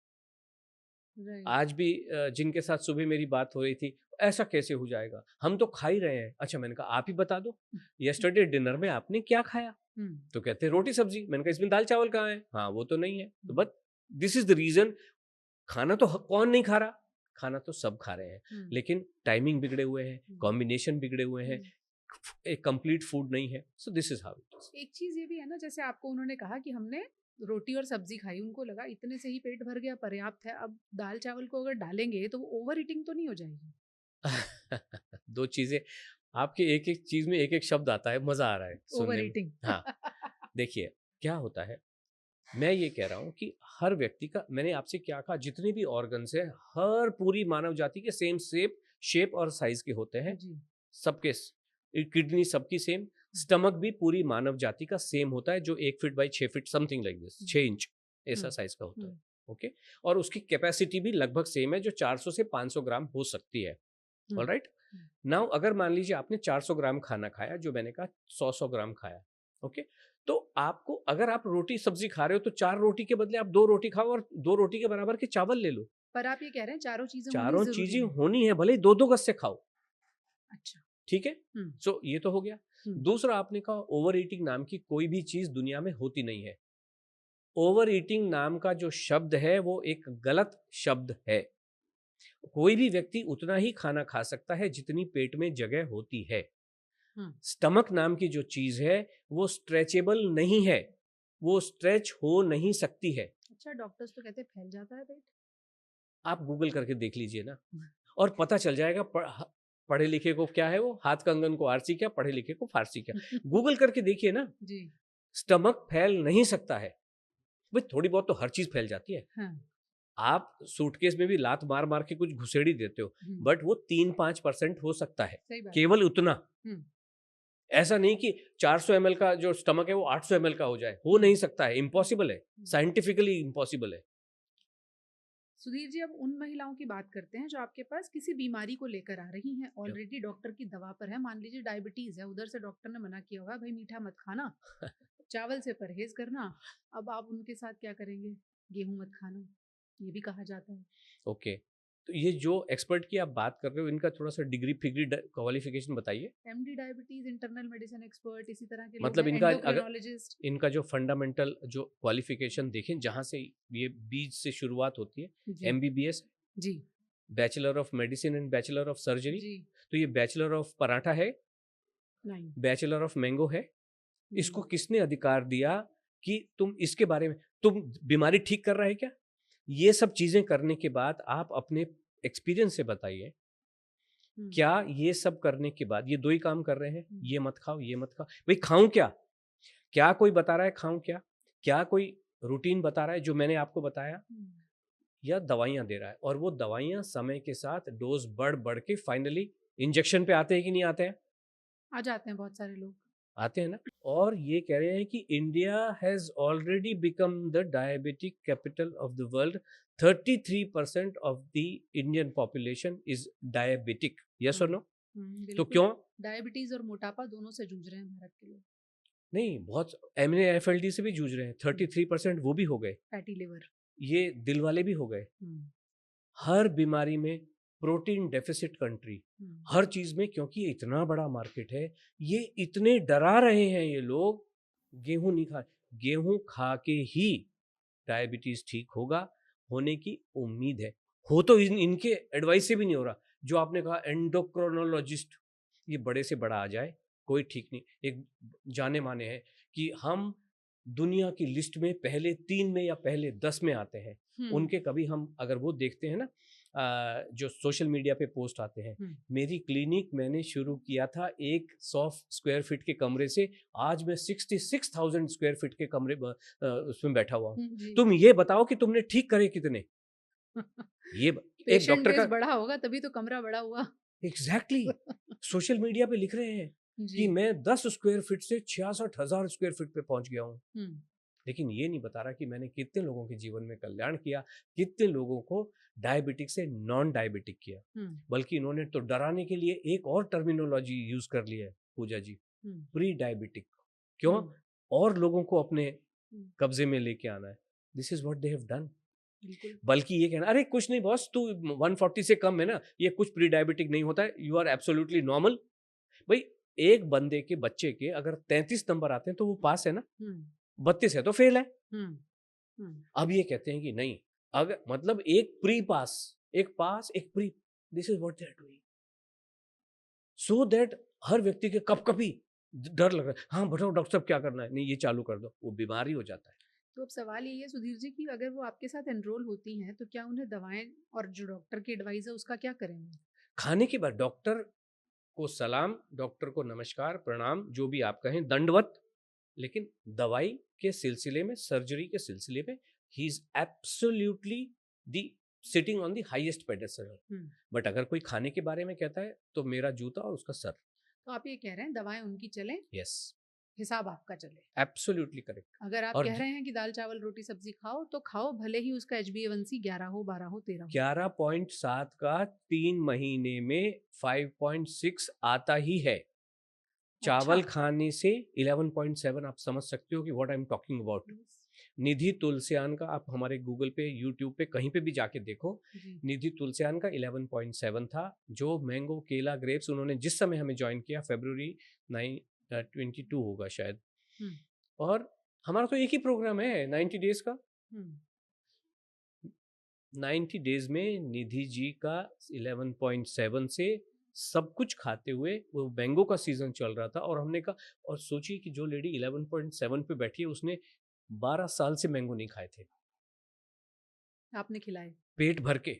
राइट। आज भी जिनके साथ सुबह मेरी बात हो रही थी, ऐसा कैसे हो जाएगा, हम तो खा ही रहे हैं। अच्छा, मैंने कहा आप ही बता दो, यस्टरडे डिनर में आपने क्या खाया? हुँ, तो कहते हैं रोटी सब्जी। मैंने कहा इसमें दाल चावल कहाँ है? हाँ, वो तो नहीं है। तो हुँ, but this is the reason, खाना तो कौन नहीं खा रहा, खाना तो सब खा रहे हैं, हुँ, लेकिन टाइमिंग बिगड़े हुए हैं, हुँ, कॉम्बिनेशन बिगड़े हुए हैं, हुँ। एक कंप्लीट फूड नहीं है। सो this is how it is. एक चीज़ ये भी है ना, जैसे आपको उन्होंने कहा कि हमने रोटी और सब्ज़ी खाई, उनको लगा इतने से ही पेट भर गया, पर्याप्त है। अब दाल-चावल को अगर डालेंगे तो वो ओवर ईटिंग तो नहीं हो जाएगी? दो चीजें, आपके एक एक चीज में एक एक शब्द आता है, मजा आ रहा है ओवर सुनने में। ईटिंग। हाँ, देखिए क्या होता है, मैं ये कह रहा हूं कि हर व्यक्ति का, मैंने आपसे क्या कहा, जितने भी ऑर्गन्स है, हर पूरी मानव जाति के सेम शेप शेप और साइज के होते हैं। जी। सबके किडनी सबकी सेम, स्टमक भी पूरी मानव जाति का सेम होता है, जो 1 feet by 6 feet something like this, hmm, 6 inch ऐसा हुँ, साइज का होता है। हुँ, ओके, और उसकी कैपेसिटी भी लगभग सेम है, जो 400 से 500 ग्राम हो सकती है। हुँ, ऑलराइट। हुँ, नाउ अगर मान लीजिए आपने 400 ग्राम खाना खाया, जो मैंने कहा 100 ग्राम खाया, ओके, तो आपको, अगर आप रोटी सब्जी खा रहे हो, तो 4 रोटी के बदले आप 2 रोटी खाओ, और 2 रोटी के बराबर के चावल ले लो। पर आप ये कह रहे हैं चारों चीज़ें होनी चारों ज़रूरी चीजें है। होनी है, भले ही 2-2 गज से खाओ, अच्छा। ठीक है। हुँ, सो ये तो हो गया। हुँ, दूसरा, आपने कहा ओवर ईटिंग नाम की कोई भी चीज दुनिया में होती नहीं है। ओवर ईटिंग नाम का जो शब्द है वो एक गलत शब्द है। कोई भी व्यक्ति उतना ही खाना खा सकता है जितनी पेट में जगह होती है। हुँ। स्टमक नाम की जो चीज है वो स्ट्रेचेबल नहीं है, वो स्ट्रेच हो नहीं सकती है। अच्छा, डॉक्टर्स तो कहते हैं फैल जाता है पेट। आप गूगल करके देख लीजिए ना, और पता चल जाएगा। पढ़े लिखे को क्या है वो, हाथ कंगन को आरसी क्या, पढ़े लिखे को फारसी क्या। गूगल करके देखिए ना, जी, स्टमक फैल नहीं सकता है। भाई थोड़ी बहुत तो हर चीज फैल जाती है। हाँ, आप सूटकेस में भी लात मार मार के कुछ घुसेड़ी देते हो, हुँ, बट वो 3-5% हो सकता है, सही बात है। केवल उतना। हुँ, ऐसा नहीं कि 400 ml का जो स्टमक है वो 800 ml का हो जाए, हो हुँ, नहीं सकता है, इम्पॉसिबल है, हुँ। साइंटिफिकली इम्पॉसिबल है। सुधीर जी, अब उन महिलाओं की बात करते हैं जो आपके पास किसी बीमारी को लेकर आ रही हैं, ऑलरेडी डॉक्टर की दवा पर है, मान लीजिए डायबिटीज़ है, उधर से डॉक्टर ने मना किया होगा, भई मीठा मत खाना, चावल से परहेज़ करना, अब आप उनके साथ क्या करेंगे? गेहूँ मत खाना, ये भी कहा जाता है। ओके, तो ये जो एक्सपर्ट की आप बात कर रहे हो, इनका थोड़ा सा डिग्री फिग्री क्वालिफिकेशन बताइए। MD diabetes, internal medicine expert, इसी तरह के लोग मतलब हैं, इनका अगर, एंडोक्रिनोलॉजिस्ट। इनका जो फंडामेंटल जो क्वालिफिकेशन देखें, जहाँ से ये बीज से शुरुआत होती है, जी, एमबीबीएस, जी, bachelor of medicine and bachelor of surgery. जी, तो ये बैचलर ऑफ पराठा है, नहीं, बैचलर ऑफ मैंगो है। नहीं, इसको किसने अधिकार दिया कि तुम इसके बारे में, तुम बीमारी ठीक कर रहे हैं क्या? ये सब चीजें करने के बाद आप अपने एक्सपीरियंस से बताइए, हुँ, क्या ये सब करने के बाद, ये दो ही काम कर रहे हैं, हुँ, ये मत खाओ, ये मत खाओ, भाई खाऊं क्या? क्या कोई बता रहा है खाऊं क्या? क्या कोई रूटीन बता रहा है जो मैंने आपको बताया, हुँ, या दवाइयां दे रहा है? और वो दवाइयां समय के साथ डोज बढ़ बढ़ के फाइनली इंजेक्शन पे आते हैं कि नहीं आते हैं? आ जाते हैं बहुत सारे लोग। आते हैं ना। और ये कह रहे हैं कि India has already become the diabetic capital of the world. 33% of the Indian population is diabetic, yes और हुँ, नो? तो बिल्कुल, क्यों डायबिटीज़ और मोटापा दोनों से जूझ रहे हैं भारत के लोग। नहीं? बहुत MNFLD से भी जूझ रहे हैं, हुँ, 33% वो भी हो गए, फैटी लिवर। ये दिल वाले भी हो गए। हुँ, हर बीमारी में, प्रोटीन डेफिसिट कंट्री, हुँ, हर चीज में, क्योंकि ये इतना बड़ा मार्केट है, ये इतने डरा रहे हैं ये लोग। गेहूं नहीं खा, गेहूं खा के ही डायबिटीज ठीक होगा, होने की उम्मीद है। हो तो इनके एडवाइस से भी नहीं हो रहा। जो आपने कहा एंडोक्रोनोलॉजिस्ट, ये बड़े से बड़ा आ जाए, कोई ठीक नहीं। एक जाने माने हैं कि हम दुनिया की लिस्ट में पहले 3 में या पहले 10 में आते हैं। उनके कभी हम अगर वो देखते हैं ना, जो सोशल मीडिया पे पोस्ट आते हैं, मेरी क्लिनिक मैंने शुरू किया था एक 100 स्क्वायर फीट के कमरे से, आज मैं 66,000 स्क्वायर फीट के कमरे उसमें बैठा हुआ हूँ। तुम ये बताओ कि तुमने ठीक करे कितने? ये एक पेशेंट डॉक्टर बेस का बड़ा होगा तभी तो कमरा बड़ा हुआ। एग्जैक्टली सोशल मीडिया पे लिख रहे हैं कि जी। मैं 10 स्क्वायर फीट से 66,000 स्क्वायर फीट पे पहुंच गया हूँ। हम्म, लेकिन ये नहीं बता रहा कि मैंने कितने लोगों के जीवन में कल्याण किया, कितने लोगों को डायबिटिक से नॉन डायबिटिक किया। बल्कि इन्होंने तो डराने के लिए एक और टर्मिनोलॉजी यूज कर ली है पूजा जी, प्री डायबिटिक। क्यों? और लोगों को अपने कब्जे में लेके आना है। This is what they have done. बल्कि ये कहना, अरे कुछ नहीं बॉस, तू 140 से कम है ना, ये कुछ प्री डायबिटिक नहीं होता है, यू आर एब्सोल्युटली नॉर्मल। भाई एक बंदे के बच्चे के अगर 33 नंबर आते हैं तो वो पास है ना, 32 है तो फेल है। अब ये कहते हैं कि नहीं, अगर मतलब एक प्री पास, एक पास, एक प्री, this is what they are doing, so that हर व्यक्ति के कब कभी डर लग रहा है, हाँ बताओ डॉक्टर साहब क्या करना है, नहीं ये चालू कर दो, वो बीमारी हो जाता है। तो अब सवाल ये है सुधीर जी कि अगर वो आपके साथ एनरोल होती हैं तो क्या उन्हें दवाएं और जो डॉक्टर की एडवाइस है उसका क्या करेंगे? खाने के बाद डॉक्टर को सलाम, डॉक्टर को नमस्कार, प्रणाम, जो भी आप कहें, दंडवत। लेकिन दवाई के सिलसिले में, सर्जरी के सिलसिले में, he is absolutely the sitting on the highest pedestal. But अगर कोई खाने के बारे में कहता है तो मेरा जूता और उसका सर। तो आप ये कह रहे हैं दवाएं उनकी चलें, यस, हिसाब आपका चले। Absolutely correct. अगर आप कह रहे हैं कि दाल चावल रोटी सब्जी खाओ तो खाओ, भले ही उसका HbA1c 11 हो, 12 हो, 13 हो। 11.7 का 3 महीने में 5.6 आता ही है। चावल खाने से 11.7 आप समझ सकते हो कि what I am talking about. Nidhi Tulsian का आप हमारे गूगल पे, यूट्यूब पे कहीं पे भी जाके देखो, निधि तुलसियान का 11.7 था। जो मैंगो, केला, ग्रेप्स उन्होंने जिस समय हमें ज्वाइन किया, February 22 होगा शायद, और हमारा तो एक ही प्रोग्राम है 90 डेज का। 90 डेज में निधि जी का 11.7 से सब कुछ खाते हुए, वो मैंगो का सीजन चल रहा था, और हमने कहा, और सोचिए कि जो लेडी 11.7 पे बैठी है उसने 12 साल से मैंगो नहीं खाए थे, आपने खिलाए पेट भर के।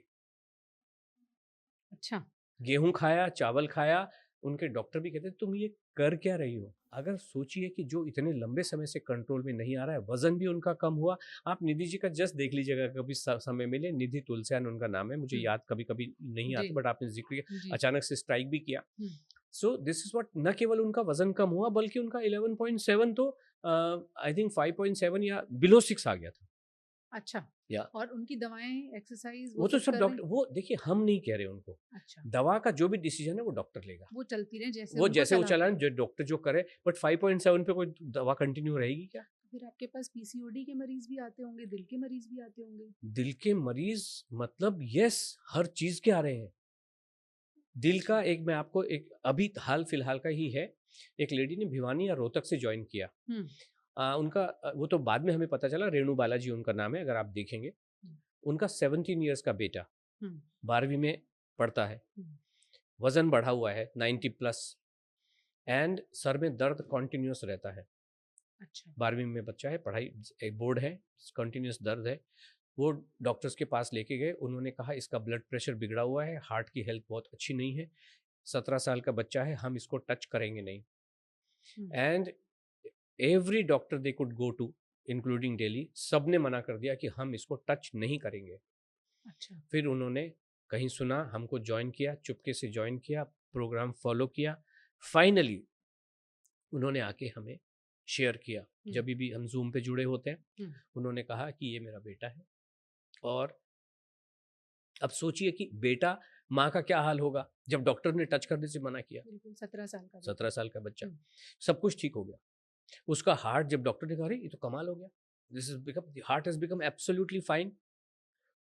अच्छा, गेहूं खाया, चावल खाया। उनके डॉक्टर भी कहते तुम ये कर क्या रही हो? अगर सोचिए कि जो इतने लंबे समय से कंट्रोल में नहीं आ रहा है, वजन भी उनका कम हुआ। आप निधि जी का जस्ट देख लीजिएगा, कभी समय मिले। निधि तुलसियान उनका नाम है, मुझे याद कभी कभी नहीं आता, बट आपने जिक्र किया, अचानक से स्ट्राइक भी किया। सो दिस इज व्हाट, न केवल उनका वजन कम हुआ बल्कि उनका 11.7 तो आई थिंक 5.7 या बिलो 6 आ गया था। अच्छा, या और उनकी दवाएं, एक्सरसाइज वो तो सब डॉक्टर, वो देखिए हम नहीं कह रहे उनको। अच्छा, दवा का जो भी डिसीजन है वो डॉक्टर लेगा, वो चलती रहे जैसे वो जैसे वो चलाएं, जो डॉक्टर जो करे। बट 5.7 पे कोई दवा कंटिन्यू रहेगी क्या? फिर आपके पास PCOD के मरीज भी आते होंगे, दिल के मरीज भी आते होंगे। दिल के मरीज मतलब यस, हर चीज के आ रहे हैं। दिल का एक, मैं आपको एक अभी हाल फिलहाल का ही है, एक लेडी ने भिवानी या रोहतक से ज्वाइन किया। उनका वो तो बाद में हमें पता चला, रेणु बालाजी उनका नाम है, अगर आप देखेंगे। उनका 17 ईयर्स का बेटा 12वीं में पढ़ता है, वजन बढ़ा हुआ है 90 प्लस, एंड सर में दर्द कॉन्टिन्यूस रहता है। अच्छा, 12वीं में बच्चा है, पढ़ाई एक बोर्ड है, कॉन्टिन्यूस दर्द है। वो डॉक्टर्स के पास लेके गए, उन्होंने कहा इसका ब्लड प्रेशर बिगड़ा हुआ है, हार्ट की हेल्थ बहुत अच्छी नहीं है, 17 साल का बच्चा है, हम इसको टच करेंगे नहीं। And every doctor they could go to, including Delhi, सब ने मना कर दिया कि हम इसको टच नहीं करेंगे। अच्छा, फिर उन्होंने कहीं सुना, हमको ज्वाइन किया, चुपके से ज्वाइन किया, प्रोग्राम फॉलो किया। फाइनली उन्होंने आके हमें शेयर किया, जब भी हम जूम पे जुड़े होते हैं, उन्होंने कहा कि ये मेरा बेटा है। और अब सोचिए कि बेटा, माँ का क्या हाल होगा जब डॉक्टर ने टच करने से मना किया। 17 साल का बच्चा, सब कुछ ठीक हो गया। उसका हार्ट, जब डॉक्टर ने कहा ये तो कमाल हो गया, this is become, the heart has become absolutely fine,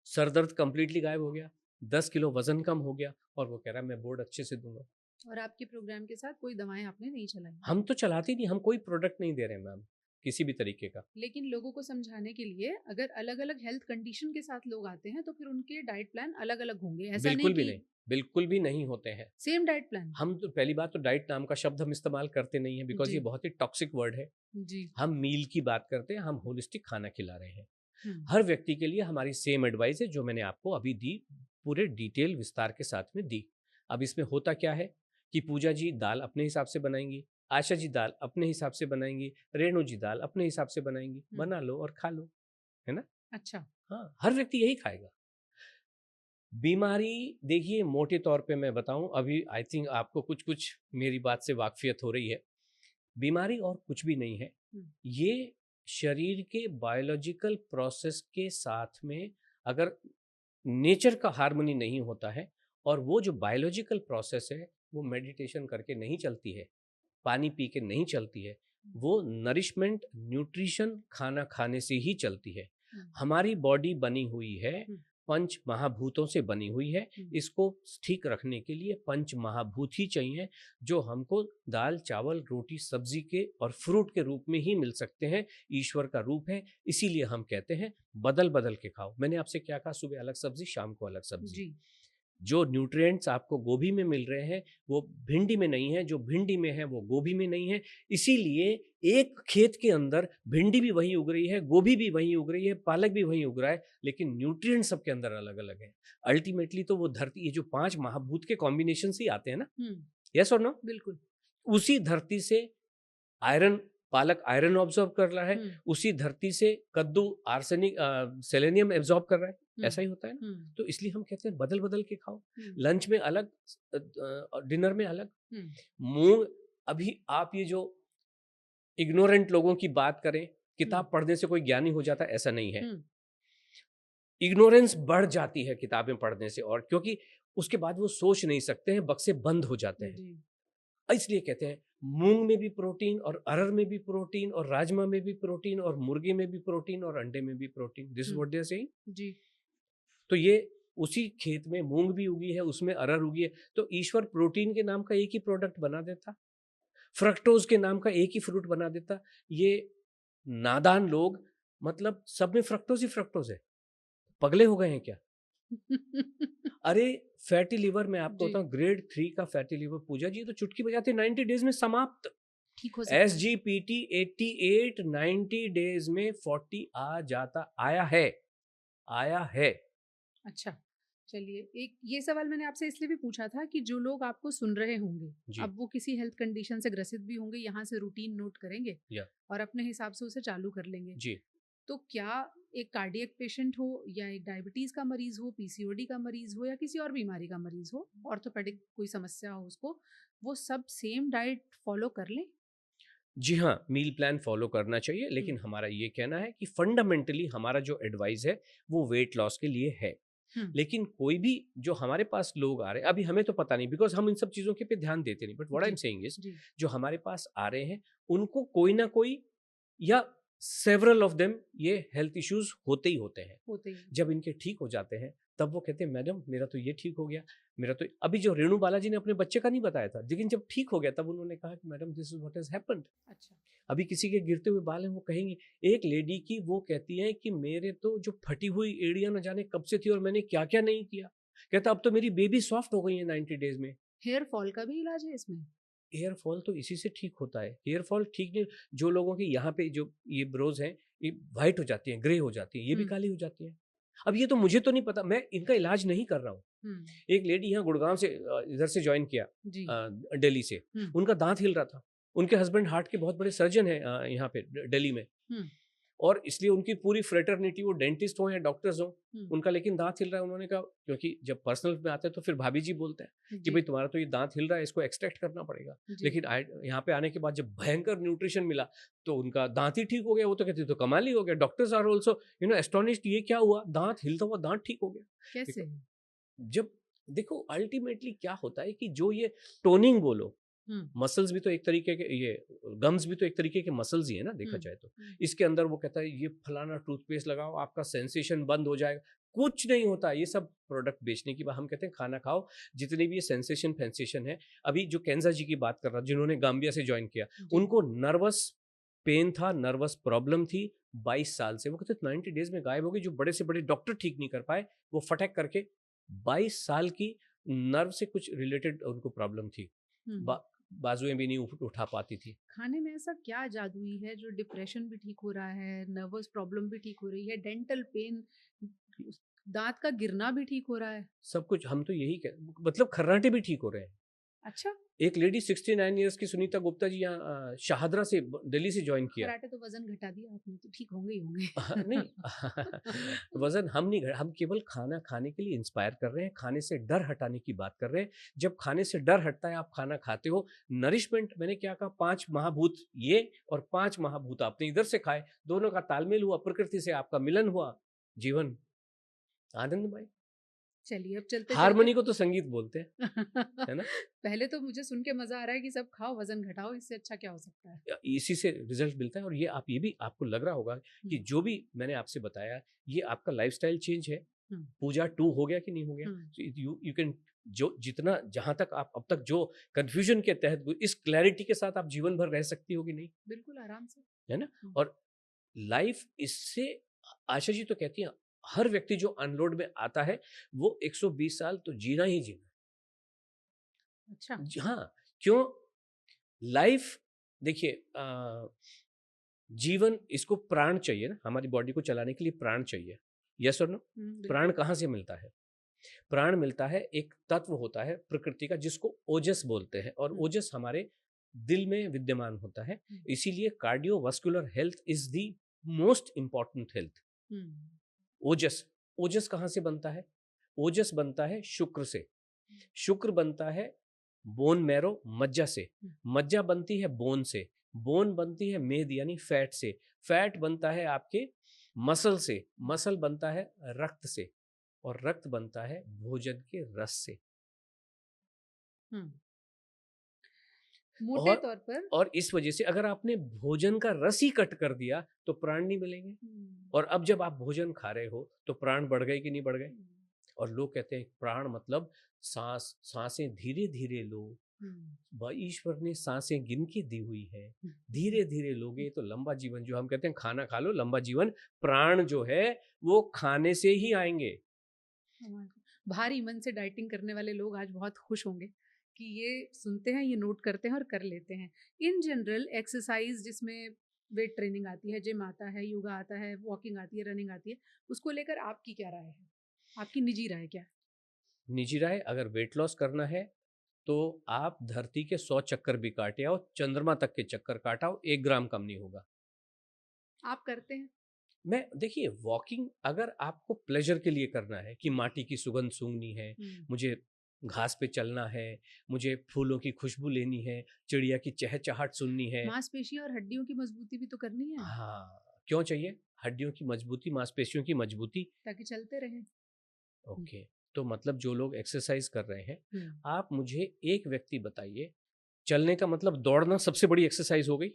sir दर्द कंप्लीटली गायब हो गया, 10 किलो वजन कम हो गया, और वो कह रहा है मैं बोर्ड अच्छे से दूंगा। और आपके प्रोग्राम के साथ कोई दवाएं आपने नहीं चलाई? हम तो चलाते नहीं, हम कोई प्रोडक्ट नहीं दे रहे हैं मैम, किसी भी तरीके का। लेकिन लोगों को समझाने के लिए अगर अलग-अलग हेल्थ कंडीशन के साथ लोग आते हैं तो फिर उनके डाइट प्लान अलग-अलग होंगे। ऐसा नहीं बिल्कुल भी कि नहीं, बिल्कुल भी नहीं होते हैं। Same diet plan. हम तो पहली बात तो डाइट नाम का शब्द हम इस्तेमाल करते नहीं हैं, बिकॉज़ जी, ये बहुत ही टॉक्सिक वर्ड है। जी। हम मील की बात करते हैं, हम होलिस्टिक खाना खिला रहे हैं। हुँ, हर व्यक्ति के लिए हमारी सेम एडवाइस है जो मैंने आपको अभी दी, पूरे डिटेल विस्तार के साथ में दी। अब इसमें होता क्या है कि पूजा जी दाल अपने हिसाब से बनाएँगी, आशा जी दाल अपने हिसाब से बनाएँगी, रेणु जी दाल अपने हिसाब से बनाएँगी, हुँ। बना लो और खा लो, है ना? अच्छा। हाँ, हर व्यक्ति यही खाएगा। बीमारी देखिए मोटे तौर पे मैं बताऊँ, अभी आई थिंक आपको कुछ-कुछ मेरी बात से वाक़फ़ियत हो रही है। बीमारी और कुछ भी नहीं है। हुँ, ये शरीर के बायोलॉजिकल प्रोसेस के साथ में अगर नेचर का हार्मनी नहीं होता है, और वो जो बायोलॉजिकल प्रोसेस है वो मेडिटेशन करके नहीं चलती है, पानी पी के नहीं चलती है, हुँ, वो नरिशमेंट न्यूट्रिशन खाना खाने से ही चलती है। हुँ, हमारी बॉडी बनी हुई है हुँ, पंच महाभूतों से बनी हुई है। हुँ, इसको ठीक रखने के लिए पंच महाभूत ही चाहिए, जो हमको दाल चावल रोटी सब्जी के और फ्रूट के रूप में ही मिल सकते हैं। ईश्वर का रूप है, इसीलिए हम कहते हैं बदल बदल के खाओ। मैंने आपसे क्या कहा, सुबह अलग सब्जी शाम को अलग सब्जी। जी। जो न्यूट्रिएंट्स आपको गोभी में मिल रहे हैं वो भिंडी में नहीं है, जो भिंडी में है वो गोभी में नहीं है। इसीलिए एक खेत के अंदर भिंडी भी वहीं उग रही है, गोभी भी वहीं उग रही है, पालक भी वहीं उग रहा है, लेकिन न्यूट्रिएंट सबके अंदर अलग अलग है। अल्टीमेटली तो वो धरती, ये जो पांच महाभूत के कॉम्बिनेशन से ही आते हैं ना, हुँ, यस और नो, बिल्कुल। उसी धरती से आयरन, पालक आयरन ऑब्जॉर्ब कर रहा है, हुँ, उसी धरती से कद्दू आर्सेनिक सेलेनियम एब्जॉर्ब कर रहा है। हुँ, ऐसा ही होता है ना। हुँ, तो इसलिए हम कहते हैं बदल बदल के खाओ, हुँ, लंच में अलग, डिनर में अलग। हुँ, मूंग, अभी आप ये जो इग्नोरेंट लोगों की बात करें, हुँ, किताब पढ़ने से कोई ज्ञानी हो जाता है, ऐसा नहीं है। हुँ, इग्नोरेंस बढ़ जाती है किताबें पढ़ने से, और क्योंकि उसके बाद वो सोच नहीं सकते हैं, बक्से बंद हो जाते हैं। जी, इसलिए कहते हैं मूंग में भी प्रोटीन, और अरहर में भी प्रोटीन, और राजमा में भी प्रोटीन, और मुर्गे में भी प्रोटीन, और अंडे में भी protein. This is hmm, what they are saying. जी, तो ये उसी खेत में मूंग भी उगी है, उसमें अरहर उगी है, तो ईश्वर प्रोटीन के नाम का एक ही प्रोडक्ट बना देता, फ्रक्टोज के नाम का एक ही फ्रूट बना देता। ये नादान लोग, मतलब सब में फ्रक्टोज ही फ्रक्टोज है, पगले हो गए हैं क्या? अरे फैटी लिवर, मैं आपको जी, बताऊं, ग्रेड 3 का फैटी लिवर पूजा जी तो चुटकी बजाते 90 डेज में समाप्त। ठीक हो सकता एस है। जी पी टी 88 90 डेज में 40 आ जाता, आया है, आया है। अच्छा, चलिए एक ये सवाल मैंने आपसे इसलिए भी पूछा था कि जो लोग आपको सुन रहे होंगे, जी। अब वो किसी हेल्थ कंडीशन से ग्रसित भी होंगे, यहाँ से रूटीन नोट करेंगे या और अपने हिसाब से उसे चालू कर लेंगे। जी। तो क्या एक कार्डियक पेशेंट हो या एक डायबिटीज़ का मरीज़ हो, पीसीओडी का मरीज़ हो या किसी और बीमारी का मरीज़ हो, ऑर्थोपेडिक कोई समस्या हो उसको, वो सब सेम डाइट फ़ॉलो कर लें? जी हाँ, मील प्लान फॉलो करना चाहिए, हुँ, लेकिन हमारा ये कहना है कि फंडामेंटली हमारा जो एडवाइस है वो वेट लॉस के लिए है। हुँ, लेकिन कोई भी जो हमारे पास लोग आ रहे हैं, अभी हमें तो पता नहीं, बिकॉज़ हम इन सब चीज़ों के पे ध्यान देते नहीं, बट व्हाट आई एम जी, सेइंग इज़, जी, जो हमारे पास आ रहे हैं, उनको कोई ना कोई या सेवरल ऑफ देम ये हेल्थ इश्यूज़ होते ही होते हैं। होते ही हैं। जब इनके ठीक हो जाते हैं, तब वो कहते हैं मैडम मेरा तो ये ठीक हो गया, मेरा तो अभी जो रेणु बालाजी ने अपने बच्चे का नहीं बताया था, लेकिन जब ठीक हो गया तब उन्होंने कहा कि madam this is what has happened. अच्छा, अभी किसी के गिरते हुए बाल हैं, वो कहेंगी, एक लेडी की वो कहती है कि मेरे तो जो फटी हुई एड़ियाँ न जाने कब से थी और मैंने क्या-क्या नहीं किया। कहता अब तो मेरी बेबी सॉफ्ट हो गई है 90 डेज़ में। हेयर फॉल का भी इलाज है इसमें? हेयर फॉल तो इसी से ठीक होता है। हेयर फॉल ठीक नहीं, जो लोगों के यहाँ पे जो ये ब्रोज़ हैं, ये व्हाइट हो जाती हैं, ग्रे हो जाती हैं, ये भी हुँ, काली हो जाती हैं। अब ये तो मुझे तो नहीं पता, मैं इनका इलाज नहीं कर रहा हूँ। हुँ, एक लेडी यहाँ गुड़गाँव से इधर से जॉइन किया, जी, दिल्ली से। हुँ, उनका दाँत हिल रहा था। उनके हस्बैंड हार्ट के बहुत बड़े सर्जन हैं यहाँ पे दिल्ली में। हुँ, और इसलिए उनकी पूरी फ्रेटर्निटी, वो डेंटिस्ट हो या डॉक्टर्स हो, हुँ, उनका लेकिन दाँत हिल रहा है। उन्होंने कहा, क्योंकि जब पर्सनल में आते हैं तो फिर भाभी जी बोलते हैं कि जी, भाई तुम्हारा तो ये दाँत हिल रहा है, इसको एक्सट्रैक्ट करना पड़ेगा। जी, लेकिन यहाँ पे आने के बाद जब भयंकर न्यूट्रिशन मिला तो उनका दाँत ही ठीक हो गया। वो तो कहते तो कमाल ही हो गया। डॉक्टर्स आर ऑल्सो एस्टोनिश्ड, ये क्या हुआ? दाँत हिलता हुआ दाँत ठीक हो गया। कैसे? देखो, जब देखो अल्टीमेटली क्या होता है कि जो ये टोनिंग बोलो, हुँ, मसल्स भी तो एक तरीके के, ये गम्स भी तो एक तरीके के मसल्स ही है ना, देखा हुँ, जाए तो। हुँ, इसके अंदर वो कहता है ये फलाना टूथपेस्ट लगाओ, आपका सेंसेशन बंद हो जाएगा। कुछ नहीं होता, ये सब प्रोडक्ट बेचने की बात। हम कहते हैं खाना खाओ, जितने भी ये सेंसेशन फेंसेशन है। अभी जो केंजा जी की बात कर रहा, जिन्होंने गाम्बिया से ज्वाइन किया, जी, उनको नर्वस पेन था, नर्वस प्रॉब्लम थी, 22 साल से। वो कहते 90 डेज में गायब हो गई। जो बड़े से बड़े डॉक्टर ठीक नहीं कर पाए, वो फटक करके 22 साल की नर्व से कुछ रिलेटेड उनको प्रॉब्लम थी। बाजुएं भी नहीं उठा पाती थी। खाने में ऐसा क्या जादुई है जो डिप्रेशन भी ठीक हो रहा है, नर्वस प्रॉब्लम भी ठीक हो रही है, डेंटल पेन, दांत का गिरना भी ठीक हो रहा है? सब कुछ। हम तो यही मतलब खर्राटे भी ठीक हो रहे हैं। अच्छा। एक लेडी 69 इयर्स की सुनीता गुप्ता जी यहाँ शाहदरा से दिल्ली से ज्वाइन किया। कराटे तो वजन घटा दिया आपने, तो ठीक होंगे ही होंगे। नहीं वजन हम नहीं, हम केवल खाना खाने के लिए इंस्पायर कर रहे हैं, खाने से डर हटाने की बात कर रहे हैं। जब खाने से डर हटता है, आप खाना खाते हो, नरिशमेंट, मैंने क्या कहा, 5 महाभूत ये और 5 महाभूत आपने इधर से खाए, दोनों का तालमेल हुआ, प्रकृति से आपका मिलन हुआ, जीवन आनंदमय। चलिए अब चलते हारमोनी को तो संगीत बोलते हैं, है ना? पहले तो मुझे सुन के मजा आ रहा है कि सब खाओ वजन घटाओ, इससे अच्छा क्या हो सकता है? इसी से रिजल्ट मिलता है। और ये भी आपको लग रहा होगा कि जो भी मैंने आपसे बताया, ये आपका लाइफस्टाइल चेंज है। पूजा 2 हो गया कि नहीं हो गया? यू कैन, जो जितना जहां तक आप अब तक जो कंफ्यूजन के तहत, इस क्लैरिटी के साथ आप जीवन भर रह सकती हो कि नहीं? बिल्कुल आराम से, है ना? और लाइफ इससे, आशा जी तो कहती हैं हर व्यक्ति जो अनलोड में आता है वो 120 साल तो जीना ही जीना। अच्छा। हाँ, क्यों? लाइफ देखिए, जीवन, इसको प्राण चाहिए ना, हमारी बॉडी को चलाने के लिए प्राण चाहिए। यस और नो? प्राण कहाँ से मिलता है? प्राण मिलता है, एक तत्व होता है प्रकृति का जिसको ओजस बोलते हैं, और ओजस हमारे दिल में विद्यमान होता है। इसीलिए cardiovascular health is the most important health. ओजस, ओजस कहाँ से बनता है? ओजस बनता है शुक्र से। शुक्र बनता है बोन मैरो, मज्जा से। मज्जा बनती है बोन से। बोन बनती है मेद यानी फैट से। फैट बनता है आपके मसल से। मसल बनता है रक्त से, और रक्त बनता है भोजन के रस से। मोटे तौर पर। और इस वजह से अगर आपने भोजन का रस ही कट कर दिया तो प्राण नहीं मिलेंगे। और अब जब आप भोजन खा रहे हो तो प्राण बढ़ गए कि नहीं बढ़ गए? और लोग कहते हैं प्राण मतलब सांस, सांसें धीरे धीरे लो, ईश्वर ने सांसें गिन के दी हुई है, धीरे धीरे लोगे तो लंबा जीवन। जो हम कहते हैं खाना खा लो लंबा जीवन, प्राण जो है वो खाने से ही आएंगे। भारी मन से डाइटिंग करने वाले लोग आज बहुत खुश होंगे कि ये सुनते हैं, ये नोट करते हैं और कर लेते हैं। इन जनरल एक्सरसाइज जिसमें वेट ट्रेनिंग आती है, जिम आता है, योगा आता है, वॉकिंग आती है, रनिंग आती है, उसको लेकर आपकी क्या राय है? आपकी निजी राय क्या है? निजी राय, अगर वेट लॉस करना है तो आप धरती के 100 चक्कर भी काटे आओ, चंद्रमा तक के चक्कर काटाओ, 1 ग्राम कम नहीं होगा। आप करते हैं? मैं, देखिए, वॉकिंग अगर आपको प्लेजर के लिए करना है कि माटी की सुगंध सूंघनी है, मुझे घास पे चलना है, मुझे फूलों की खुशबू लेनी है, चिड़िया की चहचहाट सुननी है, मांसपेशियों और हड्डियों की मजबूती भी तो करनी है। हाँ, क्यों चाहिए? हड्डियों की मजबूती, मांसपेशियों की मजबूती, ताकि चलते रहें। ओके। तो मतलब जो लोग एक्सरसाइज कर रहे हैं, आप मुझे एक व्यक्ति बताइए, चलने का मतलब दौड़ना सबसे बड़ी एक्सरसाइज हो गई,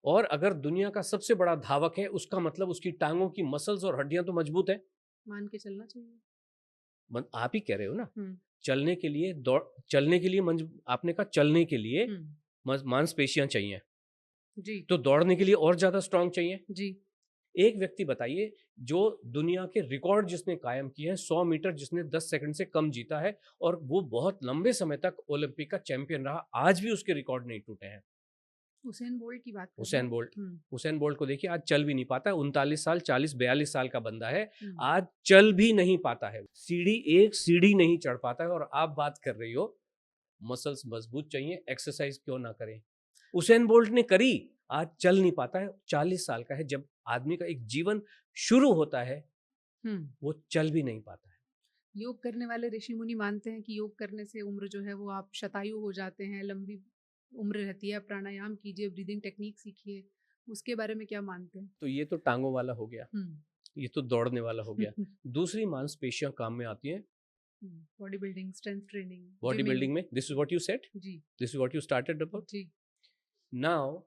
और अगर दुनिया का सबसे बड़ा धावक है उसका मतलब उसकी टांगों की मसल्स और हड्डियां तो मजबूत है। मान के चलना चाहिए। आप ही कह रहे हो ना, चलने के लिए दौड़, चलने के लिए आपने कहा चलने के लिए मांसपेशियां चाहिए जी, तो दौड़ने के लिए और ज्यादा स्ट्रांग चाहिए जी। एक व्यक्ति बताइए जो दुनिया के रिकॉर्ड जिसने कायम किए हैं, 100 मीटर जिसने 10 सेकंड से कम जीता है, और वो बहुत लंबे समय तक ओलंपिक का चैंपियन रहा, आज भी उसके रिकॉर्ड नहीं टूटे हैं। हुसैन बोल्ट की बात कर हुसैन बोल्ट, हुसैन बोल्ट को देखिए, आज चल भी नहीं पाता है। 39 साल, 40-42 साल का बंदा है, आज चल भी नहीं पाता है, एक सीढ़ी नहीं चढ़ पाता है। और आप बात कर रही हो मसल्स मजबूत चाहिए, एक्सरसाइज क्यों ना करें? हुसैन बोल्ट ने करी, आज चल नहीं पाता है, 40 साल का है। जब आदमी का एक जीवन शुरू होता है वो चल भी नहीं पाता है। योग करने वाले ऋषि मुनि मानते हैं कि योग करने से उम्र जो है वो आप शतायु हो जाते हैं, लंबी उम्र रहती है। प्राणायाम कीजिए, ब्रीदिंग टेक्निक सीखिए, उसके बारे में क्या मानते हैं? तो ये तो टांगों वाला हो गया, ये तो दौड़ने वाला हो गया। दूसरी मांसपेशियां काम में आती हैं, body building, strength training, body building में। This is what you said, जी, this is what you started about. जी। नाउ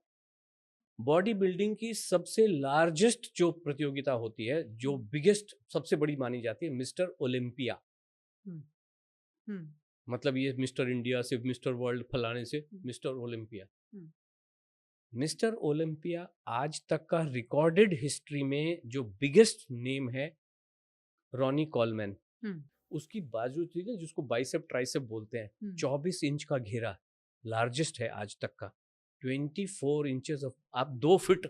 बॉडी बिल्डिंग की सबसे लार्जेस्ट जो प्रतियोगिता होती है, जो बिगेस्ट, सबसे बड़ी मानी जाती है, मिस्टर ओलंपिया। मतलब ये मिस्टर इंडिया से, मिस्टर वर्ल्ड फलाने से, मिस्टर ओलंपिया। मिस्टर ओलंपिया आज तक का रिकॉर्डेड हिस्ट्री में जो बिगेस्ट नेम है, रॉनी कॉलमैन। हम्म, उसकी बाजू थी ना, जिसको बाइसेप ट्राइसेप बोलते हैं, 24 इंच का घेरा लार्जेस्ट है आज तक का। 24 इंचेस ऑफ, आप 2 फीट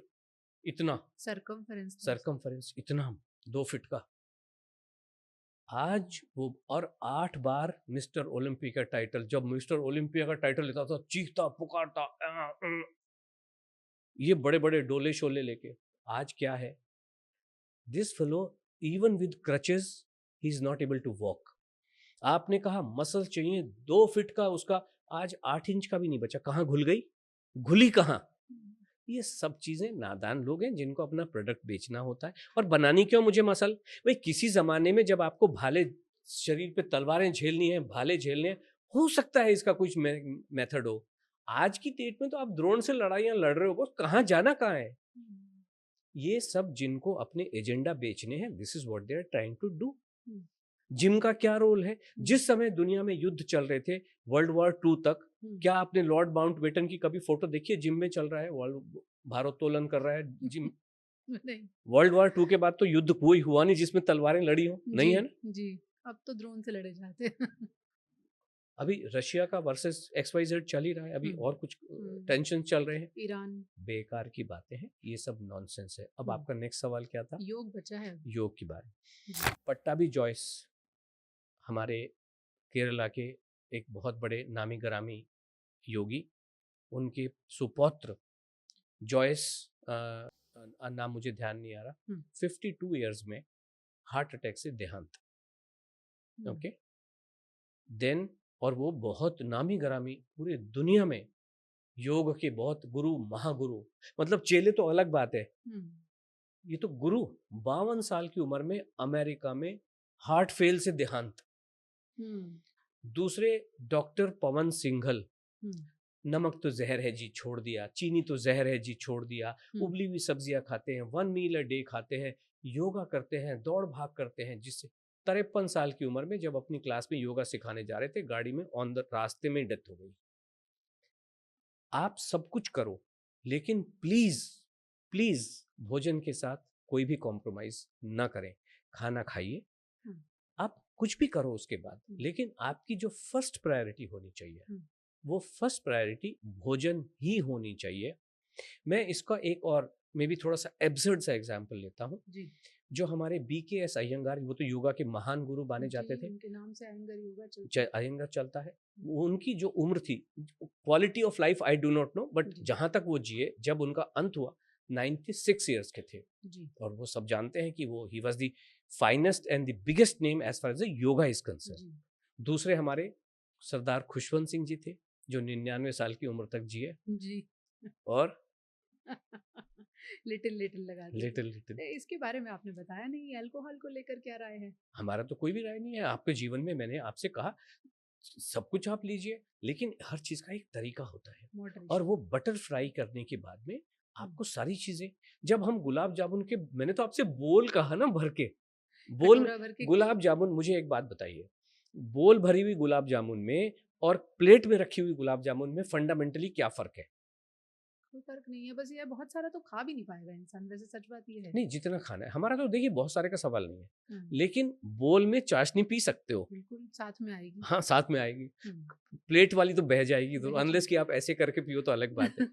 इतना सरकमफेरेंस, इतना 2 फीट का। आज वो, और 8 बार मिस्टर ओलंपिया का टाइटल। जब मिस्टर ओलंपिया का टाइटल लेता था, चीखता पुकारता, ये बड़े बड़े डोले शोले लेके। आज क्या है, this fellow even with crutches he is not able to walk. आपने कहा मसल चाहिए 2 फीट का, उसका आज 8 इंच का भी नहीं बचा। कहाँ घुल गई, घुली कहाँ? ये सब चीजें नादान लोग हैं जिनको अपना प्रोडक्ट बेचना होता है। और बनानी क्यों मुझे मसल? भाई किसी जमाने में जब आपको भाले, शरीर पे तलवारें झेलनी है, भाले झेलने हैं, हो सकता है इसका कुछ मेथड हो। आज की डेट में तो आप ड्रोन से लड़ाइयां लड़ रहे हो, कहाँ जाना कहाँ है? ये सब जिनको अपने एजेंडा बेचने हैं, this is what they are trying to do. Gym का क्या रोल है? जिस समय दुनिया में युद्ध चल रहे थे वर्ल्ड वॉर 2 तक, क्या आपने लॉर्ड माउंटबेटन की कभी फोटो देखी है? जिम में चल रहा है, भारोत्तोलन कर रहा है जिम। नहीं। वर्ल्ड वॉर 2 के बाद तो युद्ध कोई हुआ नहीं जिसमें तलवारें लड़ी हो, नहीं है ना जी, अब तो ड्रोन से लड़े जाते हैं। अभी रशिया का वर्सेस XYZ चल ही रहा है, अभी और कुछ टेंशन चल रहे हैं, ईरान। बेकार की बातें हैं, ये सब नॉनसेंस है। अब आपका नेक्स्ट सवाल क्या था? योग बचा है। योग की बात। पट्टाभी जॉयस हमारे केरला के एक बहुत बड़े नामी गरामी योगी, उनके सुपौत्र जॉयस, नाम मुझे ध्यान नहीं आ रहा, 52 इयर्स में हार्ट अटैक से देहांत। ओके, देन, और वो बहुत नामी गरामी, पूरे दुनिया में योग के बहुत गुरु, महागुरु, मतलब चेले तो अलग बात है, ये तो गुरु। 52 साल की उम्र में अमेरिका में हार्ट फेल से देहांत। दूसरे डॉक्टर पवन सिंघल, नमक तो जहर है जी छोड़ दिया, चीनी तो जहर है जी छोड़ दिया, उबली हुई सब्जियां खाते हैं, 1 मील अ डे खाते हैं, योगा करते हैं, दौड़ भाग करते हैं, जिससे 53 साल की उम्र में जब अपनी क्लास में योगा सिखाने जा रहे थे, गाड़ी में ऑन द रास्ते में डेथ हो गई। आप सब कुछ करो, लेकिन प्लीज प्लीज भोजन के साथ कोई भी कॉम्प्रोमाइज ना करें। खाना खाइए, आप कुछ भी करो उसके बाद, लेकिन आपकी जो फर्स्ट प्रायोरिटी होनी चाहिए, वो फर्स्ट प्रायोरिटी भोजन ही होनी चाहिए। मैं इसका एक और मे भी थोड़ा सा एब्सर्ड सा एग्जाम्पल लेता हूँ। जो हमारे BKS अयंगार, वो तो योगा के महान गुरु माने जाते थे, उनके नाम से अयंगार चलता है। उनकी जो उम्र थी, quality of life I do not know, but जहां तक वो जिए, जब उनका अंत हुआ 96 ईयर्स के थे। और वो सब जानते हैं कि वो ही was the finest and the biggest name as far as yoga is concerned. दूसरे हमारे सरदार खुशवंत सिंह जी थे, जो 99 साल की उम्र तक जिए जी। और लिटिल लगा लिटिल। इसके बारे में आपने बताया नहीं, अल्कोहल को लेकर क्या राय है? हमारा तो कोई भी राय नहीं है। आपके जीवन में मैंने आपसे कहा सब कुछ आप लीजिए, लेकिन हर चीज का एक तरीका होता है। और वो बटर फ्राई करने के बाद में आपको सारी चीजें, जब हम गुलाब जामुन के, मैंने तो आपसे बोल कहा ना भर के, बोल गुलाब जामुन, मुझे एक बात बताइए, बोल भरी हुई गुलाब जामुन में और प्लेट में रखी हुई गुलाब जामुन में फंडामेंटली क्या फर्क है? कोई फर्क नहीं है, बस ये बहुत सारा तो खा भी नहीं पाएगा इंसान, वैसे सच बात ये है। नहीं, जितना खाना है हमारा, तो देखिए बहुत सारे का सवाल नहीं है, लेकिन बोल में चाशनी पी सकते हो, बिल्कुल साथ में आएगी। हाँ साथ में आएगी, प्लेट वाली तो बह जाएगी, तो अनलेस कि आप ऐसे करके पियो तो अलग बात है।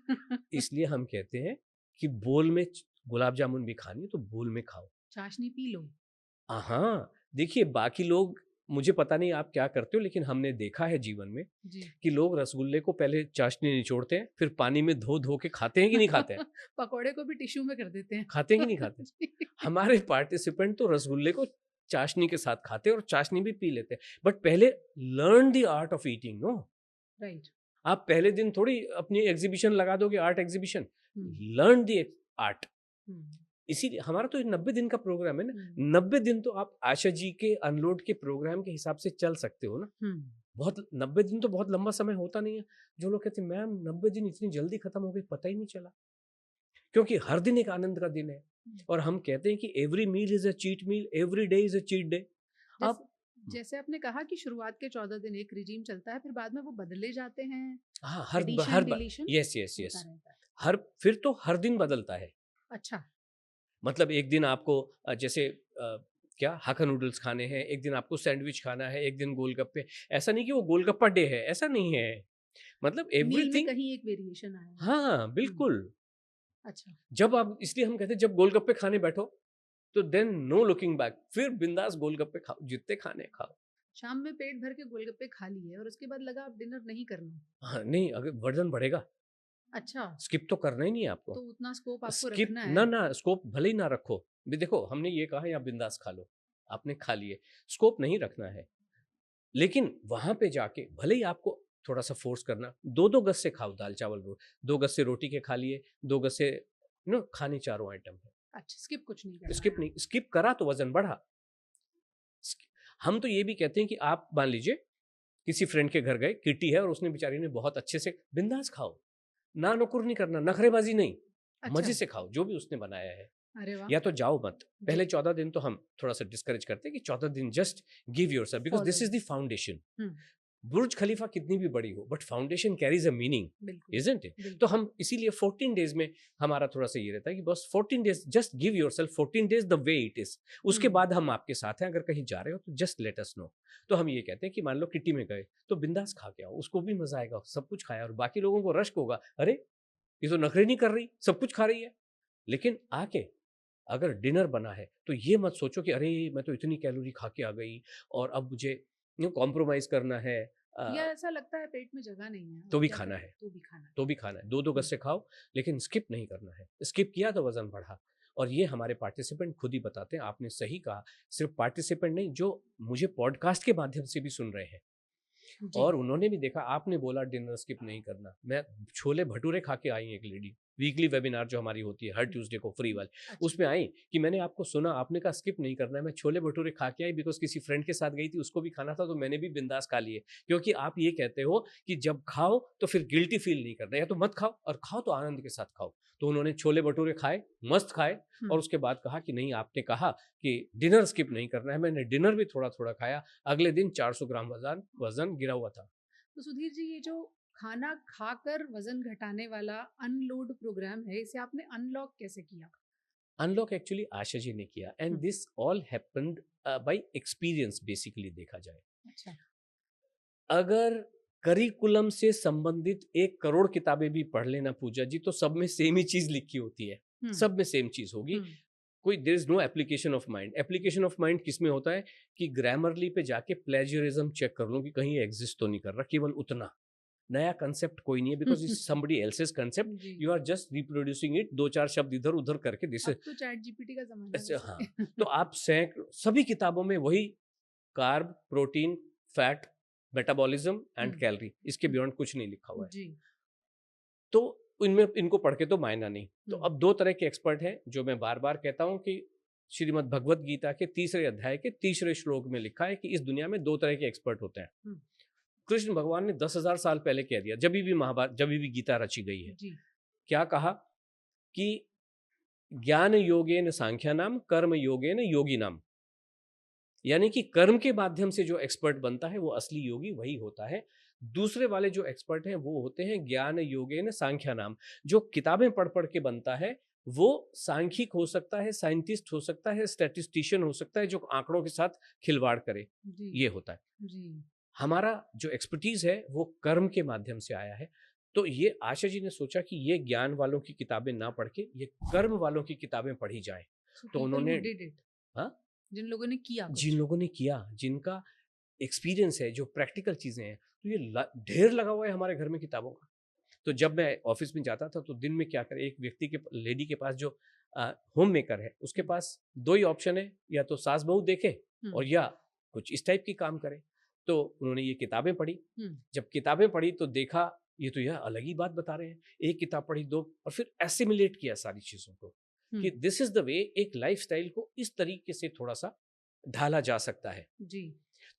इसलिए हम कहते हैं कि बोल में गुलाब जामुन भी खानी है तो बोल में खाओ, चाशनी पी लो। हाँ, देखिए बाकी लोग, मुझे पता नहीं आप क्या करते हो, लेकिन हमने देखा है जीवन में कि लोग रसगुल्ले को पहले चाशनी निचोड़ते हैं, फिर पानी में धो के खाते हैं कि नहीं खाते हैं? पकोड़े को भी टिश्यू में कर देते हैं, खाते हैं कि नहीं खाते? हमारे पार्टिसिपेंट तो रसगुल्ले को चाशनी के साथ खाते हैं और चाशनी भी पी लेते हैं, बट पहले learn the art of eating. No right, आप पहले दिन थोड़ी अपनी एग्जीबिशन लगा दोगे, art exhibition, learn the art. इसीलिए हमारा तो 90 दिन का प्रोग्राम है ना, 90 दिन तो आप आशा जी के अनलोड के प्रोग्राम के हिसाब से चल सकते हो ना। बहुत 90 दिन तो बहुत लंबा समय होता नहीं है। जो लोग कहते हैं मैम 90 दिन इतनी जल्दी खत्म हो गई, पता ही नहीं चला, क्योंकि हर दिन एक आनंद का दिन है। और हम कहते हैं कि every meal is a cheat meal, every day is a cheat day. अब जैसे आपने कहा कि शुरुआत के 14 दिन एक रिजीम चलता है, फिर बाद में वो बदले जाते हैं। हाँ, हर बार, यस, फिर तो हर दिन बदलता है। अच्छा। मतलब एक दिन आपको जैसे क्या हाक्का नूडल्स खाने हैं, एक दिन आपको सैंडविच खाना है, एक दिन गोलगप्पे। ऐसा नहीं कि वो गोलगप्पा डे है, ऐसा नहीं है। मतलब मील में एवरीथिंग। कहीं एक वेरिएशन आया है। हाँ, हुँ, बिल्कुल। अच्छा। जब आप इसलिए हम कहते हैं जब गोलगप्पे खाने बैठो, तो देन नो लुकिंग बैक, फिर बिंदास गोलगप्पे खाओ, जितने खाने हैं खाओ। शाम में पेट भर के गोलगप्पे खा लिए और उसके बाद लगा अब डिनर नहीं करना। हाँ, नहीं अगर वज़न बढ़ेगा, अच्छा, स्किप तो करना ही नहीं है आपको। तो उतना स्कोप आपको स्किप रखना ना है। ना स्कोप भले ही ना रखो। भी देखो हमने ये कहा यहाँ बिंदास खा लो, आपने खा लिए, स्कोप नहीं रखना है। लेकिन वहाँ पे जाके भले ही आपको थोड़ा-सा फ़ोर्स करना, 2-2 गज से खाओ दाल-चावल 2 गज से रोटी के खा लिए, 2 गज से खाने चारों आइटम है। अच्छा, स्किप कुछ नहीं करना स्किप है। नहीं, स्किप करा तो वज़न बढ़ा। स्क हम तो ये भी कहते हैं कि आप मान लीजिए किसी फ्रेंड के घर गए, किट्टी है और उसने बेचारी ने बहुत अच्छे से बिंदास खाओ। ना-नुकुर नहीं करना, नखरेबाज़ी नहीं, अच्छा, मज़े से खाओ जो भी उसने बनाया है। अरे वाह! या तो जाओ मत। जी, पहले 14 दिन तो हम थोड़ा-सा डिस्करेज करते हैं कि 14 दिन just give yourself because follow this is it. The foundation. हुँ, बुर्ज खलीफा कितनी भी बड़ी हो but foundation carries a meaning, बिल्कुल, इजंट इट? तो बिल्कुल। हम इसीलिए 14 डेज में हमारा थोड़ा सा ये रहता है कि बस 14 days just give yourself 14 days the way it is. उसके हुँ, बाद हम आपके साथ हैं, अगर कहीं जा रहे हो तो जस्ट लेट अस नो। तो हम ये कहते हैं कि मान लो किट्टी में गए तो बिंदास खा के आओ, उसको भी मजा आएगा, सब कुछ खाया, और बाकी लोगों को रश्क होगा, अरे ये तो नखरे नहीं कर रही, सब कुछ खा रही है। लेकिन आके अगर डिनर बना है तो ये मत सोचो कि अरे मैं तो इतनी कैलोरी खा के आ गई और अब मुझे कॉम्प्रोमाइज करना है। या ऐसा लगता है पेट में जगह नहीं है, तो अब भी क्या खाना करें? है, तो भी खाना है। तो भी खाना है, 2-2 गज हुँ, से खाओ, लेकिन स्किप नहीं करना है। स्किप किया तो वज़न बढ़ा। और ये हमारे पार्टिसिपेंट खुद ही बताते हैं, आपने सही कहा, सिर्फ़ पार्टिसिपेंट नहीं, जो मुझे पॉडकास्ट के माध्यम से भी सुन रहे हैं जी, और उन्होंने भी देखा, आपने बोला डिनर स्किप नहीं करना। मैं छोले-भटूरे खा के आई एक लेडी, वीकली वेबिनार जो हमारी होती है हर हुँ, ट्यूसडे को फ्री वाली, अच्छा, उसमें आई कि मैंने आपको सुना, आपने कहा स्किप नहीं करना है, मैं छोले-भटूरे खा के आई बिकॉज़ किसी फ्रेंड के साथ गई थी, उसको भी खाना था तो मैंने भी बिंदास खा लिए। क्योंकि आप ये कहते हो कि जब खाओ तो फिर गिल्टी फ़ील नहीं करना, या तो मत खाओ और खाओ तो आनंद के साथ खाओ। तो उन्होंने छोले-भटूरे खाए, मस्त खाए, हुँ। और उसके बाद कहा कि नहीं, आपने कहा कि डिनर स्किप नहीं करना है, मैंने डिनर भी थोड़ा-थोड़ा खाया, अगले दिन 400 ग्राम वज़न वज़न गिरा हुआ था। तो सुधीर जी, ये जो खाना खाकर वज़न घटाने वाला अनलोड प्रोग्राम है, इसे आपने अनलॉक कैसे किया? अनलॉक एक्चुअली आशा जी ने किया and hmm, this all happened bye experience basically देखा जाए। अच्छा। अगर करिकुलम से संबंधित 1 करोड़ किताबें भी पढ़ लेना पूजा जी, तो सब में सेम ही चीज लिखी होती है, हुँ, सब में सेम चीज होगी। हुँ, कोई there is no application of mind. Application of mind किस में होता है कि ग्रामरली पे जाके प्लेजरिज्म चेक कर लो कि कहीं एग्जिस्ट तो नहीं कर रहा, केवल उतना। नया कंसेप्ट कोई नहीं है because is somebody else's concept, जी, you are just reproducing it, 2-4 शब्द इधर उधर करके दिस। अब तो चैट जीपीटी का ज़माना है अच्छा, वैसे। हाँ, तो आप सभी किताबों में वही carb, protein, fat, metabolism hmm, and calorie, इसके हुँ, बियॉन्ड कुछ नहीं लिखा हुआ है। जी, तो इनमें इनको पढ़ के तो मायना नहीं। तो हुँ, अब 2 तरह के एक्सपर्ट हैं जो मैं बार-बार कहता हूँ कि श्रीमद् भगवत गीता के तीसरे अध्याय के तीसरे श्लोक में लिखा है कि इस दुनिया में 2 तरह के एक्सपर्ट होते हैं। हुँ, कृष्ण भगवान ने 10,000 साल पहले कह दिया, जब भी गीता रची गई है। जी, क्या कहा कि ज्ञान योगेन सांख्यानाम, कर्म योगेन योगिनाम। यानी कि कर्म के माध्यम से जो एक्सपर्ट बनता है वो असली योगी वही होता है। दूसरे वाले जो एक्सपर्ट हैं वो होते हैं ज्ञान योगेन सांख्यानाम। जो किताबें पढ़ पढ़ के बनता है वो सांख्यिक हो सकता है, साइंटिस्ट हो सकता है, स्टैटिस्टिशियन हो सकता है, जो आंकड़ों के साथ खिलवाड़ करे, जी, ये होता है। जी, हमारा जो एक्सपर्टीज है वो कर्म के माध्यम से आया है। तो ये आशा जी ने सोचा कि ये ज्ञान वालों की किताबें ना पढ़ के ये कर्म वालों की किताबें पढ़ी जाएं। सो तो पीपल हू उन्होंने, डिड इट, हाँ, जिन लोगों ने किया जिन कुछ। लोगों ने किया, जिनका एक्सपीरियंस है, जो प्रैक्टिकल चीज़ें हैं, तो ये ढेर लगा हुआ है हमारे घर में किताबों का। तो जब मैं ऑफिस में जाता था तो दिन में क्या करें, एक व्यक्ति के लेडी के पास जो होम मेकर है, उसके हुँ, पास 2 ही ऑप्शन है, या तो सास बहू देखे हुँ, और या कुछ इस टाइप की काम करे। तो उन्होंने ये किताबें पढ़ी। हुँ, जब किताबें पढ़ी तो देखा ये तो यह अलग ही बात बता रहे हैं। एक किताब पढ़ी, 2, और फिर एसिमिलेट किया सारी चीज़ों को हुँ, कि दिस इज़ द वे एक लाइफ़स्टाइल को इस तरीके से थोड़ा-सा ढाला जा सकता है। जी,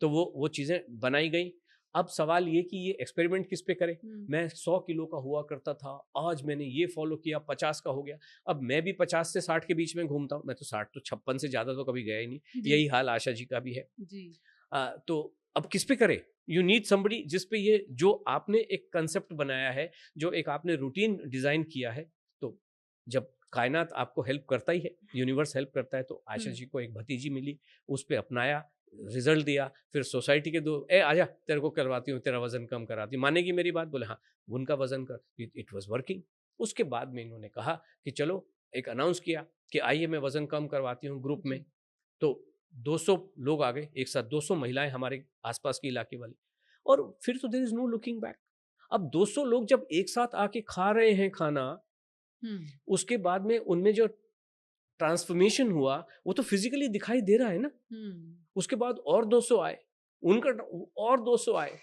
तो वो चीज़ें बनाई गई। अब सवाल ये कि ये एक्सपेरिमेंट किस पे करें? हुँ, मैं 100 किलो का हुआ करता था, आज मैंने ये फ़ॉलो किया, 50 का हो गया। अब मैं भी 50 से 60 के बीच में घूमता हूँ। मैं तो 60 तो 56 से ज़्यादा तो कभी गया ही नहीं। जी, यही हाल आशा जी का भी है। जी, तो अब किस पे करें? यू नीड समबडी जिस पे ये जो आपने एक कंसेप्ट बनाया है, जो एक आपने रूटीन डिजाइन किया है, तो जब कायनात आपको हेल्प करता ही है, यूनिवर्स हेल्प करता है, तो आयशा जी को एक भतीजी मिली, उस पे अपनाया, रिजल्ट दिया, फिर सोसाइटी के दो आजा तेरे को करवाती हूँ, तेरा वजन कम कराती हूँ, मानेगी मेरी बात? बोले हाँ, उनका वजन कर, इट वाज वर्किंग। उसके बाद में इन्होंने कहा कि चलो, एक अनाउंस किया कि आइए मैं वजन कम करवाती हूँ ग्रुप में। तो 200 लोग आ गए एक साथ, 200 महिलाएं हमारे आसपास के इलाके वाली, और फिर तो there is no looking back. अब 200 लोग जब एक साथ आके खा रहे हैं खाना, उसके बाद में उनमें जो ट्रांसफॉर्मेशन हुआ वो तो फिजिकली दिखाई दे रहा है ना। उसके बाद और 200 आए, उनका और 200 आए।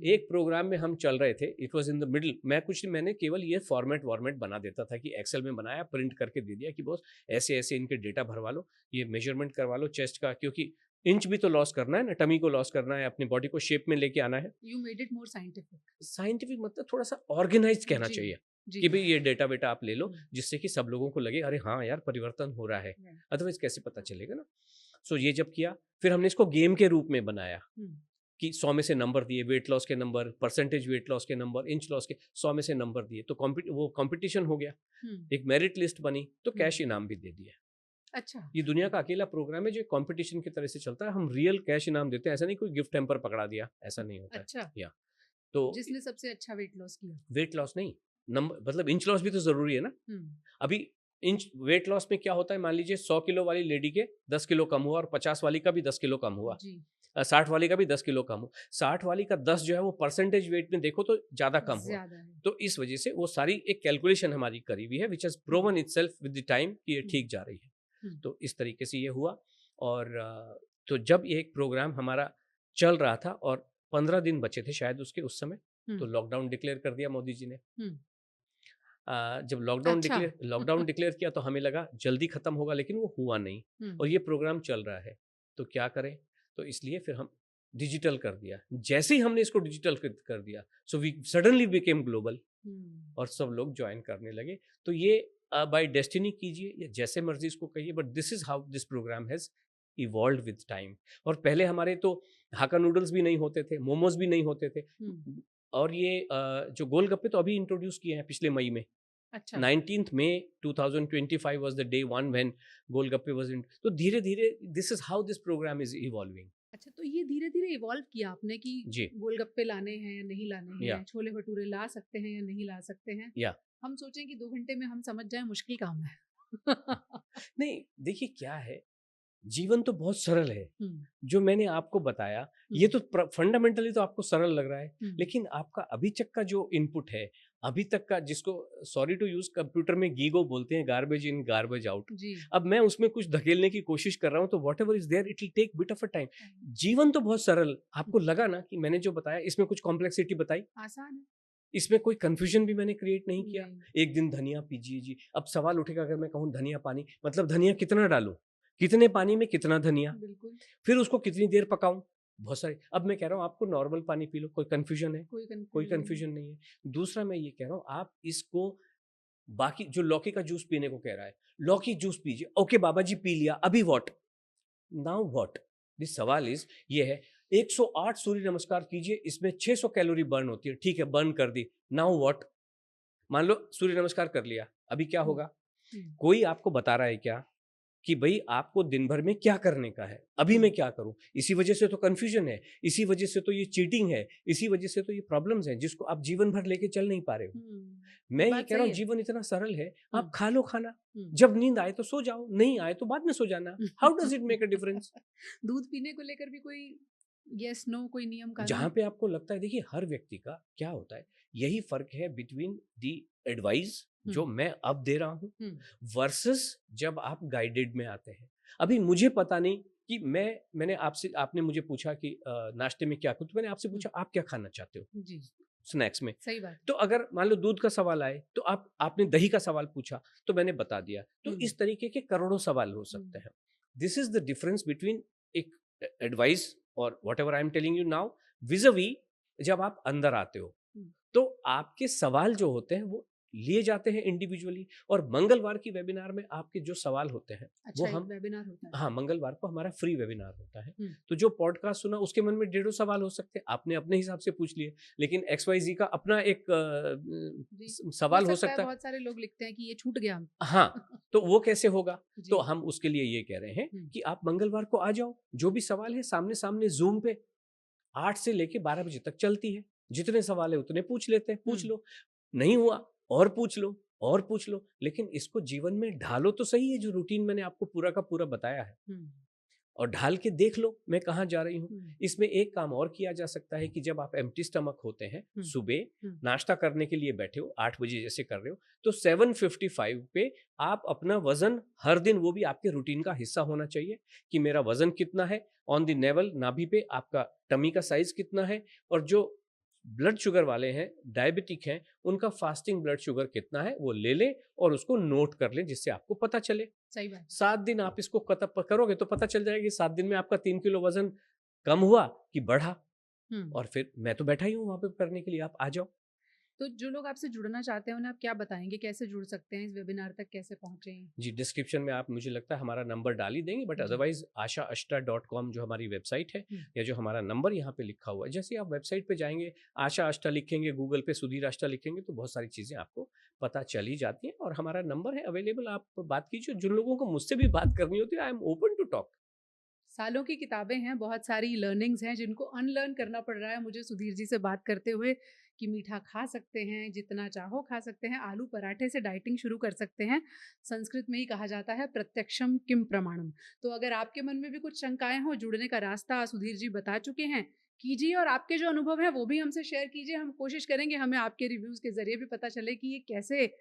एक प्रोग्राम में हम चल रहे थे, it was in the middle, मैंने केवल ये फॉर्मेट बना देता था कि एक्सेल में बनाया, प्रिंट करके दे दिया कि बॉस ऐसे ऐसे इनके डेटा भरवा लो, ये मेजरमेंट करवा लो चेस्ट का, क्योंकि इंच भी तो लॉस करना है ना, टमी को लॉस करना है, अपनी बॉडी को शेप में लेके आना है। You made it more scientific. Scientific मतलब थोड़ा सा ऑर्गेनाइज कहना चाहिए जी, कि भाई ये डेटा बेटा आप ले लो, जिससे कि सब लोगों को लगे अरे हाँ यार परिवर्तन हो रहा है, अदरवाइज कैसे पता चलेगा ना। सो ये जब किया, फिर हमने इसको गेम के रूप में बनाया कि 100 में से नंबर दिए, वेट लॉस के नंबर, परसेंटेज वेट लॉस के नंबर, इंच लॉस के 100 में से नंबर दिए, तो वो कंपटीशन हो गया, एक मेरिट लिस्ट बनी, तो कैश इनाम भी दे दिया। अच्छा, ये दुनिया का अकेला प्रोग्राम है जो कंपटीशन की तरह से चलता है, हम रियल कैश इनाम देते हैं, ऐसा नहीं कोई गिफ्ट हैम्पर पकड़ा दिया, ऐसा नहीं होता अच्छा। है। या तो जिसने सबसे अच्छा वेट लॉस किया, वेट लॉस नहीं, नंबर मतलब इंच लॉस भी तो जरूरी है ना। अभी इंच वेट लॉस में क्या होता है, मान लीजिए 100 किलो वाली लेडी के 10 किलो कम हुआ, और 50 वाली का भी 10 किलो कम हुआ, 60 वाली का भी 10 किलो कम हुआ, 60 वाली का 10 जो है वो परसेंटेज वेट में देखो तो ज्यादा कम हुआ। तो इस वजह से वो सारी एक कैलकुलेशन हमारी करी हुई है, which has proven itself with the time कि ये ठीक जा रही है। तो इस तरीके से ये हुआ। और तो जब ये एक प्रोग्राम हमारा चल रहा था और 15 दिन बचे थे शायद उसके, उस समय तो लॉकडाउन डिक्लेयर कर दिया मोदी जी ने। जब लॉकडाउन डिक्लेयर किया तो हमें लगा जल्दी खत्म होगा, लेकिन वो हुआ नहीं, और ये प्रोग्राम चल रहा है, तो क्या करें, तो इसलिए फिर हम डिजिटल कर दिया। जैसे ही हमने इसको डिजिटल कर दिया, so we suddenly became global, और सब लोग ज्वाइन करने लगे। तो ये बाय डेस्टिनी कीजिए या जैसे मर्जी इसको कहिए, but this is how this program has evolve with time. और पहले हमारे तो हाका नूडल्स भी नहीं होते थे, मोमोज भी नहीं होते थे, और ये जो गोलगप्पे तो अभी इंट्रोड्यूस किए हैं पिछले मई में। अच्छा। 19th May 2025 was the day one when golgappe was in। तो धीरे धीरे this is how this program is evolving. अच्छा, तो ये धीरे धीरे इवॉल्व किया आपने कि गोलगप्पे लाने हैं या नहीं लाने हैं, छोले भटूरे ला सकते हैं या नहीं ला सकते हैं, या हम सोचें कि 2 घंटे में हम समझ जाएं, मुश्किल काम है। नहीं, देखिए क्या है, जीवन तो बहुत सरल है। जो मैंने आपको बताया ये तो फंडामेंटली तो आपको सरल लग रहा है, लेकिन आपका अभी तक का जो इनपुट है, अभी तक का, जिसको सॉरी टू यूज कंप्यूटर में गीगो बोलते हैं, गार्बेज इन गार्बेज आउट, अब मैं उसमें कुछ धकेलने की कोशिश कर रहा हूँ, तो whatever is there it will take bit of a time. जीवन तो बहुत सरल, आपको लगा ना कि मैंने जो बताया इसमें कुछ कॉम्प्लेक्सिटी बताई, आसान है, इसमें कोई कंफ्यूजन भी मैंने क्रिएट नहीं किया। एक दिन धनिया पीजिए जी, अब सवाल उठेगा अगर मैं कहूँ धनिया पानी, मतलब धनिया कितना डालूं, कितने पानी में कितना धनिया, फिर उसको कितनी देर पकाऊं, बहुत सारे। अब मैं कह रहा हूँ आपको नॉर्मल पानी पी लो, कोई कंफ्यूजन है? कोई कंफ्यूजन नहीं है। दूसरा मैं ये कह रहा हूँ, आप इसको बाकी जो लौकी का जूस पीने को कह रहा है, लौकी जूस पीजिए, ओके बाबा जी पी लिया, अभी व्हाट नाउ व्हाट। दिस सवाल इज ये है, 108 सूर्य नमस्कार कीजिए, इसमें 600 कैलोरी बर्न होती है, ठीक है बर्न कर दी, नाउ व्हाट। मान लो सूर्य नमस्कार कर लिया, अभी क्या होगा? कोई आपको बता रहा है क्या कि भाई आपको दिन भर में क्या करने का है, अभी मैं क्या करूं? इसी वजह से तो कंफ्यूजन है, इसी वजह से तो ये चीटिंग है, इसी वजह से तो ये प्रॉब्लम्स हैं जिसको आप जीवन भर लेके चल नहीं पा रहे हो। मैं ये कह रहा हूँ जीवन इतना सरल है, आप खा लो खाना, जब नींद आए तो सो जाओ, नहीं आए तो बाद में सो जाना। How does it make a difference? दूध पीने को लेकर भी कोई यस नो कोई नियम कानून? जहां पे आपको लगता है, देखिए हर व्यक्ति का क्या होता है, यही फर्क है बिटवीन दी एडवाइस जो मैं अब दे रहा हूं वर्सेस जब आप गाइडेड में आते हैं। अभी मुझे पता नहीं कि मैंने आपने मुझे पूछा कि नाश्ते में क्या करूं, तो मैंने आपसे पूछा आप क्या खाना चाहते हो जी स्नैक्स में, सही बात। तो अगर मान लो दूध का सवाल आए तो आपने दही का सवाल पूछा तो मैंने बता दिया। तो इस तरीके के करोड़ों सवाल हो सकते हैं। This is the difference between एक एडवाइस और whatever I am telling you now vis-a-vis जब आप अंदर आते हो तो आपके सवाल जो होते हैं वो लिए जाते हैं इंडिविजुअली। और मंगलवार की वेबिनार में आपके जो सवाल होते हैं अच्छा, वो एक हम वेबिनार होता है। हाँ, मंगलवार को हमारा फ्री वेबिनार होता है। हम्म, तो जो पॉडकास्ट सुना उसके मन में 150 सवाल हो सकते हैं, आपने अपने हिसाब से पूछ लिए, लेकिन XYZ का अपना एक जी, हो सवाल हो सकता है सकता है। बहुत सारे लोग लिखते हैं कि ये छूट गया हमसे। हाँ, तो वो कैसे होगा? तो जी। हम उसके लिए ये कह रहे हैं हम्म, कि आप मंगलवार को आ जाओ, जो भी सवाल है सामने-सामने ज़ूम पे 8 से लेके 12 बजे तक चलती है। जितने सवाल है उतने पूछ लेते हैं, पूछ हम्म, लो। नहीं हुआ और पूछ लो और पूछ लो, लेकिन इसको जीवन में ढालो तो सही है, जो रूटीन मैंने आपको पूरा का पूरा बताया है। हम्म, और ढाल के देख लो मैं कहाँ जा रही हूँ। हम्म, इसमें एक काम और किया जा सकता है कि जब आप एम्प्टी स्टमक होते हैं, हम्म, सुबह हम्म, नाश्ता करने के लिए बैठे हो 8 बजे जैसे कर रहे हो, तो 7:55 पे आप अपना वजन हर दिन, वो भी आपके रूटीन का हिस्सा होना चाहिए कि मेरा वजन कितना है ऑन द नेवल, नाभि पे आपका टमी का साइज कितना है, और जो ब्लड शुगर वाले हैं, डायबिटिक हैं, उनका फास्टिंग ब्लड शुगर कितना है वो ले लें और उसको नोट कर लें, जिससे आपको पता चले। सही बात। 7 दिन आप इसको करोगे तो पता चल जाएगा कि 7 दिन में आपका 3 किलो वज़न कम हुआ कि बढ़ा। हम्म, और फिर मैं तो बैठा ही हूँ वहाँ पे करने के लिए, आप आ जाओ। तो जो लोग आपसे जुड़ना चाहते हैं उन्हें आप क्या बताएंगे, कैसे जुड़ सकते हैं, इस वेबिनार तक कैसे पहुंचे? जी, डिस्क्रिप्शन में आप, मुझे लगता है, हमारा नंबर डाल ही देंगे, बट जी। अदरवाइज़ आशाअष्टा.com जो हमारी वेबसाइट है, हम्म, या जो हमारा नंबर यहाँ पे लिखा हुआ है, जैसे ही आप वेबसाइट पे जाएँगे, आशा अष्टा लिखेंगे, गूगल पे सुधीर अष्टा लिखेंगे, तो बहुत सारी चीज़ें आपको पता चल ही जाती हैं, और हमारा नंबर है अवेलेबल, आप बात कीजिए। जिन लोगों को मुझसे भी बात करनी होती है, I am open to talk. सालों की किताबें हैं, बहुत सारी लर्निंग्स हैं जिनको अनलर्न करना पड़ रहा है मुझे सुधीर जी से बात करते हुए, कि मीठा खा सकते हैं, जितना चाहो खा सकते हैं, आलू पराठे से डाइटिंग शुरू कर सकते हैं। संस्कृत में ही कहा जाता है प्रत्यक्षम किम प्रमाणम। तो अगर आपके मन में भी कुछ शंकाएं हो, जुड़ने का रास्ता सुधीर जी बता चुके हैं, कीजिए, और आपके जो अनुभव है वो भी हमसे शेयर कीजिए। हम कोशिश करेंगे हमें आपके रिव्यूज़ के ज़रिए भी पता चले कि ये कैसे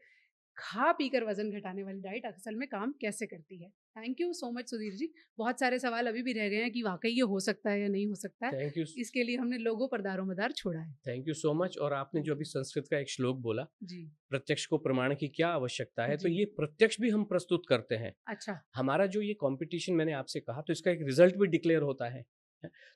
खा पीकर वजन घटाने वाली डाइट असल में काम कैसे करती है। Thank you so much Sudhir ji. बहुत सारे सवाल अभी भी रह गए हैं कि वाकई ये हो सकता है या नहीं हो सकता है। Thank you. इसके लिए हमने लोगों पर दारोमदार छोड़ा है। Thank you so much. और आपने जो थैंक अभी यू। संस्कृत का एक श्लोक बोला, जी। प्रत्यक्ष को प्रमाण की क्या आवश्यकता है, तो जी। ये प्रत्यक्ष भी हम प्रस्तुत करते हैं। अच्छा। हमारा जो ये कंपटीशन मैंने आपसे कहा, तो इसका एक रिजल्ट भी डिक्लेयर होता है।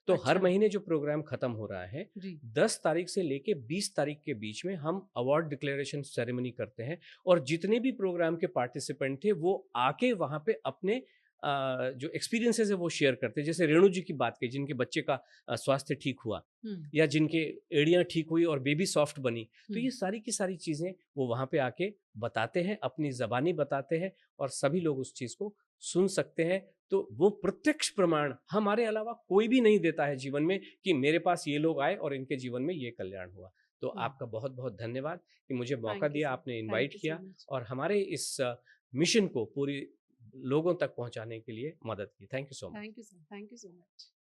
तो हर अच्छा। महीने जो प्रोग्राम खत्म हो रहा है, जी। 10 तारीख से लेके 20 तारीख के बीच में हम अवार्ड डिक्लेरेशन सेरेमनी करते हैं, और जितने भी प्रोग्राम के पार्टिसिपेंट थे वो आके वहाँ पे अपने जो एक्सपीरियंसेस है वो शेयर करते हैं। जैसे रेणु जी की बात की, जिनके बच्चे का स्वास्थ्य ठीक हुआ, हम्म, या जिनके एड़ियाँ ठीक हुई और बेबी सॉफ्ट बनी, तो हम्म, ये सारी की सारी चीज़ें वो वहाँ पे आके बताते हैं, अपनी ज़बानी बताते हैं, और सभी लोग उस चीज़ को सुन सकते हैं। तो वो प्रत्यक्ष प्रमाण हमारे अलावा कोई भी नहीं देता है जीवन में, कि मेरे पास ये लोग आए और इनके जीवन में ये कल्याण हुआ। तो हम्म। आपका बहुत-बहुत धन्यवाद कि मुझे मौका थैंक यू दिया, सर। आपने थैंक इनवाइट यू सो किया, मच। और हमारे इस मिशन को पूरी लोगों तक पहुँचाने के लिए मदद की। Thank you so much. Thank you sir. Thank you so much.